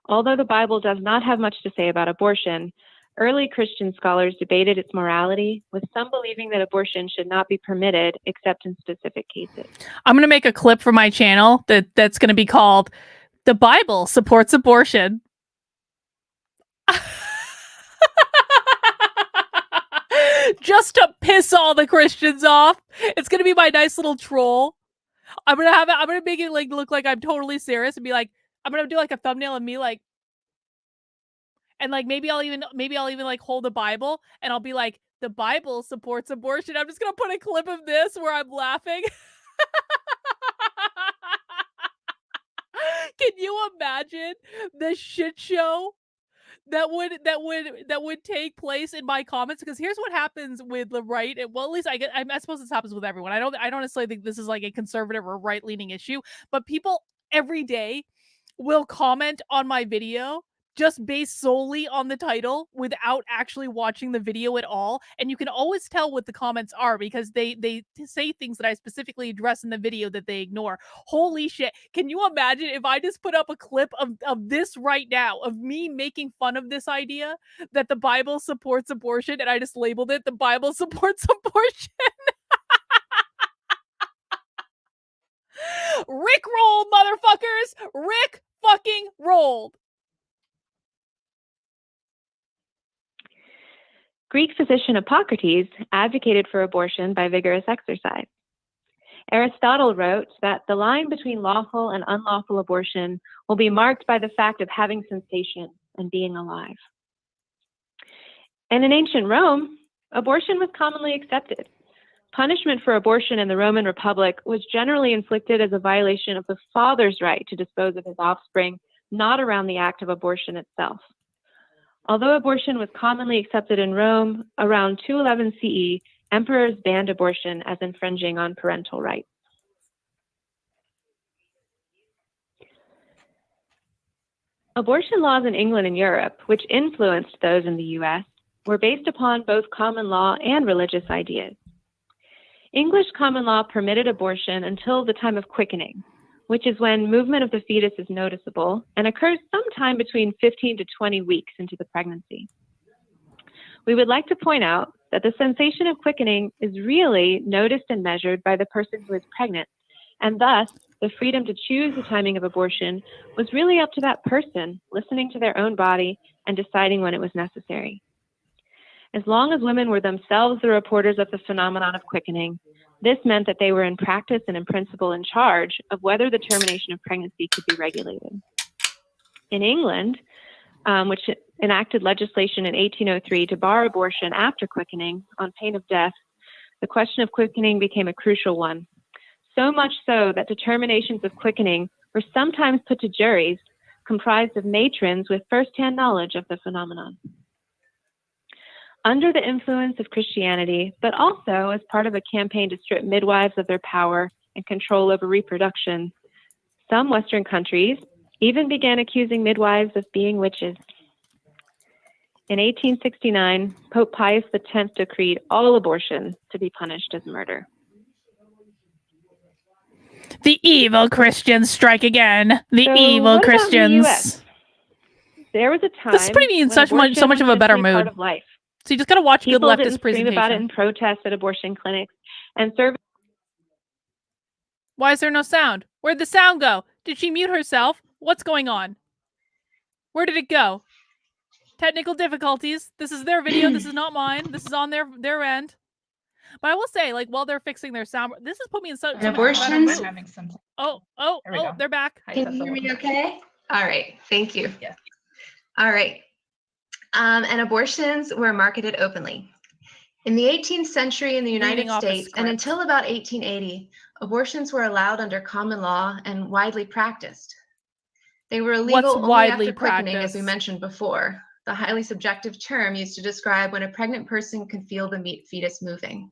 Although the Bible does not have much to say about abortion, early Christian scholars debated its morality, with some believing that abortion should not be permitted except in specific cases. I'm going to make a clip for my channel that's going to be called "The Bible Supports Abortion." Just to piss all the Christians off. It's going to be my nice little troll. I'm going to make it like look like I'm totally serious and be like, I'm going to do like a thumbnail of me like, and like maybe I'll even like hold the Bible and I'll be like, the Bible supports abortion. I'm just going to put a clip of this where I'm laughing. Can you imagine the shit show that would take place in my comments? Because here's what happens with the right, and well, at least I suppose this happens with everyone. I don't necessarily think this is like a conservative or right-leaning issue, but people every day will comment on my video just based solely on the title without actually watching the video at all. And you can always tell what the comments are because they say things that I specifically address in the video that they ignore. Holy shit. Can you imagine if I just put up a clip of this right now, of me making fun of this idea that the Bible supports abortion, and I just labeled it, the Bible supports abortion? Rick rolled, motherfuckers! Rick fucking rolled! Greek physician Hippocrates advocated for abortion by vigorous exercise. Aristotle wrote that the line between lawful and unlawful abortion will be marked by the fact of having sensation and being alive. And in ancient Rome, abortion was commonly accepted. Punishment for abortion in the Roman Republic was generally inflicted as a violation of the father's right to dispose of his offspring, not around the act of abortion itself. Although abortion was commonly accepted in Rome, around 211 CE, emperors banned abortion as infringing on parental rights. Abortion laws in England and Europe, which influenced those in the US, were based upon both common law and religious ideas. English common law permitted abortion until the time of quickening, which is when movement of the fetus is noticeable and occurs sometime between 15 to 20 weeks into the pregnancy. We would like to point out that the sensation of quickening is really noticed and measured by the person who is pregnant, and thus the freedom to choose the timing of abortion was really up to that person, listening to their own body and deciding when it was necessary. As long as women were themselves the reporters of the phenomenon of quickening, this meant that they were in practice and in principle in charge of whether the termination of pregnancy could be regulated. In England, which enacted legislation in 1803 to bar abortion after quickening on pain of death, the question of quickening became a crucial one. So much so that determinations of quickening were sometimes put to juries comprised of matrons with firsthand knowledge of the phenomenon. Under the influence of Christianity, but also as part of a campaign to strip midwives of their power and control over reproduction, some Western countries even began accusing midwives of being witches. In 1869, Pope Pius X decreed all abortion to be punished as murder. The evil Christians strike again. The So evil what about in the US? Christians. There was a time This is putting me in when so much abortion of a was better simply part mood. of life. So you just gotta watch good People leftist didn't scream about it presentation. in protests at abortion clinics, and service. Why is there no sound? Where'd the sound go? Did she mute herself? What's going on? Where did it go? Technical difficulties. This is their video. This is not mine. This is on their end. But I will say, like, while they're fixing their sound, this has put me in so much of a better Abortions? mood. Having some. Oh, There we go. they're back. Hi, Can Tessa, you hear me welcome. okay? All right, thank you. Yes. All right. And abortions were marketed openly. In the 18th century in the United Reading off a States, and script. until about 1880, abortions were allowed under common law and widely practiced. They were illegal only widely after quickening, as we practiced? mentioned before, the highly subjective term used to describe when a pregnant person could feel the fetus moving.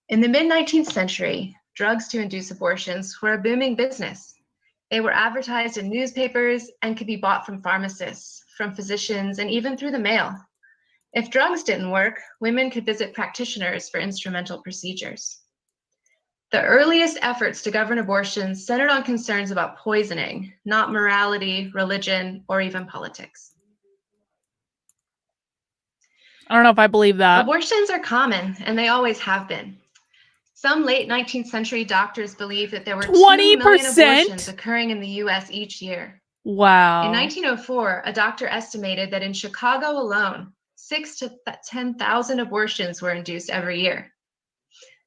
In the mid-19th century, drugs to induce abortions were a booming business. They were advertised in newspapers and could be bought from pharmacists, from physicians, and even through the mail. If drugs didn't work, women could visit practitioners for instrumental procedures. The earliest efforts to govern abortions centered on concerns about poisoning, not morality, religion, or even politics. I don't know if I believe that. Abortions are common, and they always have been. Some late 19th century doctors believed that there were 2 million 20%? abortions occurring in the US each year. Wow. In 1904, a doctor estimated that in Chicago alone, 6,000 to 10,000 abortions were induced every year.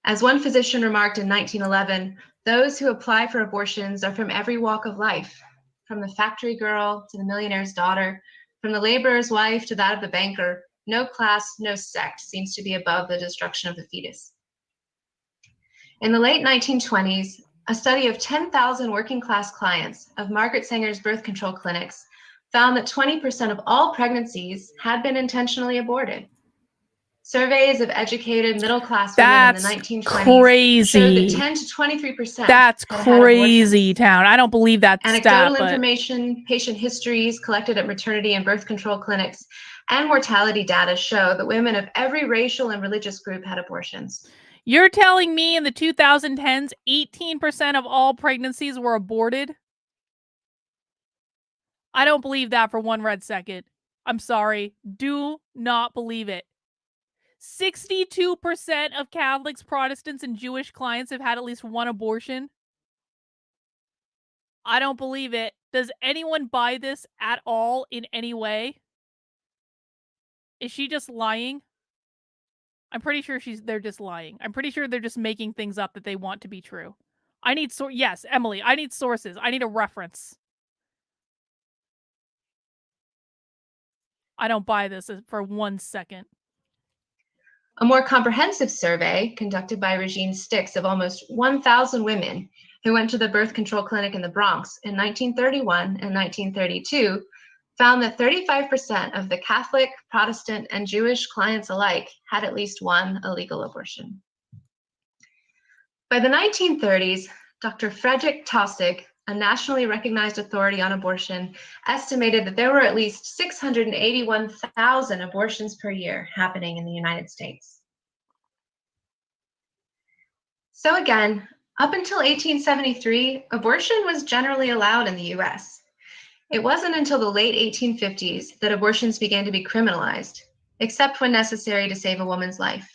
As one physician remarked in 1911, those who apply for abortions are from every walk of life, from the factory girl to the millionaire's daughter, from the laborer's wife to that of the banker. No class, no sect seems to be above the destruction of the fetus. In the late 1920s, a study of 10,000 working class clients of Margaret Sanger's birth control clinics found that 20% of all pregnancies had been intentionally aborted. Surveys of educated middle-class women in the 1920s showed that 10 to 23% That's had had crazy, abortions. town. I don't believe that Anecdotal stat, but information, patient histories collected at maternity and birth control clinics, and mortality data show that women of every racial and religious group had abortions. you're telling me in the 2010s, 18% of all pregnancies were aborted? I don't believe that for one red second. I'm sorry. Do not believe it. 62% of Catholics, Protestants, and Jewish clients have had at least one abortion. I don't believe it. Does anyone buy this at all in any way? Is she just lying? I'm pretty sure they're just lying. I'm pretty sure they're just making things up that they want to be true. I need yes, Emily, I need sources. I need a reference. I don't buy this for 1 second. A more comprehensive survey conducted by Regine Stix of almost 1,000 women who went to the birth control clinic in the Bronx in 1931 and 1932 found that 35% of the Catholic, Protestant, and Jewish clients alike had at least one illegal abortion. By the 1930s, Dr. Frederick Taussig, a nationally recognized authority on abortion, estimated that there were at least 681,000 abortions per year happening in the United States. So again, up until 1873, abortion was generally allowed in the US. It wasn't until the late 1850s that abortions began to be criminalized, except when necessary to save a woman's life.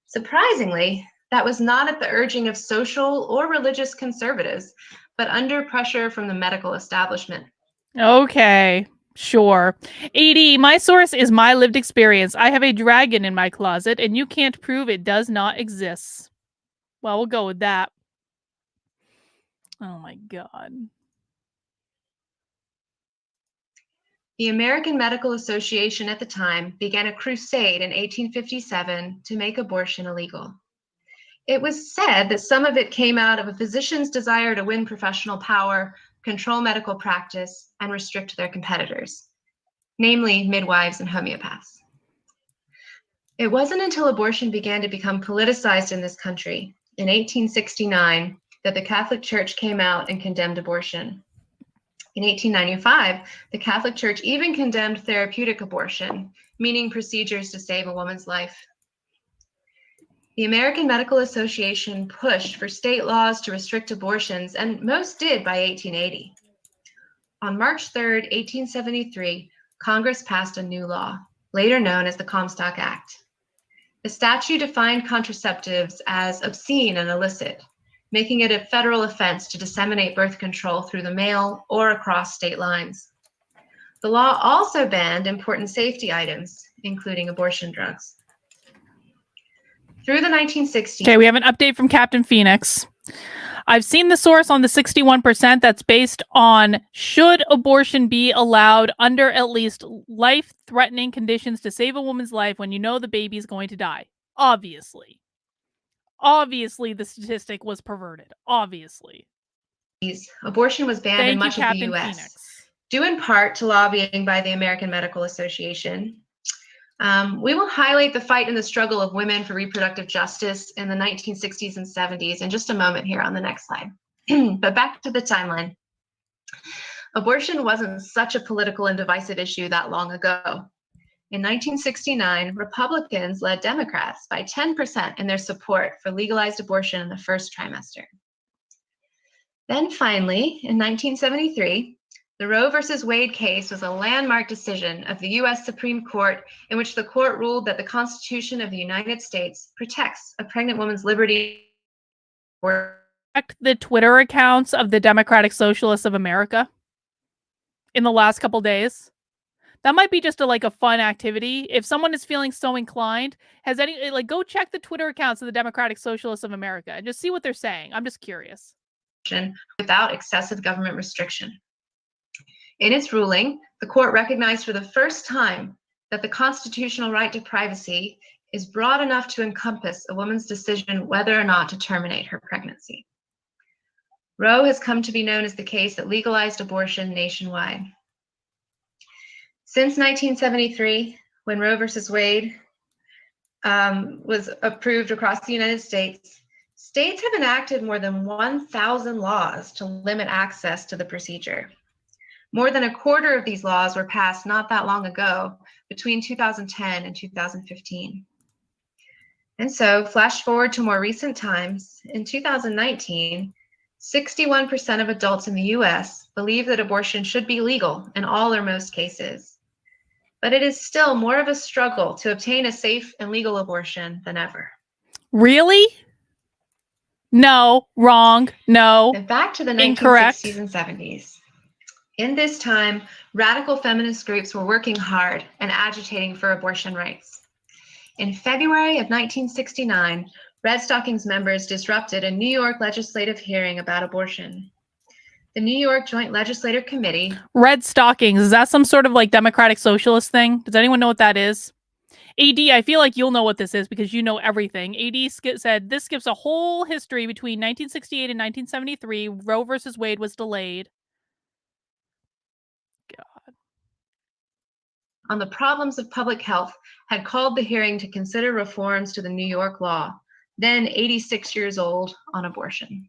Surprisingly, that was not at the urging of social or religious conservatives, but under pressure from the medical establishment. Okay, sure. AD, my source is my lived experience. I have a dragon in my closet, and you can't prove it does not exist. Well, we'll go with that. Oh my God. The American Medical Association at the time began a crusade in 1857 to make abortion illegal. It was said that some of it came out of a physician's desire to win professional power, control medical practice, and restrict their competitors, namely midwives and homeopaths. It wasn't until abortion began to become politicized in this country, in 1869, that the Catholic Church came out and condemned abortion. In 1895, the Catholic Church even condemned therapeutic abortion, meaning procedures to save a woman's life. The American Medical Association pushed for state laws to restrict abortions, and most did by 1880. On March 3, 1873, Congress passed a new law, later known as the Comstock Act. The statute defined contraceptives as obscene and illicit, making it a federal offense to disseminate birth control through the mail or across state lines. The law also banned important safety items, including abortion drugs. Through the 1960s. Okay, we have an update from Captain Phoenix. I've seen the source on the 61% that's based on should abortion be allowed under at least life-threatening conditions to save a woman's life when you know the baby's going to die. Obviously. Obviously, the statistic was perverted. Obviously. Abortion was banned in much of the US, Phoenix. due in part to lobbying by the American Medical Association. We will highlight the fight and the struggle of women for reproductive justice in the 1960s and 70s in just a moment here on the next slide. But back to the timeline. Abortion wasn't such a political and divisive issue that long ago. In 1969, Republicans led Democrats by 10% in their support for legalized abortion in the first trimester. Then finally, in 1973, the Roe versus Wade case was a landmark decision of the US Supreme Court in which the court ruled that the Constitution of the United States protects a pregnant woman's liberty. Check the Twitter accounts of the Democratic Socialists of America in the last couple days. That might be just a fun activity. If someone is feeling so inclined, go check the Twitter accounts of the Democratic Socialists of America and just see what they're saying. I'm just curious. Without excessive government restriction. In its ruling, the court recognized for the first time that the constitutional right to privacy is broad enough to encompass a woman's decision whether or not to terminate her pregnancy. Roe has come to be known as the case that legalized abortion nationwide. Since 1973, when Roe versus Wade was approved across the United States, states have enacted more than 1,000 laws to limit access to the procedure. More than a quarter of these laws were passed not that long ago, between 2010 and 2015. And so, flash forward to more recent times, in 2019, 61% of adults in the US believe that abortion should be legal in all or most cases. But it is still more of a struggle to obtain a safe and legal abortion than ever. Really? No, wrong, no. And back to the incorrect. 1960s and 70s. In this time, radical feminist groups were working hard and agitating for abortion rights. In February of 1969, Red Stockings members disrupted a New York legislative hearing about abortion. The New York Joint Legislative Committee. Red Stockings, is that some sort of Democratic Socialist thing? Does anyone know what that is? AD, I feel like you'll know what this is because you know everything. AD said this skips a whole history between 1968 and 1973. Roe versus Wade was delayed. God. On the problems of public health had called the hearing to consider reforms to the New York law, then 86 years old, on abortion.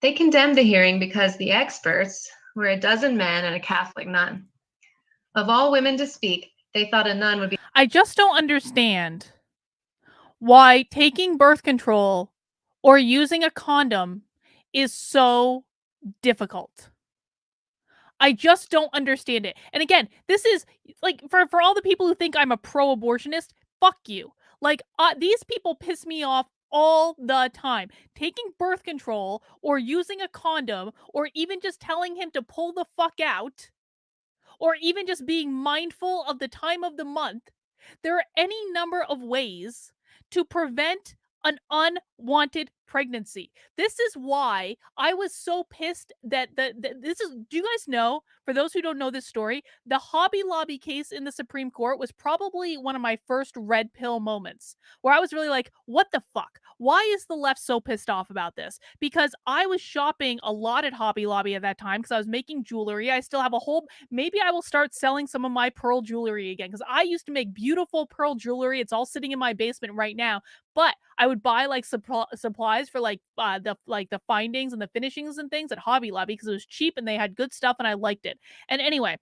They condemned the hearing because the experts were a dozen men and a Catholic nun. Of all women to speak, they thought a nun would be. I just don't understand why taking birth control or using a condom is so difficult. I just don't understand it. And again, this is like for all the people who think I'm a pro-abortionist, fuck you. Like these people piss me off all the time. Taking birth control or using a condom or even just telling him to pull the fuck out or even just being mindful of the time of the month. There are any number of ways to prevent an unwanted pregnancy. This is why I was so pissed that this is, do you guys know, for those who don't know this story, the Hobby Lobby case in the Supreme Court was probably one of my first red pill moments where I was really like, what the fuck? Why is the left so pissed off about this? Because I was shopping a lot at Hobby Lobby at that time because I was making jewelry. I still have a whole, maybe I will start selling some of my pearl jewelry again because I used to make beautiful pearl jewelry. It's all sitting in my basement right now. But I would buy like supplies for like the findings and the finishings and things at Hobby Lobby because it was cheap and they had good stuff and I liked it. And anyway,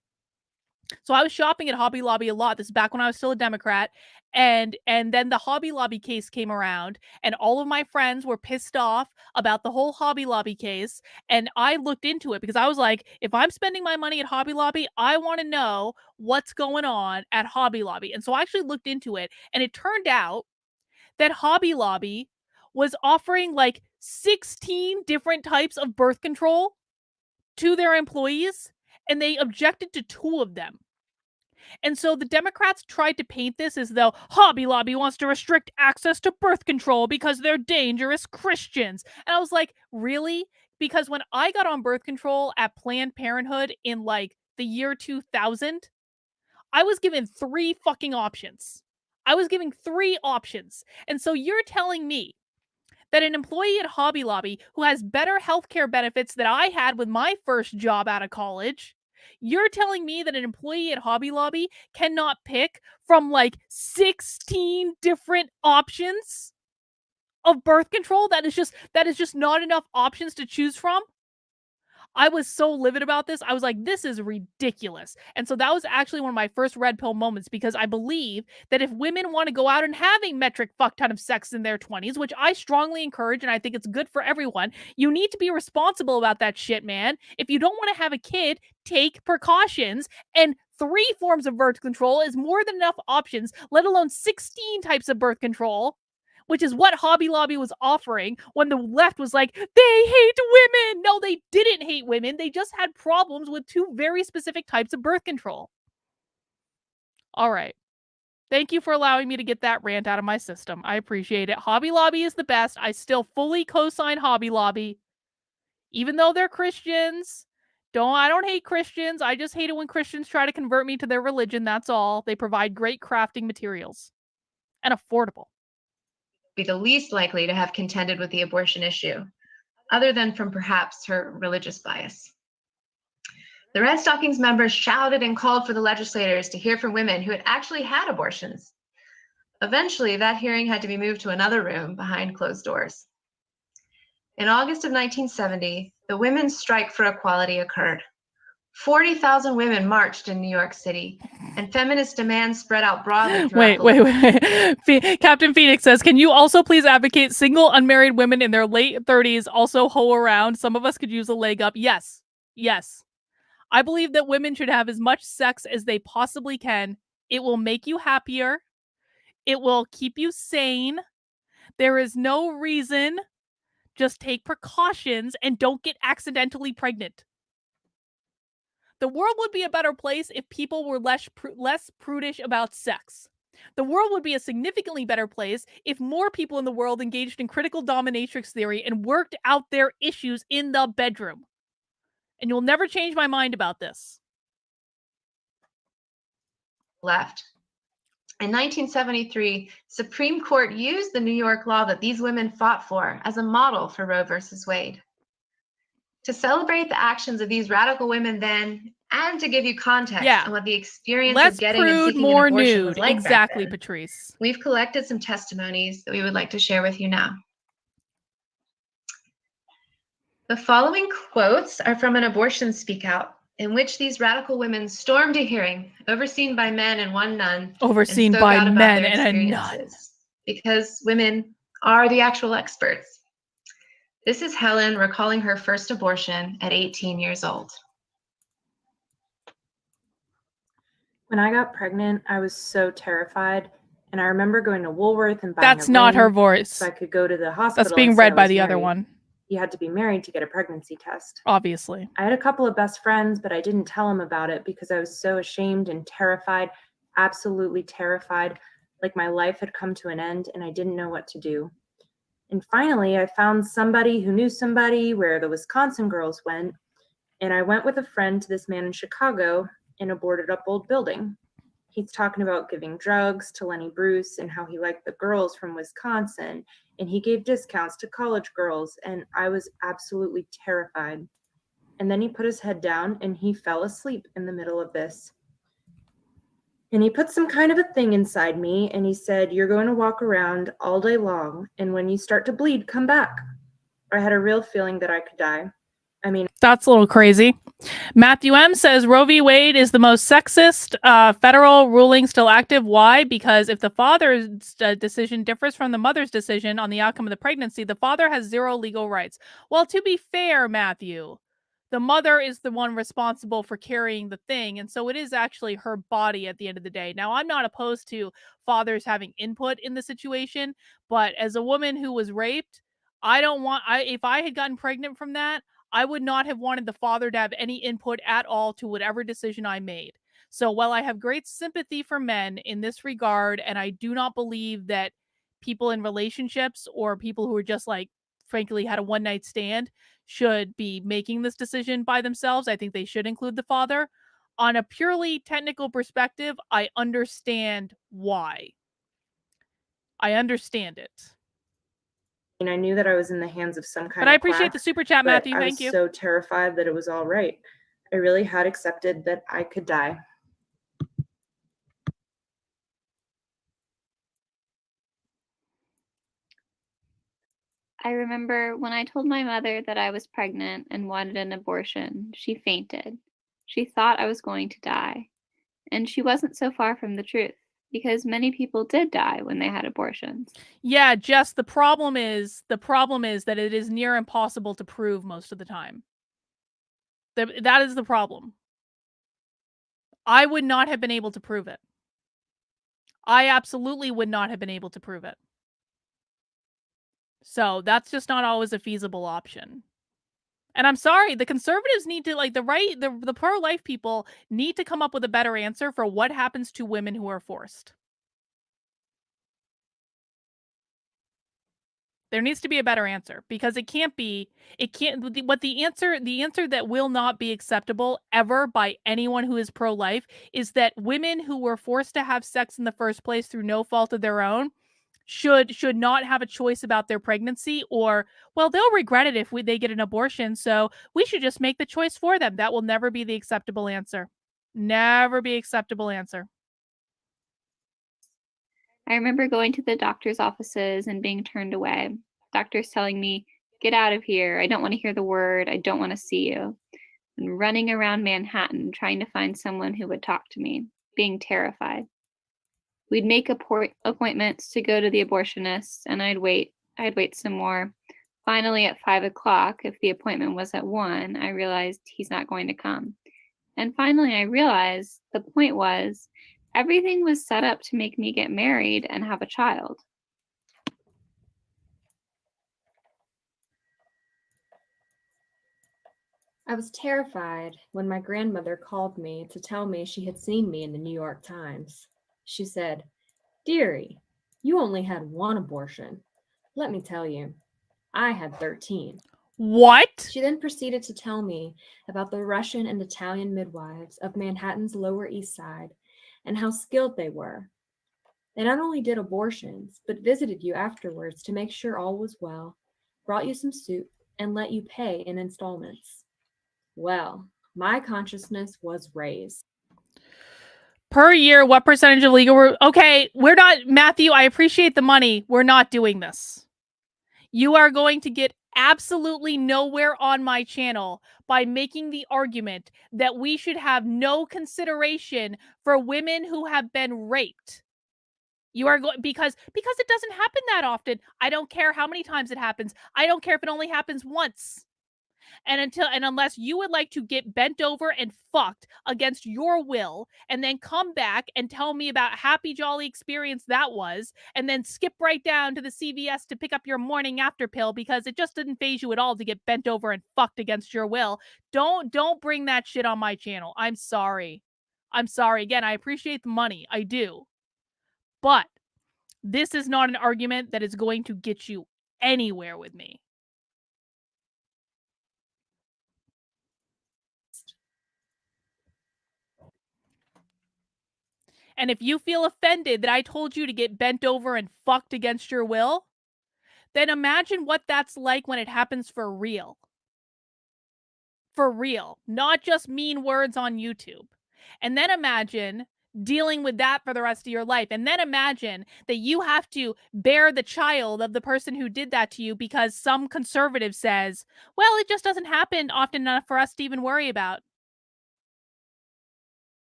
so I was shopping at Hobby Lobby a lot. This is back when I was still a Democrat. And then the Hobby Lobby case came around and all of my friends were pissed off about the whole Hobby Lobby case. And I looked into it because I was like, if I'm spending my money at Hobby Lobby, I want to know what's going on at Hobby Lobby. And so I actually looked into it and it turned out that Hobby Lobby was offering like 16 different types of birth control to their employees, and they objected to 2 of them. And so the Democrats tried to paint this as though Hobby Lobby wants to restrict access to birth control because they're dangerous Christians. And I was like, really? Because when I got on birth control at Planned Parenthood in like the year 2000, I was given 3 fucking options. I was given 3 options. And so you're telling me that an employee at Hobby Lobby who has better healthcare benefits than I had with my first job out of college, you're telling me that an employee at Hobby Lobby cannot pick from like 16 different options of birth control? That is just not enough options to choose from. I was so livid about this. I was like, this is ridiculous. And so that was actually one of my first red pill moments because I believe that if women want to go out and have a metric fuck ton of sex in their 20s, which I strongly encourage and I think it's good for everyone, you need to be responsible about that shit, man. If you don't want to have a kid, take precautions. And 3 forms of birth control is more than enough options, let alone 16 types of birth control, which is what Hobby Lobby was offering when the left was like, they hate women. No, they didn't hate women. They just had problems with 2 very specific types of birth control. All right. Thank you for allowing me to get that rant out of my system. I appreciate it. Hobby Lobby is the best. I still fully co-sign Hobby Lobby. Even though they're Christians. I don't hate Christians. I just hate it when Christians try to convert me to their religion. That's all. They provide great crafting materials. And affordable. Be the least likely to have contended with the abortion issue, other than from perhaps her religious bias. The Red Stockings members shouted and called for the legislators to hear from women who had actually had abortions. Eventually, that hearing had to be moved to another room behind closed doors. In August of 1970, the Women's Strike for Equality occurred. 40,000 women marched in New York City, and feminist demands spread out broadly throughout Wait. Captain Phoenix says, can you also please advocate single unmarried women in their late 30s also hoe around? Some of us could use a leg up. Yes. I believe that women should have as much sex as they possibly can. It will make you happier. It will keep you sane. There is no reason. Just take precautions and don't get accidentally pregnant. The world would be a better place if people were less prudish about sex. The world would be a significantly better place if more people in the world engaged in critical dominatrix theory and worked out their issues in the bedroom. And you'll never change my mind about this. Left. In 1973, Supreme Court used the New York law that these women fought for as a model for Roe versus Wade. To celebrate the actions of these radical women then, and to give you context on what the experience of getting and seeking an abortion was like exactly, back then, Patrice. We've collected some testimonies that we would like to share with you now. The following quotes are from an abortion speak out in which these radical women stormed a hearing overseen by men and one nun. Overseen by men and a nun. Because women are the actual experts. This is Helen recalling her first abortion at 18 years old. When I got pregnant, I was so terrified, and I remember going to Woolworth and buying That's a not her ring voice. so I could go to the hospital. That's being and say read I by was the other married. one, You had to be married to get a pregnancy test. obviously. I had a couple of best friends, but I didn't tell them about it because I was so ashamed and terrified, absolutely terrified, like my life had come to an end and I didn't know what to do. And finally, I found somebody who knew somebody where the Wisconsin girls went, and I went with a friend to this man in Chicago in a boarded up old building. He's talking about giving drugs to Lenny Bruce and how he liked the girls from Wisconsin, and he gave discounts to college girls, and I was absolutely terrified. And then he put his head down and he fell asleep in the middle of this. And he put some kind of a thing inside me and he said, "You're going to walk around all day long, and when you start to bleed, come back." I had a real feeling that I could die. I mean, That's a little crazy. Matthew M says Roe v. Wade is the most sexist federal ruling still active. Why? Because if the father's decision differs from the mother's decision on the outcome of the pregnancy, the father has zero legal rights. Well, to be fair, Matthew, the mother is the one responsible for carrying the thing. And so it is actually her body at the end of the day. Now, I'm not opposed to fathers having input in the situation, but as a woman who was raped, if I had gotten pregnant from that, I would not have wanted the father to have any input at all to whatever decision I made. So while I have great sympathy for men in this regard, and I do not believe that people in relationships or people who are just like, frankly, had a one night stand should be making this decision by themselves, I think they should include the father. On a purely technical perspective, I understand why. I understand it. I knew that I was in the hands of some kind But I of appreciate quack, the super chat, but Matthew. I Thank was you. so terrified that it was all right. I really had accepted that I could die. I remember when I told my mother that I was pregnant and wanted an abortion, she fainted. She thought I was going to die. And she wasn't so far from the truth, because many people did die when they had abortions. Yeah, Jess, the problem is that it is near impossible to prove most of the time. That is the problem. I would not have been able to prove it. I absolutely would not have been able to prove it. So that's just not always a feasible option. And I'm sorry, the conservatives need to, like, the pro-life people need to come up with a better answer for what happens to women who are forced. There needs to be a better answer, because the answer that will not be acceptable ever by anyone who is pro-life is that women who were forced to have sex in the first place through no fault of their own should not have a choice about their pregnancy, or, well, they'll regret it if they get an abortion, so we should just make the choice for them. That will never be the acceptable answer. Never be acceptable answer. I remember going to the doctor's offices and being turned away. Doctors telling me, "Get out of here. I don't want to hear the word. I don't want to see you." And running around Manhattan trying to find someone who would talk to me, being terrified. We'd make appointments to go to the abortionist, and I'd wait some more. Finally, at 5 o'clock, if the appointment was at 1, I realized he's not going to come. And finally, I realized the point was everything was set up to make me get married and have a child. I was terrified when my grandmother called me to tell me she had seen me in the New York Times. She said, "Dearie, you only had one abortion. Let me tell you, I had 13. What? She then proceeded to tell me about the Russian and Italian midwives of Manhattan's Lower East Side and how skilled they were. They not only did abortions, but visited you afterwards to make sure all was well, brought you some soup, and let you pay in installments. Well, my consciousness was raised." Per year, what percentage of legal... Okay, we're not... Matthew, I appreciate the money. We're not doing this. You are going to get absolutely nowhere on my channel by making the argument that we should have no consideration for women who have been raped. You are going because it doesn't happen that often. I don't care how many times it happens. I don't care if it only happens once. And unless you would like to get bent over and fucked against your will and then come back and tell me about happy jolly experience that was, and then skip right down to the CVS to pick up your morning after pill because it just didn't phase you at all to get bent over and fucked against your will, don't bring that shit on my channel. I'm sorry. Again, I appreciate the money. I do. But this is not an argument that is going to get you anywhere with me. And if you feel offended that I told you to get bent over and fucked against your will, then imagine what that's like when it happens for real. For real. Not just mean words on YouTube. And then imagine dealing with that for the rest of your life. And then imagine that you have to bear the child of the person who did that to you because some conservative says, well, it just doesn't happen often enough for us to even worry about.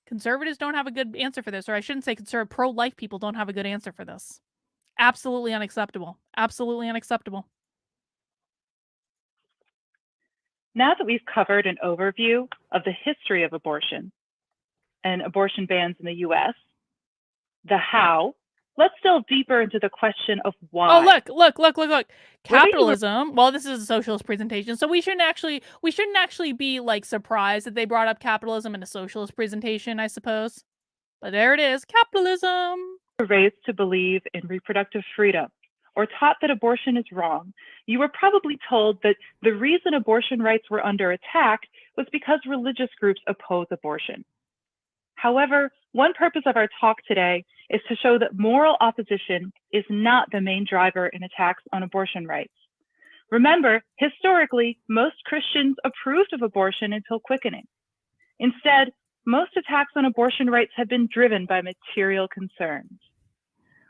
Conservatives don't have a good answer for this, or I shouldn't say pro-life people don't have a good answer for this. Absolutely unacceptable. Absolutely unacceptable. Now that we've covered an overview of the history of abortion and abortion bans in the US, the how, let's delve deeper into the question of why. Oh, look. Capitalism. Well, this is a socialist presentation, so we shouldn't actually be like surprised that they brought up capitalism in a socialist presentation, I suppose. But there it is, capitalism. Were raised to believe in reproductive freedom or taught that abortion is wrong, you were probably told that the reason abortion rights were under attack was because religious groups oppose abortion. However, one purpose of our talk today is to show that moral opposition is not the main driver in attacks on abortion rights. Remember, historically, most Christians approved of abortion until quickening. Instead, most attacks on abortion rights have been driven by material concerns.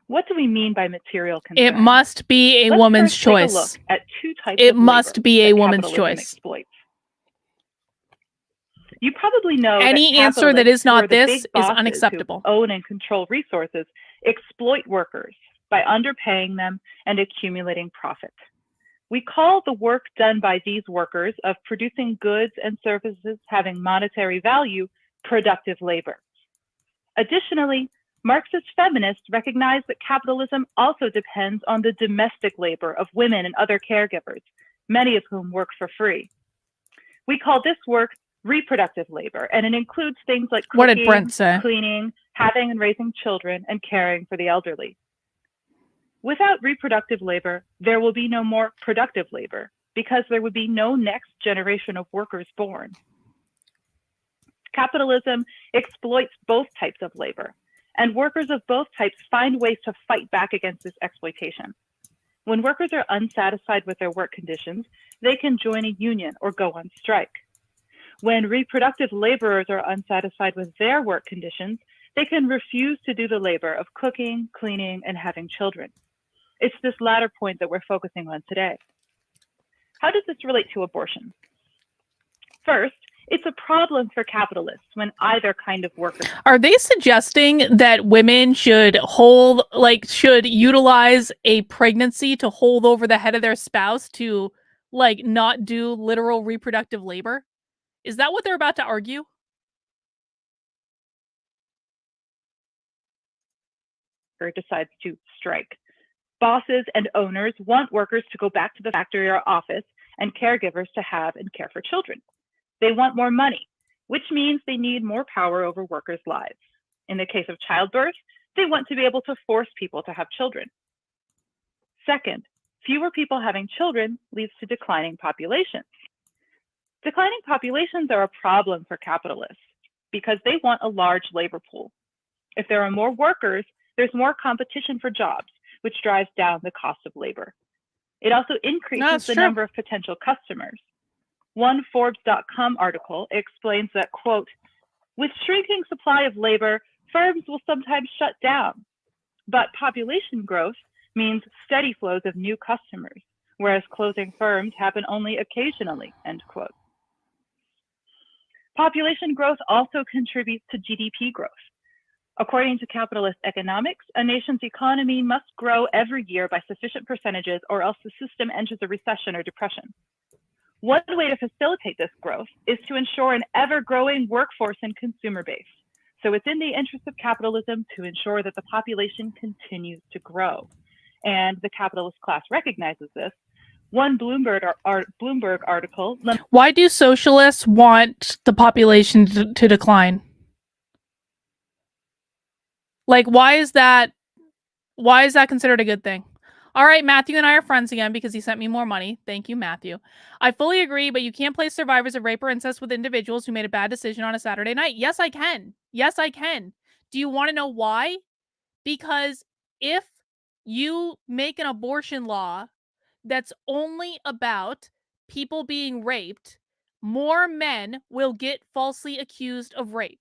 What do we mean by material concerns? It must be a woman's choice. Let's first take a look at two types it of must labor be a that woman's capitalism choice. exploits. You probably know Any that answer that capitalists, is who not are the this big is bosses who unacceptable. own and control resources, exploit workers by underpaying them and accumulating profit. We call the work done by these workers of producing goods and services having monetary value productive labor. Additionally, Marxist feminists recognize that capitalism also depends on the domestic labor of women and other caregivers, many of whom work for free. We call this work reproductive labor, and it includes things like cooking, What did Brent say? cleaning, having and raising children, and caring for the elderly. Without reproductive labor, there will be no more productive labor because there would be no next generation of workers born. Capitalism exploits both types of labor, and workers of both types find ways to fight back against this exploitation. When workers are unsatisfied with their work conditions, they can join a union or go on strike. When reproductive laborers are unsatisfied with their work conditions, they can refuse to do the labor of cooking, cleaning, and having children. It's this latter point that we're focusing on today. How does this relate to abortion? First, it's a problem for capitalists when either kind of worker. Are they suggesting that women should utilize a pregnancy to hold over the head of their spouse to not do literal reproductive labor? Is that what they're about to argue? Or decides to strike. Bosses and owners want workers to go back to the factory or office and caregivers to have and care for children. They want more money, which means they need more power over workers' lives. In the case of childbirth, they want to be able to force people to have children. Second, fewer people having children leads to declining populations. Declining populations are a problem for capitalists because they want a large labor pool. If there are more workers, there's more competition for jobs, which drives down the cost of labor. It also increases the number of potential customers. One Forbes.com article explains that, quote, with shrinking supply of labor, firms will sometimes shut down, but population growth means steady flows of new customers, whereas closing firms happen only occasionally, end quote. Population growth also contributes to GDP growth. According to capitalist economics, a nation's economy must grow every year by sufficient percentages or else the system enters a recession or depression. One way to facilitate this growth is to ensure an ever-growing workforce and consumer base. So it's in the interest of capitalism to ensure that the population continues to grow. And the capitalist class recognizes this. One Bloomberg article. Why do socialists want the population to decline? Like, why is that considered a good thing? All right, Matthew and I are friends again because he sent me more money. Thank you, Matthew. I fully agree, but you can't place survivors of rape or incest with individuals who made a bad decision on a Saturday night. Yes, I can. Yes, I can. Do you want to know why? Because if you make an abortion law that's only about people being raped, more men will get falsely accused of rape.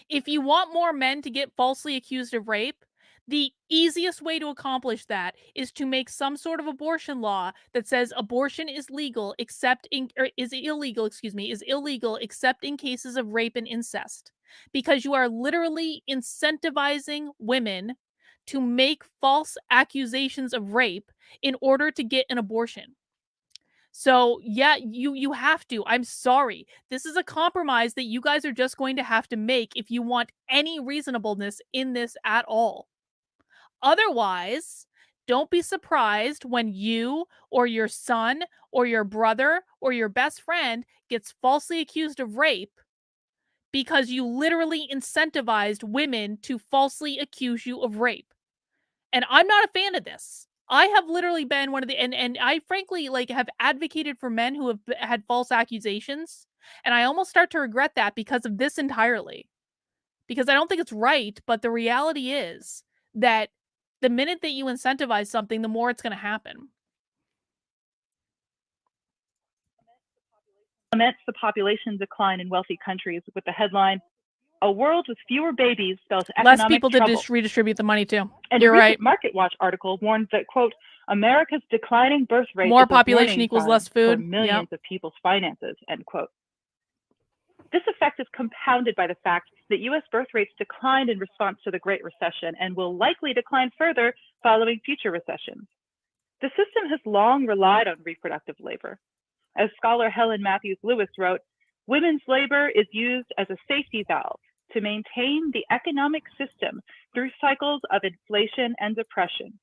If you want more men to get falsely accused of rape, the easiest way to accomplish that is to make some sort of abortion law that says abortion is legal except in, or is illegal, is illegal except in cases of rape and incest. Because you are literally incentivizing women to make false accusations of rape in order to get an abortion. So yeah, you have to. I'm sorry. This is a compromise that you guys are just going to have to make if you want any reasonableness in this at all. Otherwise, don't be surprised when you or your son or your brother or your best friend gets falsely accused of rape because you literally incentivized women to falsely accuse you of rape. And I'm not a fan of this. I have literally been one of the, and I frankly have advocated for men who have had false accusations. And I almost start to regret that because of this entirely. Because I don't think it's right, but the reality is that the minute that you incentivize something, the more it's going to happen. Laments the population decline in wealthy countries with the headline, "A world with fewer babies spells economic Less people trouble." to redistribute the money too. And You're a recent right. Market Watch article warned that, quote, "America's declining birth rate More is a population warning equals sign less food. for millions of people's finances," end quote. This effect is compounded by the fact that U.S. birth rates declined in response to the Great Recession and will likely decline further following future recessions. The system has long relied on reproductive labor. As scholar Helen Matthews Lewis wrote, "Women's labor is used as a safety valve to maintain the economic system through cycles of inflation and depression.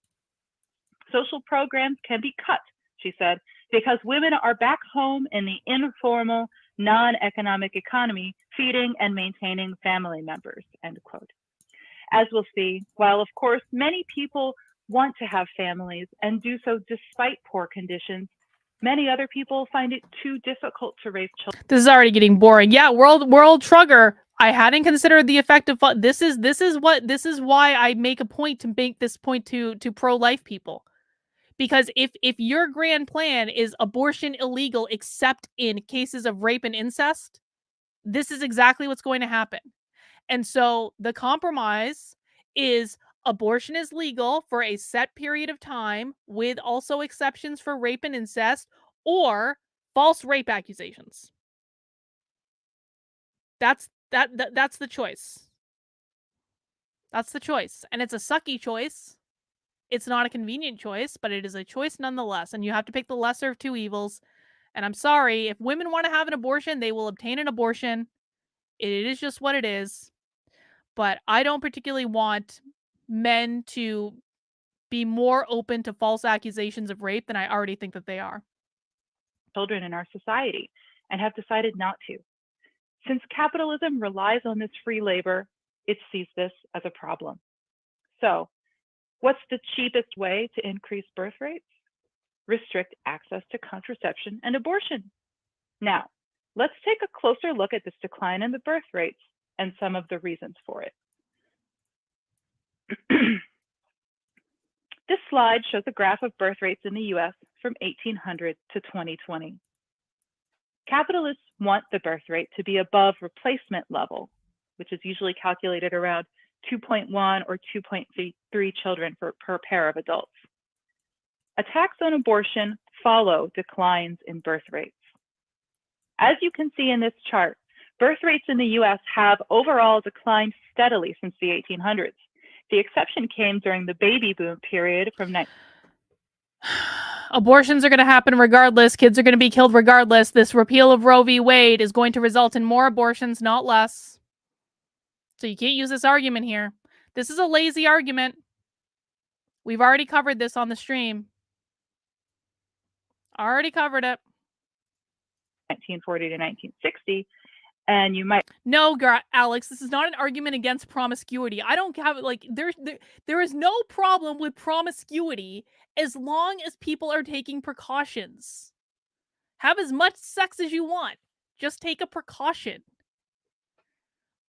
Social programs can be cut," she said, "because women are back home in the informal, non-economic economy, feeding and maintaining family members," end quote. As we'll see, while of course many people want to have families and do so despite poor conditions, many other people find it too difficult to raise children. This is already getting boring. Yeah, world Trugger. I hadn't considered the effect of this is why I make a point to make this point to pro-life people. Because if your grand plan is abortion illegal except in cases of rape and incest, this is exactly what's going to happen. And so the compromise is abortion is legal for a set period of time with also exceptions for rape and incest or false rape accusations. That's the choice. That's the choice. And it's a sucky choice. It's not a convenient choice, but it is a choice nonetheless. And you have to pick the lesser of two evils. And I'm sorry, if women want to have an abortion, they will obtain an abortion. It is just what it is. But I don't particularly want men to be more open to false accusations of rape than I already think that they are. Children in our society and have decided not to. Since capitalism relies on this free labor, it sees this as a problem. So, what's the cheapest way to increase birth rates? Restrict access to contraception and abortion. Now, let's take a closer look at this decline in the birth rates and some of the reasons for it. This slide shows a graph of birth rates in the US from 1800 to 2020. Capitalists want the birth rate to be above replacement level, which is usually calculated around 2.1 or 2.3 children per pair of adults. Attacks on abortion follow declines in birth rates. As you can see in this chart, Birth rates in the US have overall declined steadily since the 1800s. The exception came during the baby boom period from Abortions are going to happen regardless. Kids are going to be killed regardless. This repeal of Roe v. Wade is going to result in more abortions, not less. So you can't use this argument here. This is a lazy argument. We've already covered this on the stream. Already covered it. 1940 to 1960. And you might Alex, this is not an argument against promiscuity. I don't have like there is no problem with promiscuity as long as people are taking precautions. Have as much sex as you want. Just take a precaution.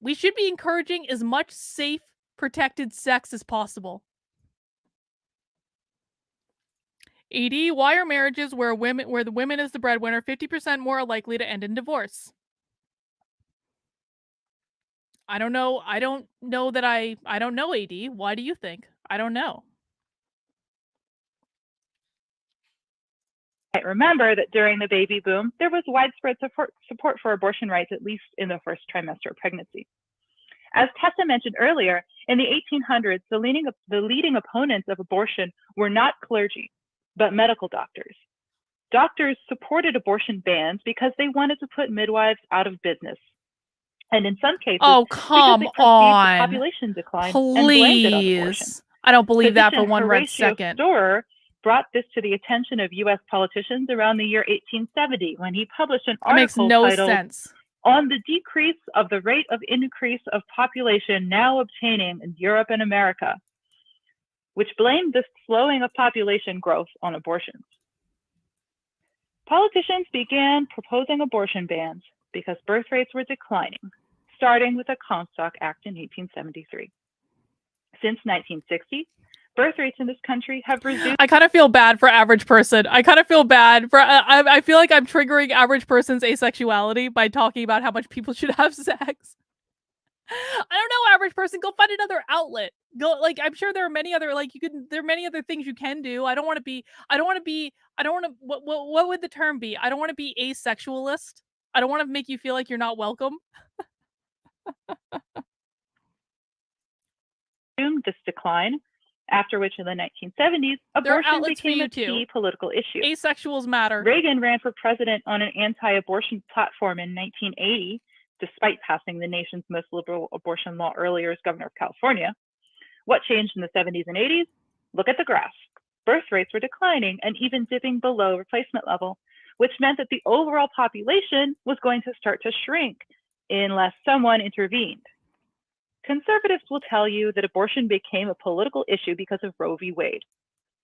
We should be encouraging as much safe, protected sex as possible. AD, why are marriages where the women is the breadwinner 50% more likely to end in divorce? I don't know. I don't know, AD. Why do you think? I don't know. I remember that during the baby boom, there was widespread support for abortion rights, at least in the first trimester of pregnancy. As Tessa mentioned earlier, in the 1800s, the leading opponents of abortion were not clergy, but medical doctors. Doctors supported abortion bans because they wanted to put midwives out of business. And in some cases, come because they perceived on. the population decline Please. and blamed it on abortion. I don't believe that for Physician one red Horatio second. Storer brought this to the attention of U.S. politicians around the year 1870 when he published an That makes article no titled sense. On the Decrease of the Rate of Increase of Population Now Obtaining in Europe and America, which blamed the slowing of population growth on abortions. Politicians began proposing abortion bans because birth rates were declining, starting with the Comstock Act in 1873. Since 1960, birth rates in this country have reduced. I kind of feel bad for average person. I kind of feel bad for. I feel like I'm triggering average person's asexuality by talking about how much people should have sex. I don't know, average person. Go find another outlet. Go, like, I'm sure there are many other, like, there are many other things you can do. I don't want to. What would the term be? I don't want to be asexualist. I don't want to make you feel like you're not welcome. This decline, after which in the 1970s, abortion became a key political issue. Asexuals matter. Reagan ran for president on an anti-abortion platform in 1980, despite passing the nation's most liberal abortion law earlier as governor of California. What changed in the 70s and 80s? Look at the graph. Birth rates were declining and even dipping below replacement level, which meant that the overall population was going to start to shrink unless someone intervened. Conservatives will tell you that abortion became a political issue because of Roe v. Wade,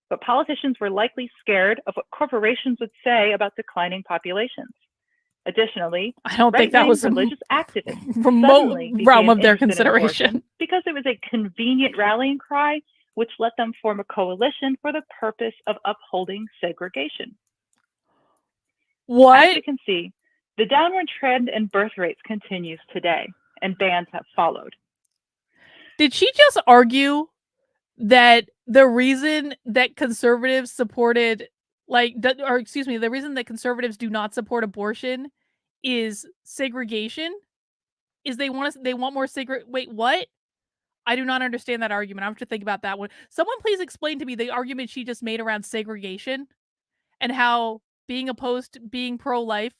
but politicians were likely scared of what corporations would say about declining populations. Additionally, I don't think that was religious activists remote realm of their consideration because it was a convenient rallying cry, which let them form a coalition for the purpose of upholding segregation. What? As you can see, the downward trend in birth rates continues today, and bans have followed. Did she just argue that the reason that conservatives supported, the reason that conservatives do not support abortion is segregation? Is they want more Wait, what? I do not understand that argument. I have to think about that one. Someone please explain to me the argument she just made around segregation and how being pro-life,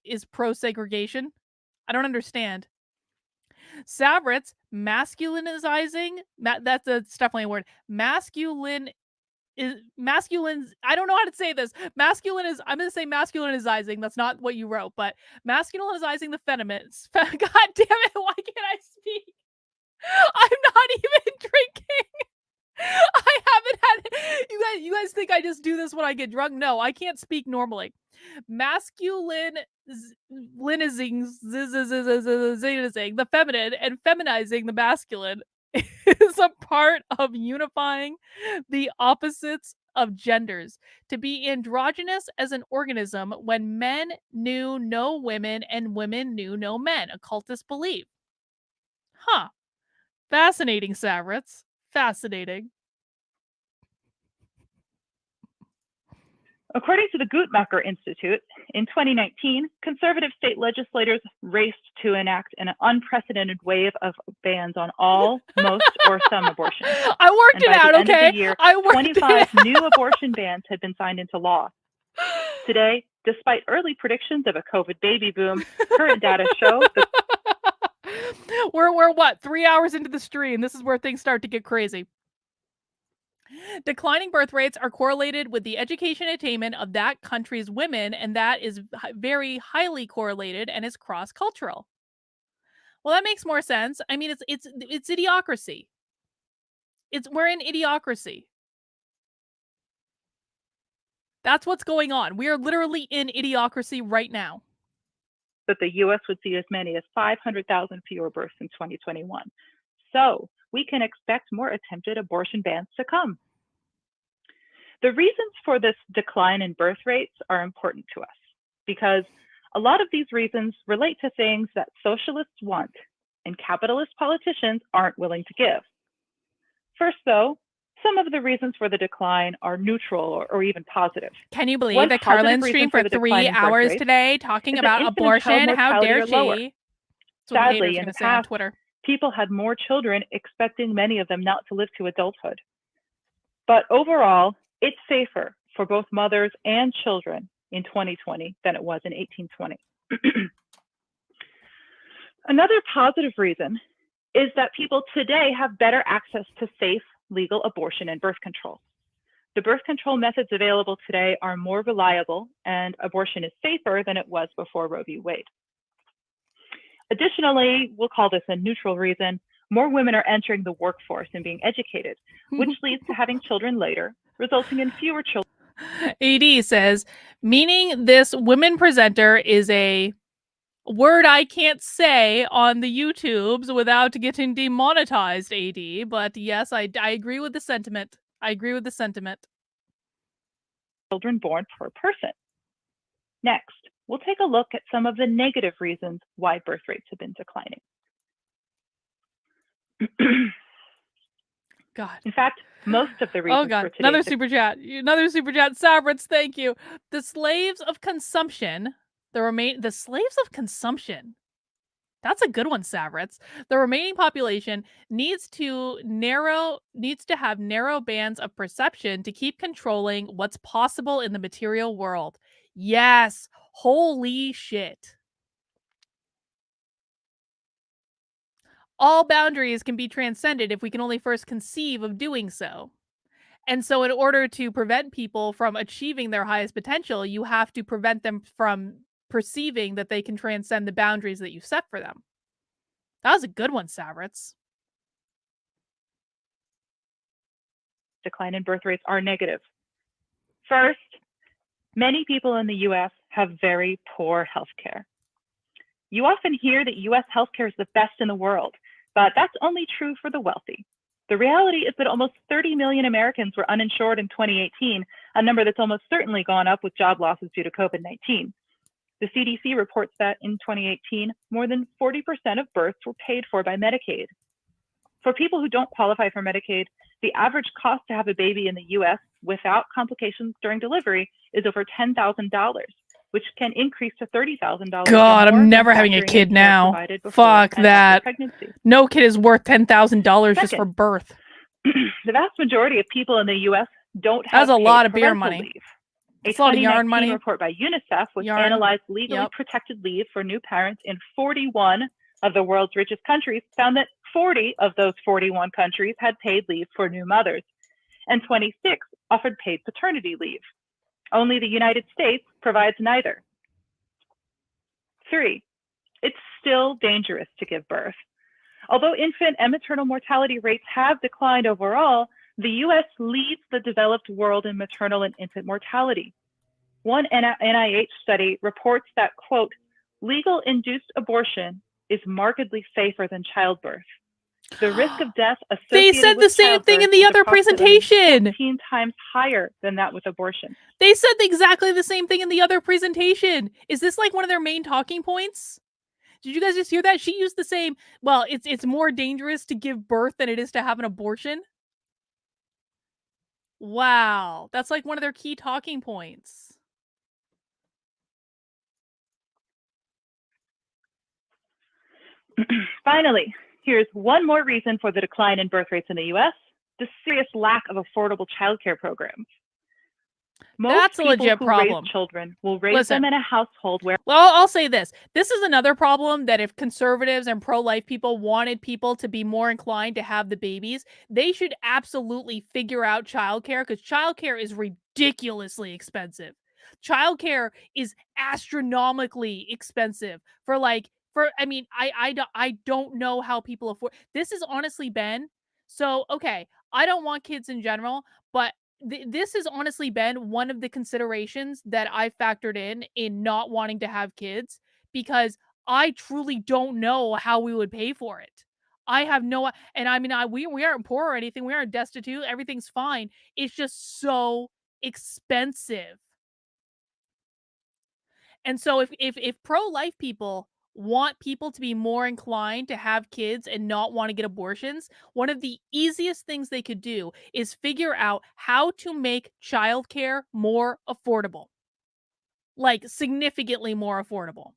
is pro-segregation. I don't understand. Savrits, masculinizing, that's definitely a word. Masculine, I don't know how to say this. I'm going to say masculinizing. That's not what you wrote, but masculinizing the feminists. God damn it, why can't I speak? I'm not even drinking. I haven't had you guys think I just do this when I get drunk? No, I can't speak normally. Masculinizing the feminine and feminizing the masculine is a part of unifying the opposites of genders, to be androgynous as an organism when men knew no women and women knew no men, occultist belief. Huh. Fascinating, Savrits. Fascinating. According to the Guttmacher Institute, in 2019, conservative state legislators raced to enact an unprecedented wave of bans on all, most, or some abortions. I worked And it by out, the end okay? of the year, I worked 25 it new abortion bans had been signed into law. Today, despite early predictions of a COVID baby boom, current data show that we're what, 3 hours into the stream. This is where things start to get crazy. Declining birth rates are correlated with the education attainment of that country's women, and that is very highly correlated and is cross-cultural. Well, that makes more sense. I mean, it's idiocracy. We're in idiocracy. That's what's going on. We are literally in idiocracy right now. the U.S. would see as many as 500,000 fewer births in 2021. So we can expect more attempted abortion bans to come. The reasons for this decline in birth rates are important to us because a lot of these reasons relate to things that socialists want and capitalist politicians aren't willing to give. First, though, some of the reasons for the decline are neutral or even positive. Can you believe One that positive Carlin reason streamed for for the decline 3 in birth hours rates today talking is that about infant and child abortion? How mortality dare are lower. she? That's what the haters Sadly, are in going the to say on past, Twitter. people had more children, expecting many of them not to live to adulthood. But overall, it's safer for both mothers and children in 2020 than it was in 1820. Another positive reason is that people today have better access to safe, legal abortion and birth control. The birth control methods available today are more reliable, and abortion is safer than it was before Roe v. Wade. Additionally, we'll call this a neutral reason, more women are entering the workforce and being educated, which leads to having children later, resulting in fewer children. AD says, meaning this women presenter is a word I can't say on the YouTubes without getting demonetized, AD. But yes, I agree with the sentiment. I agree with the sentiment. Children born per person. Next, we'll take a look at some of the negative reasons why birth rates have been declining. God. In fact, most of the reasons Oh God, for today's another super chat. Sabrits, thank you. The slaves of consumption, the slaves of consumption. That's a good one, Sabrits. The remaining population needs to have narrow bands of perception to keep controlling what's possible in the material world. Yes, holy shit. All boundaries can be transcended if we can only first conceive of doing so. And so in order to prevent people from achieving their highest potential, you have to prevent them from perceiving that they can transcend the boundaries that you set for them. That was a good one, Sabrits. Decline in birth rates are negative. First, many people in the US have very poor healthcare. You often hear that US healthcare is the best in the world, but that's only true for the wealthy. The reality is that almost 30 million Americans were uninsured in 2018, a number that's almost certainly gone up with job losses due to COVID-19. The CDC reports that in 2018, more than 40% of births were paid for by Medicaid. For people who don't qualify for Medicaid, the average cost to have a baby in the US without complications during delivery is over $10,000, which can increase to $30,000. God, I'm never having a kid now. Fuck that. No kid is worth $10,000 just for birth. The vast majority of people in the US don't have That's a lot of beer parental money. leave. It's a lot of yarn money. report by UNICEF, which analyzed legally protected leave for new parents in 41 of the world's richest countries, found that 40 of those 41 countries had paid leave for new mothers, and 26 offered paid paternity leave. Only the United States provides neither. 3, it's still dangerous to give birth. Although infant and maternal mortality rates have declined overall, the US leads the developed world in maternal and infant mortality. One NIH study reports that, quote, legal induced abortion is markedly safer than childbirth. The risk of death associated They said the with same thing in the childbirth is other approximately presentation. 14 times higher than that with abortion. They said exactly the same thing in the other presentation. Is this like one of their main talking points? Did you guys just hear that? She used the same, well, it's more dangerous to give birth than it is to have an abortion. Wow. That's like one of their key talking points. Finally, here's one more reason for the decline in birth rates in the US: the serious lack of affordable childcare programs. Most That's a people legit who problem. raise children will raise Listen. them in a household where... Well, I'll say this. This is another problem that if conservatives and pro-life people wanted people to be more inclined to have the babies, they should absolutely figure out childcare, because childcare is ridiculously expensive. Childcare is astronomically expensive for I mean, I don't know how people afford. This has honestly been so okay. I don't want kids in general, but this has honestly been one of the considerations that I factored in not wanting to have kids, because I truly don't know how we would pay for it. I have no, and I mean, we aren't poor or anything. We aren't destitute. Everything's fine. It's just so expensive. And so if pro-life people want people to be more inclined to have kids and not want to get abortions, one of the easiest things they could do is figure out how to make childcare more affordable. Like significantly more affordable.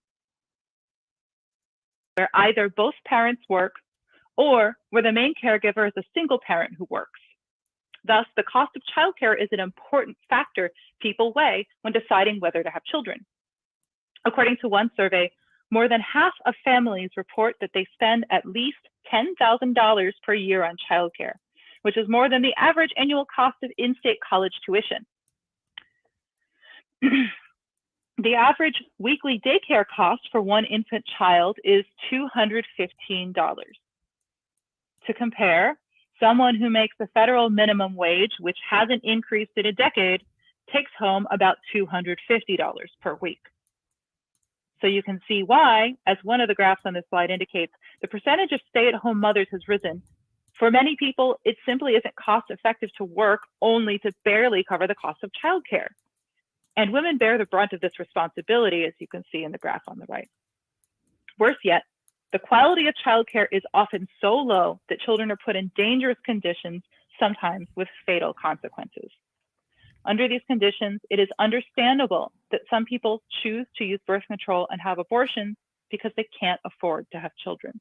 Where either both parents work or where the main caregiver is a single parent who works. Thus, the cost of childcare is an important factor people weigh when deciding whether to have children. According to one survey, more than half of families report that they spend at least $10,000 per year on childcare, which is more than the average annual cost of in-state college tuition. The average weekly daycare cost for one infant child is $215. To compare, someone who makes the federal minimum wage, which hasn't increased in a decade, takes home about $250 per week. So you can see why, as one of the graphs on this slide indicates, the percentage of stay-at-home mothers has risen. For many people, it simply isn't cost-effective to work only to barely cover the cost of childcare. And women bear the brunt of this responsibility, as you can see in the graph on the right. Worse yet, the quality of childcare is often so low that children are put in dangerous conditions, sometimes with fatal consequences. Under these conditions, it is understandable that some people choose to use birth control and have abortions because they can't afford to have children.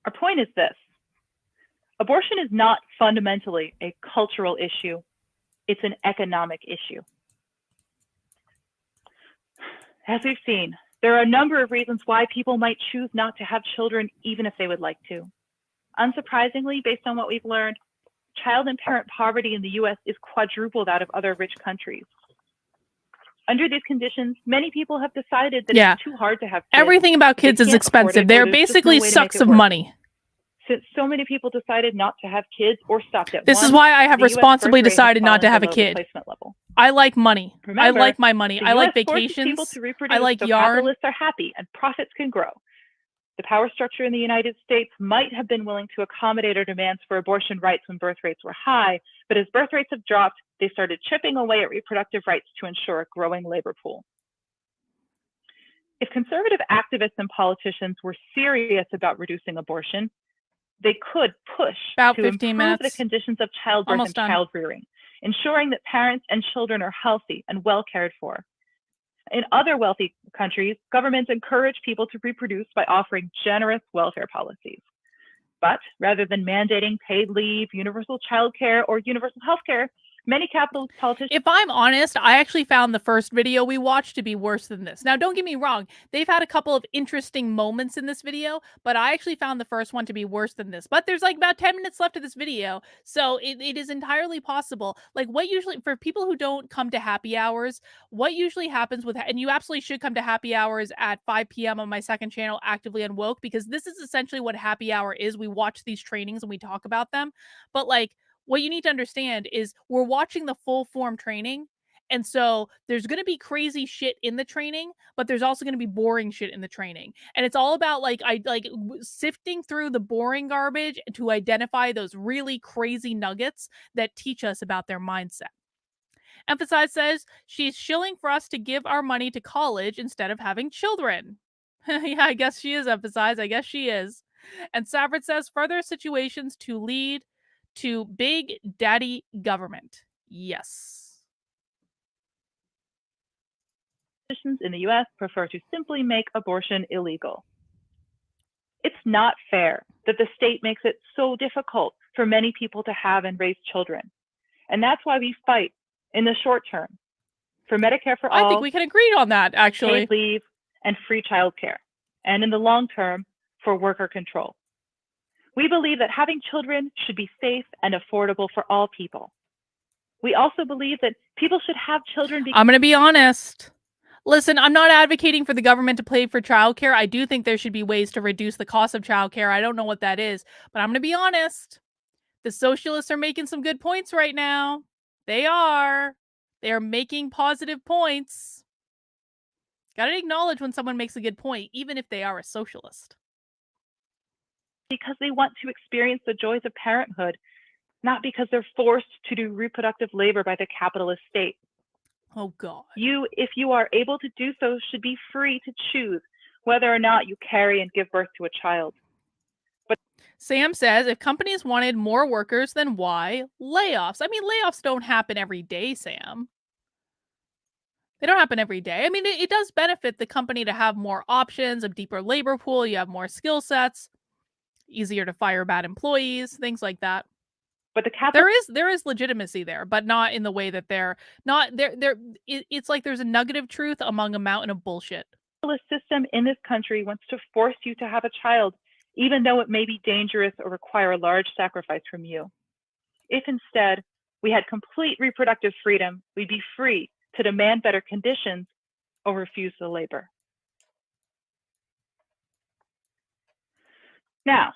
Our point is this: abortion is not fundamentally a cultural issue, it's an economic issue. As we've seen, there are a number of reasons why people might choose not to have children even if they would like to. Unsurprisingly, based on what we've learned, child and parent poverty in the US is quadruple that of other rich countries. Under these conditions, many people have decided that it's too hard to have kids. Everything about kids is expensive. They're basically sucks of money. Since so many people decided not to have kids or stopped at This is why I have responsibly decided not to have a kid. I like money. Remember, I like my money. I like US forces vacations. People to reproduce I like so yarn. capitalists are happy and profits can grow. The power structure in the United States might have been willing to accommodate our demands for abortion rights when birth rates were high, but as birth rates have dropped, they started chipping away at reproductive rights to ensure a growing labor pool. If conservative activists and politicians were serious about reducing abortion, they could push About to 15 improve minutes. the conditions of childbirth Almost and done. child rearing, ensuring that parents and children are healthy and well cared for. In other wealthy countries, governments encourage people to reproduce by offering generous welfare policies. But rather than mandating paid leave, universal child care, or universal health care, many capitalist politicians... If I'm honest, I actually found the first video we watched to be worse than this. Now, don't get me wrong. They've had a couple of interesting moments in this video, but I actually found the first one to be worse than this. But there's like about 10 minutes left of this video, so it is entirely possible. Like what usually, for people who don't come to happy hours, what usually happens with, and you absolutely should come to happy hours at 5 p.m. on my second channel, Actively Unwoke, because this is essentially what happy hour is. We watch these trainings and we talk about them. But like, what you need to understand is we're watching the full form training. And so there's going to be crazy shit in the training, but there's also going to be boring shit in the training. And it's all about sifting through the boring garbage to identify those really crazy nuggets that teach us about their mindset. Emphasize says she's shilling for us to give our money to college instead of having children. Yeah, I guess she is, Emphasize. I guess she is. And Savard says further situations to lead to big daddy government. Yes. Politicians in the US prefer to simply make abortion illegal. It's not fair that the state makes it so difficult for many people to have and raise children. And that's why we fight in the short term for Medicare for all. I think we can agree on that, actually. Paid leave and free childcare. And in the long term, for worker control. We believe that having children should be safe and affordable for all people. We also believe that people should have children because I'm going to be honest. Listen, I'm not advocating for the government to pay for childcare. I do think there should be ways to reduce the cost of childcare. I don't know what that is, but I'm going to be honest. The socialists are making some good points right now. They are. They are making positive points. Got to acknowledge when someone makes a good point, even if they are a socialist. Because they want to experience the joys of parenthood, not because they're forced to do reproductive labor by the capitalist state. Oh, God. You, if you are able to do so, should be free to choose whether or not you carry and give birth to a child. But Sam says, if companies wanted more workers, then why layoffs? I mean, layoffs don't happen every day, Sam. They don't happen every day. I mean, it does benefit the company to have more options, a deeper labor pool. You have more skill sets, easier to fire bad employees, things like that. But there is legitimacy there, but not in the way that they're not there. It's like there's a nugget of truth among a mountain of bullshit. The system in this country wants to force you to have a child, even though it may be dangerous or require a large sacrifice from you. If instead we had complete reproductive freedom, we'd be free to demand better conditions or refuse the labor. Now,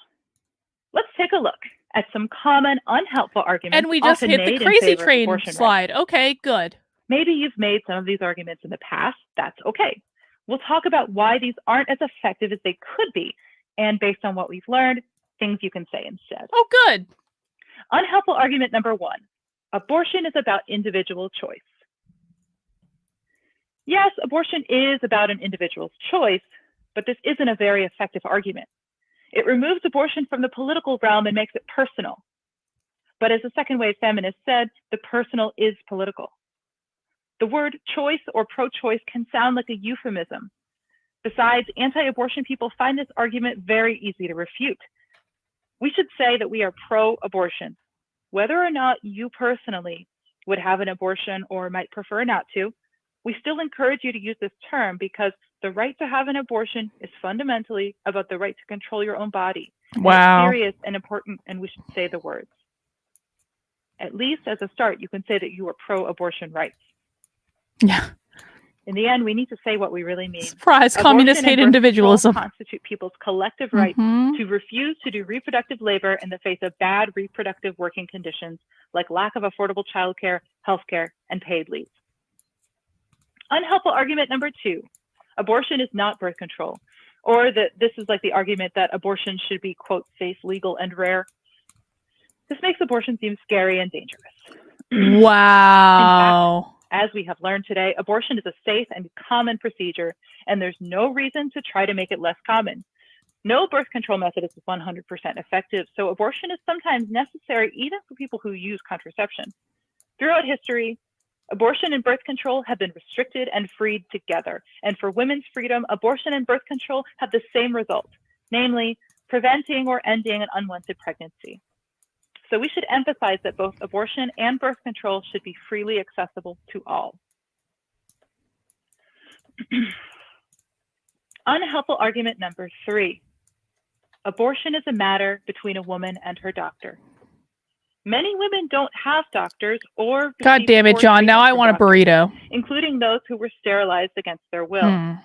let's take a look at some common unhelpful arguments. And we just hit the crazy train slide. Rights. Okay, good. Maybe you've made some of these arguments in the past. That's okay. We'll talk about why these aren't as effective as they could be. And based on what we've learned, things you can say instead. Oh, good. Unhelpful argument number 1. Abortion is about individual choice. Yes, abortion is about an individual's choice, but this isn't a very effective argument. It removes abortion from the political realm and makes it personal. But as the second wave feminist said, the personal is political. The word choice or pro-choice can sound like a euphemism. Besides, anti-abortion people find this argument very easy to refute. We should say that we are pro-abortion. Whether or not you personally would have an abortion or might prefer not to, we still encourage you to use this term because the right to have an abortion is fundamentally about the right to control your own body. Wow. It's serious and important, and we should say the words. At least as a start, you can say that you are pro-abortion rights. Yeah. In the end, we need to say what we really mean. Surprise, communists hate individualism. Constitute people's collective right to refuse to do reproductive labor in the face of bad reproductive working conditions like lack of affordable childcare, healthcare, and paid leave. Unhelpful argument number 2, abortion is not birth control, or that this is like the argument that abortion should be, quote, safe, legal, and rare. This makes abortion seem scary and dangerous. Wow. In fact, as we have learned today, abortion is a safe and common procedure, and there's no reason to try to make it less common. No birth control method is 100% effective, so abortion is sometimes necessary even for people who use contraception. Throughout history, abortion and birth control have been restricted and freed together. And for women's freedom, abortion and birth control have the same result, namely preventing or ending an unwanted pregnancy. So we should emphasize that both abortion and birth control should be freely accessible to all. Unhelpful argument number 3. Abortion is a matter between a woman and her doctor. Many women don't have doctors or God damn it, John. Now I want a burrito. Including those who were sterilized against their will.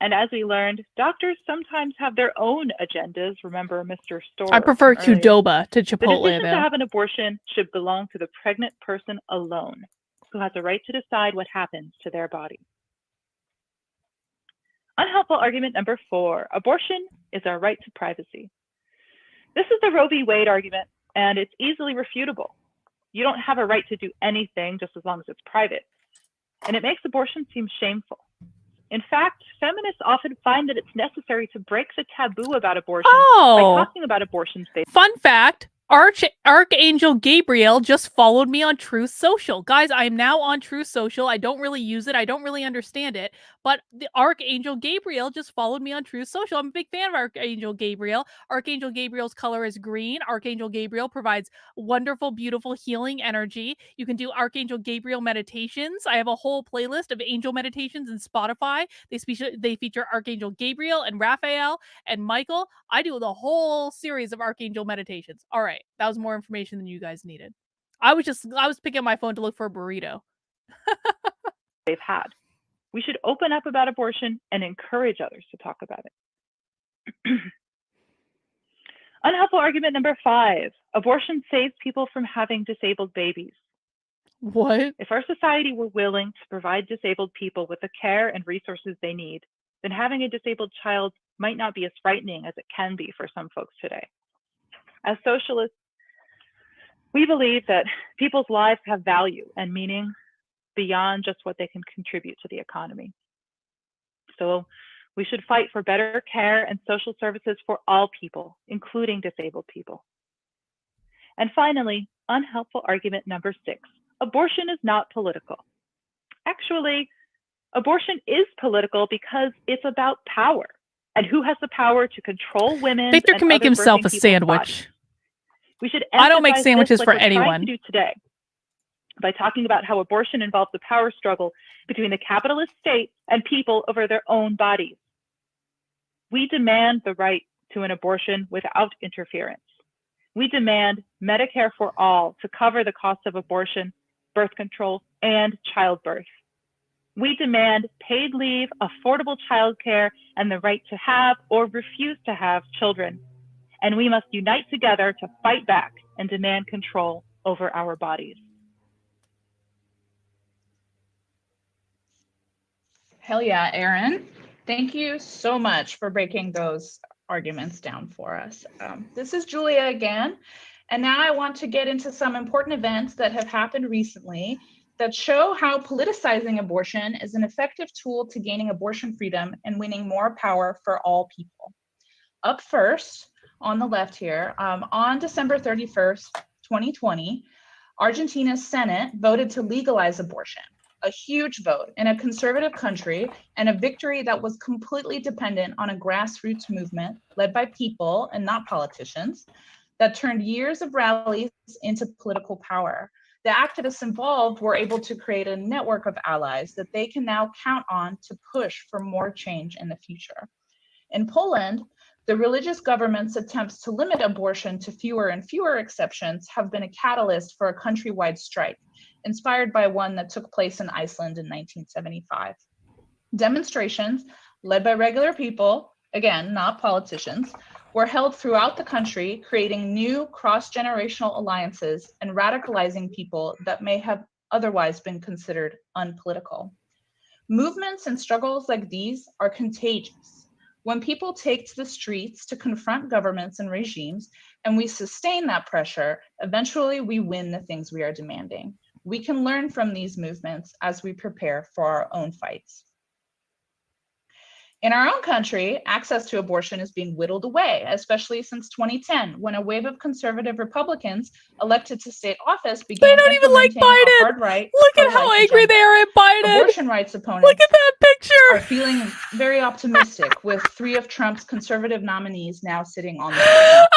And as we learned, doctors sometimes have their own agendas. Remember Mr. Store. I prefer Qdoba to Chipotle. The decision to have an abortion should belong to the pregnant person alone, who has a right to decide what happens to their body. Unhelpful argument number 4. Abortion is our right to privacy. This is the Roe v. Wade argument, and it's easily refutable. You don't have a right to do anything just as long as it's private. And it makes abortion seem shameful. In fact, feminists often find that it's necessary to break the taboo about abortion by talking about abortions based. Fun fact, Archangel Gabriel just followed me on Truth Social. Guys, I am now on Truth Social. I don't really use it. I don't really understand it. But the Archangel Gabriel just followed me on Truth Social. I'm a big fan of Archangel Gabriel. Archangel Gabriel's color is green. Archangel Gabriel provides wonderful, beautiful healing energy. You can do Archangel Gabriel meditations. I have a whole playlist of angel meditations in Spotify. They feature Archangel Gabriel and Raphael and Michael. I do the whole series of Archangel meditations. All right, that was more information than you guys needed. I was picking up my phone to look for a burrito. They've had. We should open up about abortion and encourage others to talk about it. Unhelpful argument number 5. Abortion saves people from having disabled babies. What? If our society were willing to provide disabled people with the care and resources they need, then having a disabled child might not be as frightening as it can be for some folks today. As socialists, we believe that people's lives have value and meaning beyond just what they can contribute to the economy. So we should fight for better care and social services for all people, including disabled people. And finally, unhelpful argument number 6. Abortion is not political. Actually, abortion is political because it's about power and who has the power to control women. Victor can make himself a sandwich. We should I don't make sandwiches like for we're trying anyone. to do today by talking about how abortion involves the power struggle between the capitalist state and people over their own bodies. We demand the right to an abortion without interference. We demand Medicare for all to cover the cost of abortion, birth control, and childbirth. We demand paid leave, affordable childcare, and the right to have or refuse to have children. And we must unite together to fight back and demand control over our bodies. Hell yeah, Erin. Thank you so much for breaking those arguments down for us. This is Julia again, and now I want to get into some important events that have happened recently that show how politicizing abortion is an effective tool to gaining abortion freedom and winning more power for all people. Up first, on the left here, on December 31st, 2020, Argentina's Senate voted to legalize abortion. A huge vote in a conservative country and a victory that was completely dependent on a grassroots movement led by people and not politicians that turned years of rallies into political power. The activists involved were able to create a network of allies that they can now count on to push for more change in the future. In Poland, the religious government's attempts to limit abortion to fewer and fewer exceptions have been a catalyst for a countrywide strike, inspired by one that took place in Iceland in 1975. Demonstrations led by regular people, again, not politicians, were held throughout the country, creating new cross-generational alliances and radicalizing people that may have otherwise been considered unpolitical. Movements and struggles like these are contagious. When people take to the streets to confront governments and regimes, and we sustain that pressure, eventually we win the things we are demanding. We can learn from these movements as we prepare for our own fights. In our own country, access to abortion is being whittled away, especially since 2010, when a wave of conservative Republicans elected to state office began They don't even like implementing a Biden. hard right Look for at how life angry agenda. they are at Biden. Abortion rights opponents Look at that picture. are feeling very optimistic, with 3 of Trump's conservative nominees now sitting on the Senate.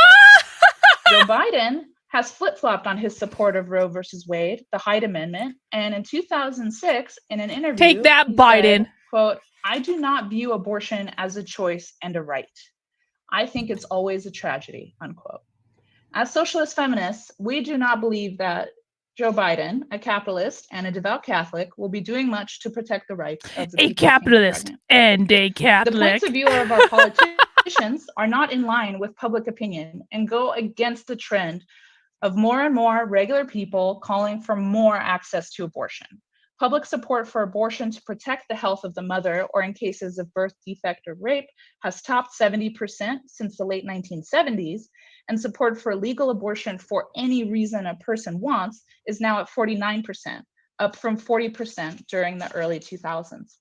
Joe Biden has flip-flopped on his support of Roe versus Wade, the Hyde Amendment, and in 2006, in an interview, Take that, he Biden. said, quote, "I do not view abortion as a choice and a right. I think it's always a tragedy," unquote. As socialist feminists, we do not believe that Joe Biden, a capitalist and a devout Catholic, will be doing much to protect the rights of the A people being capitalist pregnant. and a The Catholic. points of view of our politicians are not in line with public opinion and go against the trend of more and more regular people calling for more access to abortion. Public support for abortion to protect the health of the mother, or in cases of birth defect or rape, has topped 70% since the late 1970s, and support for legal abortion for any reason a person wants is now at 49%, up from 40% during the early 2000s.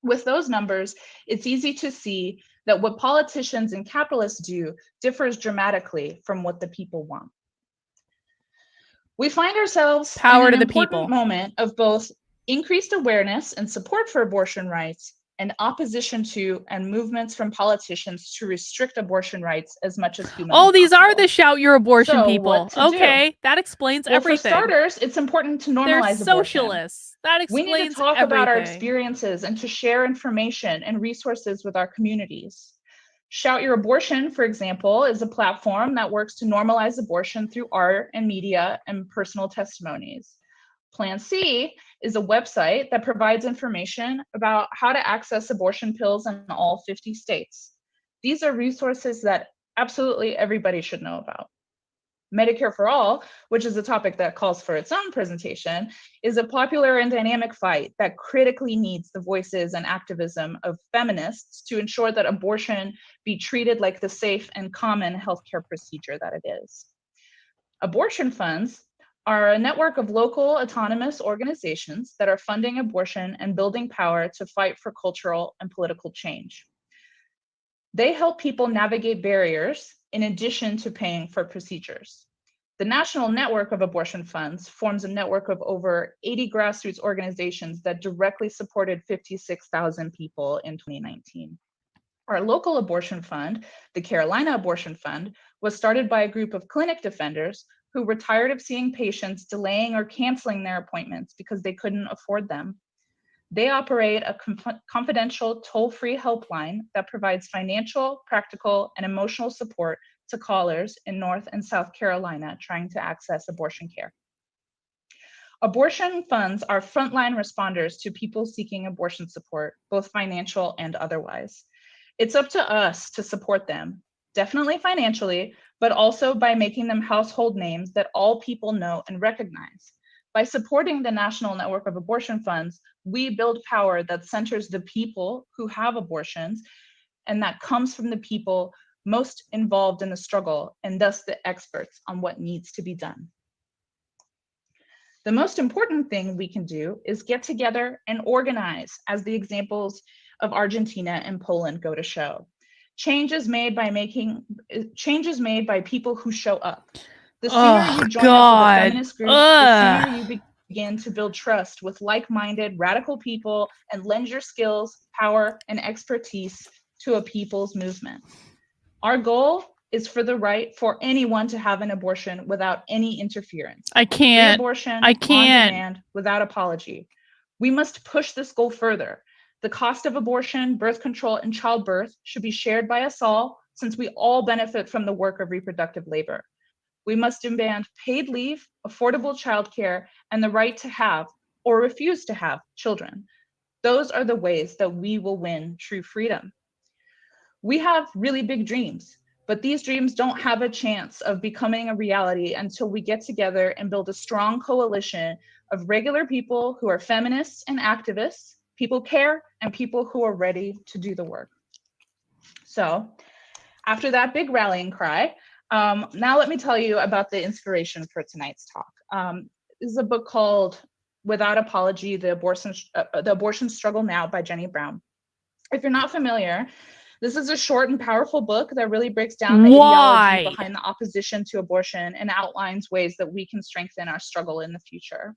With those numbers, it's easy to see that what politicians and capitalists do differs dramatically from what the people want. We find ourselves Power in to an the important people. moment of both increased awareness and support for abortion rights and opposition to and movements from politicians to restrict abortion rights as much as humanly Oh, these are possible. the shout your abortion So, people. what to do? Okay, that explains Well, everything. for starters, it's important to They're normalize abortion. socialists. That We explains need to talk about our everything. experiences and to share information and resources with our communities. Shout Your Abortion, for example, is a platform that works to normalize abortion through art and media and personal testimonies. Plan C is a website that provides information about how to access abortion pills in all 50 states. These are resources that absolutely everybody should know about. Medicare for All, which is a topic that calls for its own presentation, is a popular and dynamic fight that critically needs the voices and activism of feminists to ensure that abortion be treated like the safe and common healthcare procedure that it is. Abortion funds are a network of local autonomous organizations that are funding abortion and building power to fight for cultural and political change. They help people navigate barriers in addition to paying for procedures. The National Network of Abortion Funds forms a network of over 80 grassroots organizations that directly supported 56,000 people in 2019. Our local abortion fund, the Carolina Abortion Fund, was started by a group of clinic defenders who were tired of seeing patients delaying or canceling their appointments because they couldn't afford them. They operate a confidential toll-free helpline that provides financial, practical, and emotional support to callers in North and South Carolina trying to access abortion care. Abortion funds are frontline responders to people seeking abortion support, both financial and otherwise. It's up to us to support them, definitely financially, but also by making them household names that all people know and recognize. By supporting the National Network of Abortion Funds, we build power that centers the people who have abortions and that comes from the people most involved in the struggle and thus the experts on what needs to be done. The most important thing we can do is get together and organize, as the examples of Argentina and Poland go to show. Change is made by people who show up. The sooner you join us with a feminist group, the sooner you begin to build trust with like-minded radical people and lend your skills, power, and expertise to a people's movement. Our goal is for the right for anyone to have an abortion without any interference. I can't. Free abortion I can't. on demand without apology. We must push this goal further. The cost of abortion, birth control, and childbirth should be shared by us all, since we all benefit from the work of reproductive labor. We must demand paid leave, affordable childcare, and the right to have or refuse to have children. Those are the ways that we will win true freedom. We have really big dreams, but these dreams don't have a chance of becoming a reality until we get together and build a strong coalition of regular people who are feminists and activists, people care, and people who are ready to do the work. So after that big rallying cry, now let me tell you about the inspiration for tonight's talk. This is a book called Without Apology, The Abortion Struggle Now by Jenny Brown. If you're not familiar, this is a short and powerful book that really breaks down the ideology behind the opposition to abortion and outlines ways that we can strengthen our struggle in the future.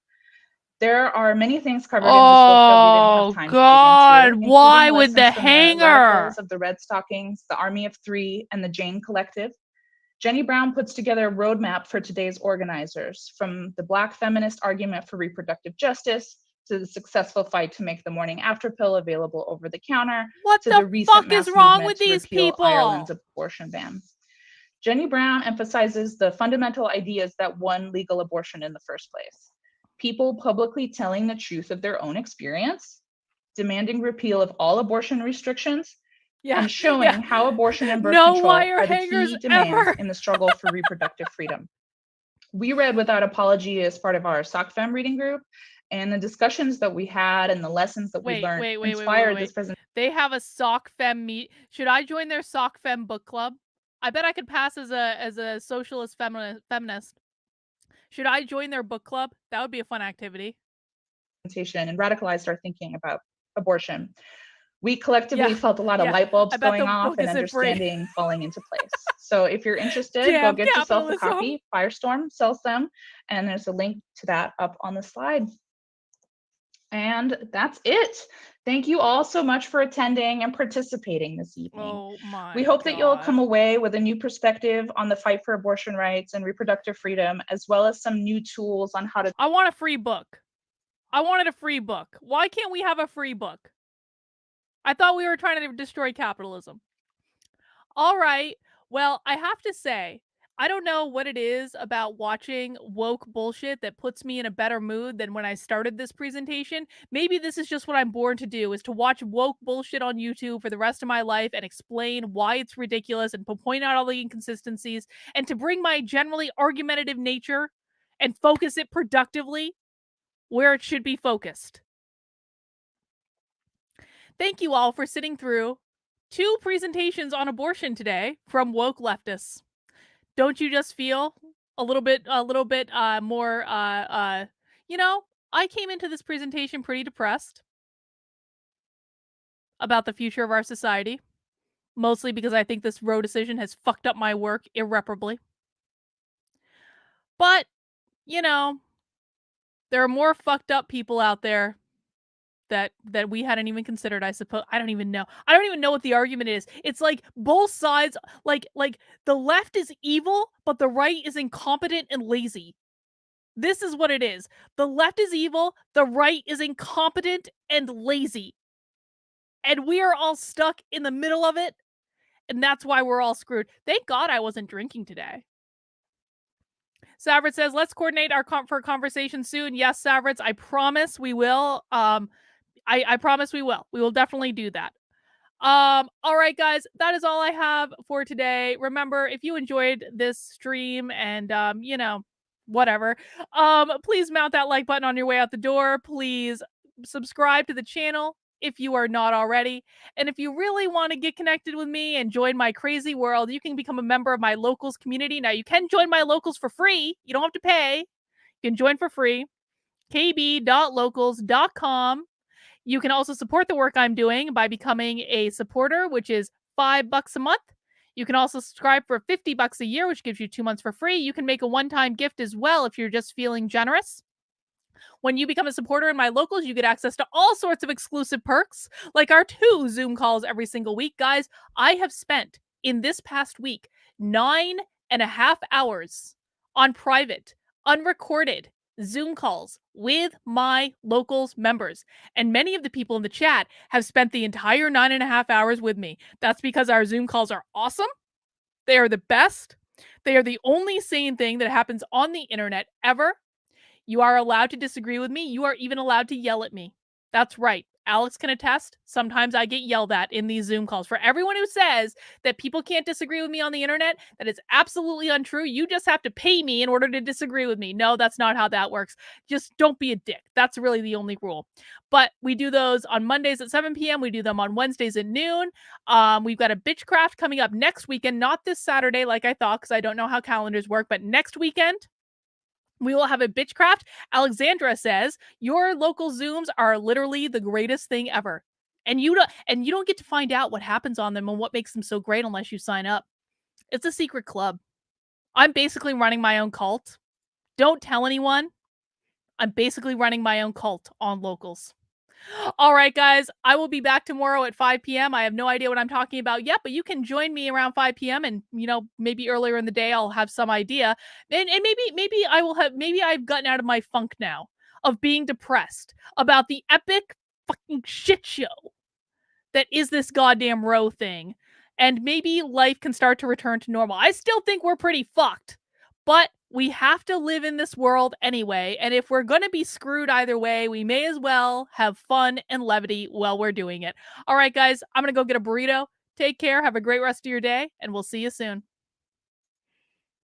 There are many things covered in this book that we didn't have time to dig into, why with including the lessons from hanger? radicals of the Red Stockings, the Army of Three, and the Jane Collective. Jenny Brown puts together a roadmap for today's organizers, from the Black feminist argument for reproductive justice to the successful fight to make the morning after pill available over the counter, What to the recent fuck is mass wrong movement with to these repeal people? Ireland's abortion ban. Jenny Brown emphasizes the fundamental ideas that won legal abortion in the first place. People publicly telling the truth of their own experience, demanding repeal of all abortion restrictions, and showing how abortion and birth control are the key demands in the struggle for reproductive freedom. We read Without Apology as part of our SOCFEM reading group, and the discussions that we had and the lessons that we learned inspired this presentation. They have a SOCFEM meet. Should I join their SOCFEM book club? I bet I could pass as a socialist feminist. Should I join their book club? That would be a fun activity. And radicalized our thinking about abortion. We collectively Yeah, felt a lot of yeah. light bulbs I bet going the off book and isn't free. understanding falling into place. So if you're interested, go Damn get yourself a capitalism. copy. Firestorm sells them, and there's a link to that up on the slide. And that's it. Thank you all so much for attending and participating this evening. Oh my We hope that you'll God. come away with a new perspective on the fight for abortion rights and reproductive freedom, as well as some new tools on how to. I want a free book. I wanted a free book. Why can't we have a free book? I thought we were trying to destroy capitalism. All right. Well, I have to say, I don't know what it is about watching woke bullshit that puts me in a better mood than when I started this presentation. Maybe this is just what I'm born to do, is to watch woke bullshit on YouTube for the rest of my life and explain why it's ridiculous and point out all the inconsistencies and to bring my generally argumentative nature and focus it productively where it should be focused. Thank you all for sitting through 2 presentations on abortion today from woke leftists. Don't you just feel a little bit more you know, I came into this presentation pretty depressed about the future of our society, mostly because I think this Roe decision has fucked up my work irreparably. But, you know, there are more fucked up people out there that we hadn't even considered, I suppose. I don't even know what the argument is. It's like both sides, like the left is evil, but the right is incompetent and lazy. This is what it is. The left is evil, the right is incompetent and lazy. And we are all stuck in the middle of it, and that's why we're all screwed. Thank God I wasn't drinking today. Savrits says, let's coordinate for a conversation soon. Yes, Savrits, I promise we will. I promise we will. We will definitely do that. All right, guys, that is all I have for today. Remember, if you enjoyed this stream and, you know, whatever, please mount that like button on your way out the door. Please subscribe to the channel if you are not already. And if you really want to get connected with me and join my crazy world, you can become a member of my locals community. Now, you can join my locals for free. You don't have to pay. You can join for free. kb.locals.com. You can also support the work I'm doing by becoming a supporter, which is $5 a month. You can also subscribe for $50 a year, which gives you 2 months for free. You can make a one-time gift as well if you're just feeling generous. When you become a supporter in my locals, you get access to all sorts of exclusive perks, like our 2 Zoom calls every single week. Guys, I have spent in this past week 9.5 hours on private, unrecorded Zoom calls with my locals members. And many of the people in the chat have spent the entire 9.5 hours with me. That's because our Zoom calls are awesome. They are the best. They are the only sane thing that happens on the internet ever. You are allowed to disagree with me. You are even allowed to yell at me. That's right. Alex can attest. Sometimes I get yelled at in these Zoom calls. For everyone who says that people can't disagree with me on the internet, that is absolutely untrue. You just have to pay me in order to disagree with me. No, that's not how that works. Just don't be a dick. That's really the only rule. But we do those on Mondays at 7 p.m. We do them on Wednesdays at noon. We've got a Bitchcraft coming up next weekend, not this Saturday like I thought, because I don't know how calendars work, but next weekend. We will have a Bitchcraft. Alexandra says, your local Zooms are literally the greatest thing ever. And you don't get to find out what happens on them and what makes them so great unless you sign up. It's a secret club. I'm basically running my own cult. Don't tell anyone. I'm basically running my own cult on locals. All right, guys, I will be back tomorrow at 5 p.m. I have no idea what I'm talking about yet, but you can join me around 5 p.m. and, you know, maybe earlier in the day I'll have some idea. And maybe I've gotten out of my funk now of being depressed about the epic fucking shit show that is this goddamn Roe thing. And maybe life can start to return to normal. I still think we're pretty fucked, but we have to live in this world anyway, and if we're going to be screwed either way, we may as well have fun and levity while we're doing it. All right, guys, I'm going to go get a burrito. Take care. Have a great rest of your day, and we'll see you soon.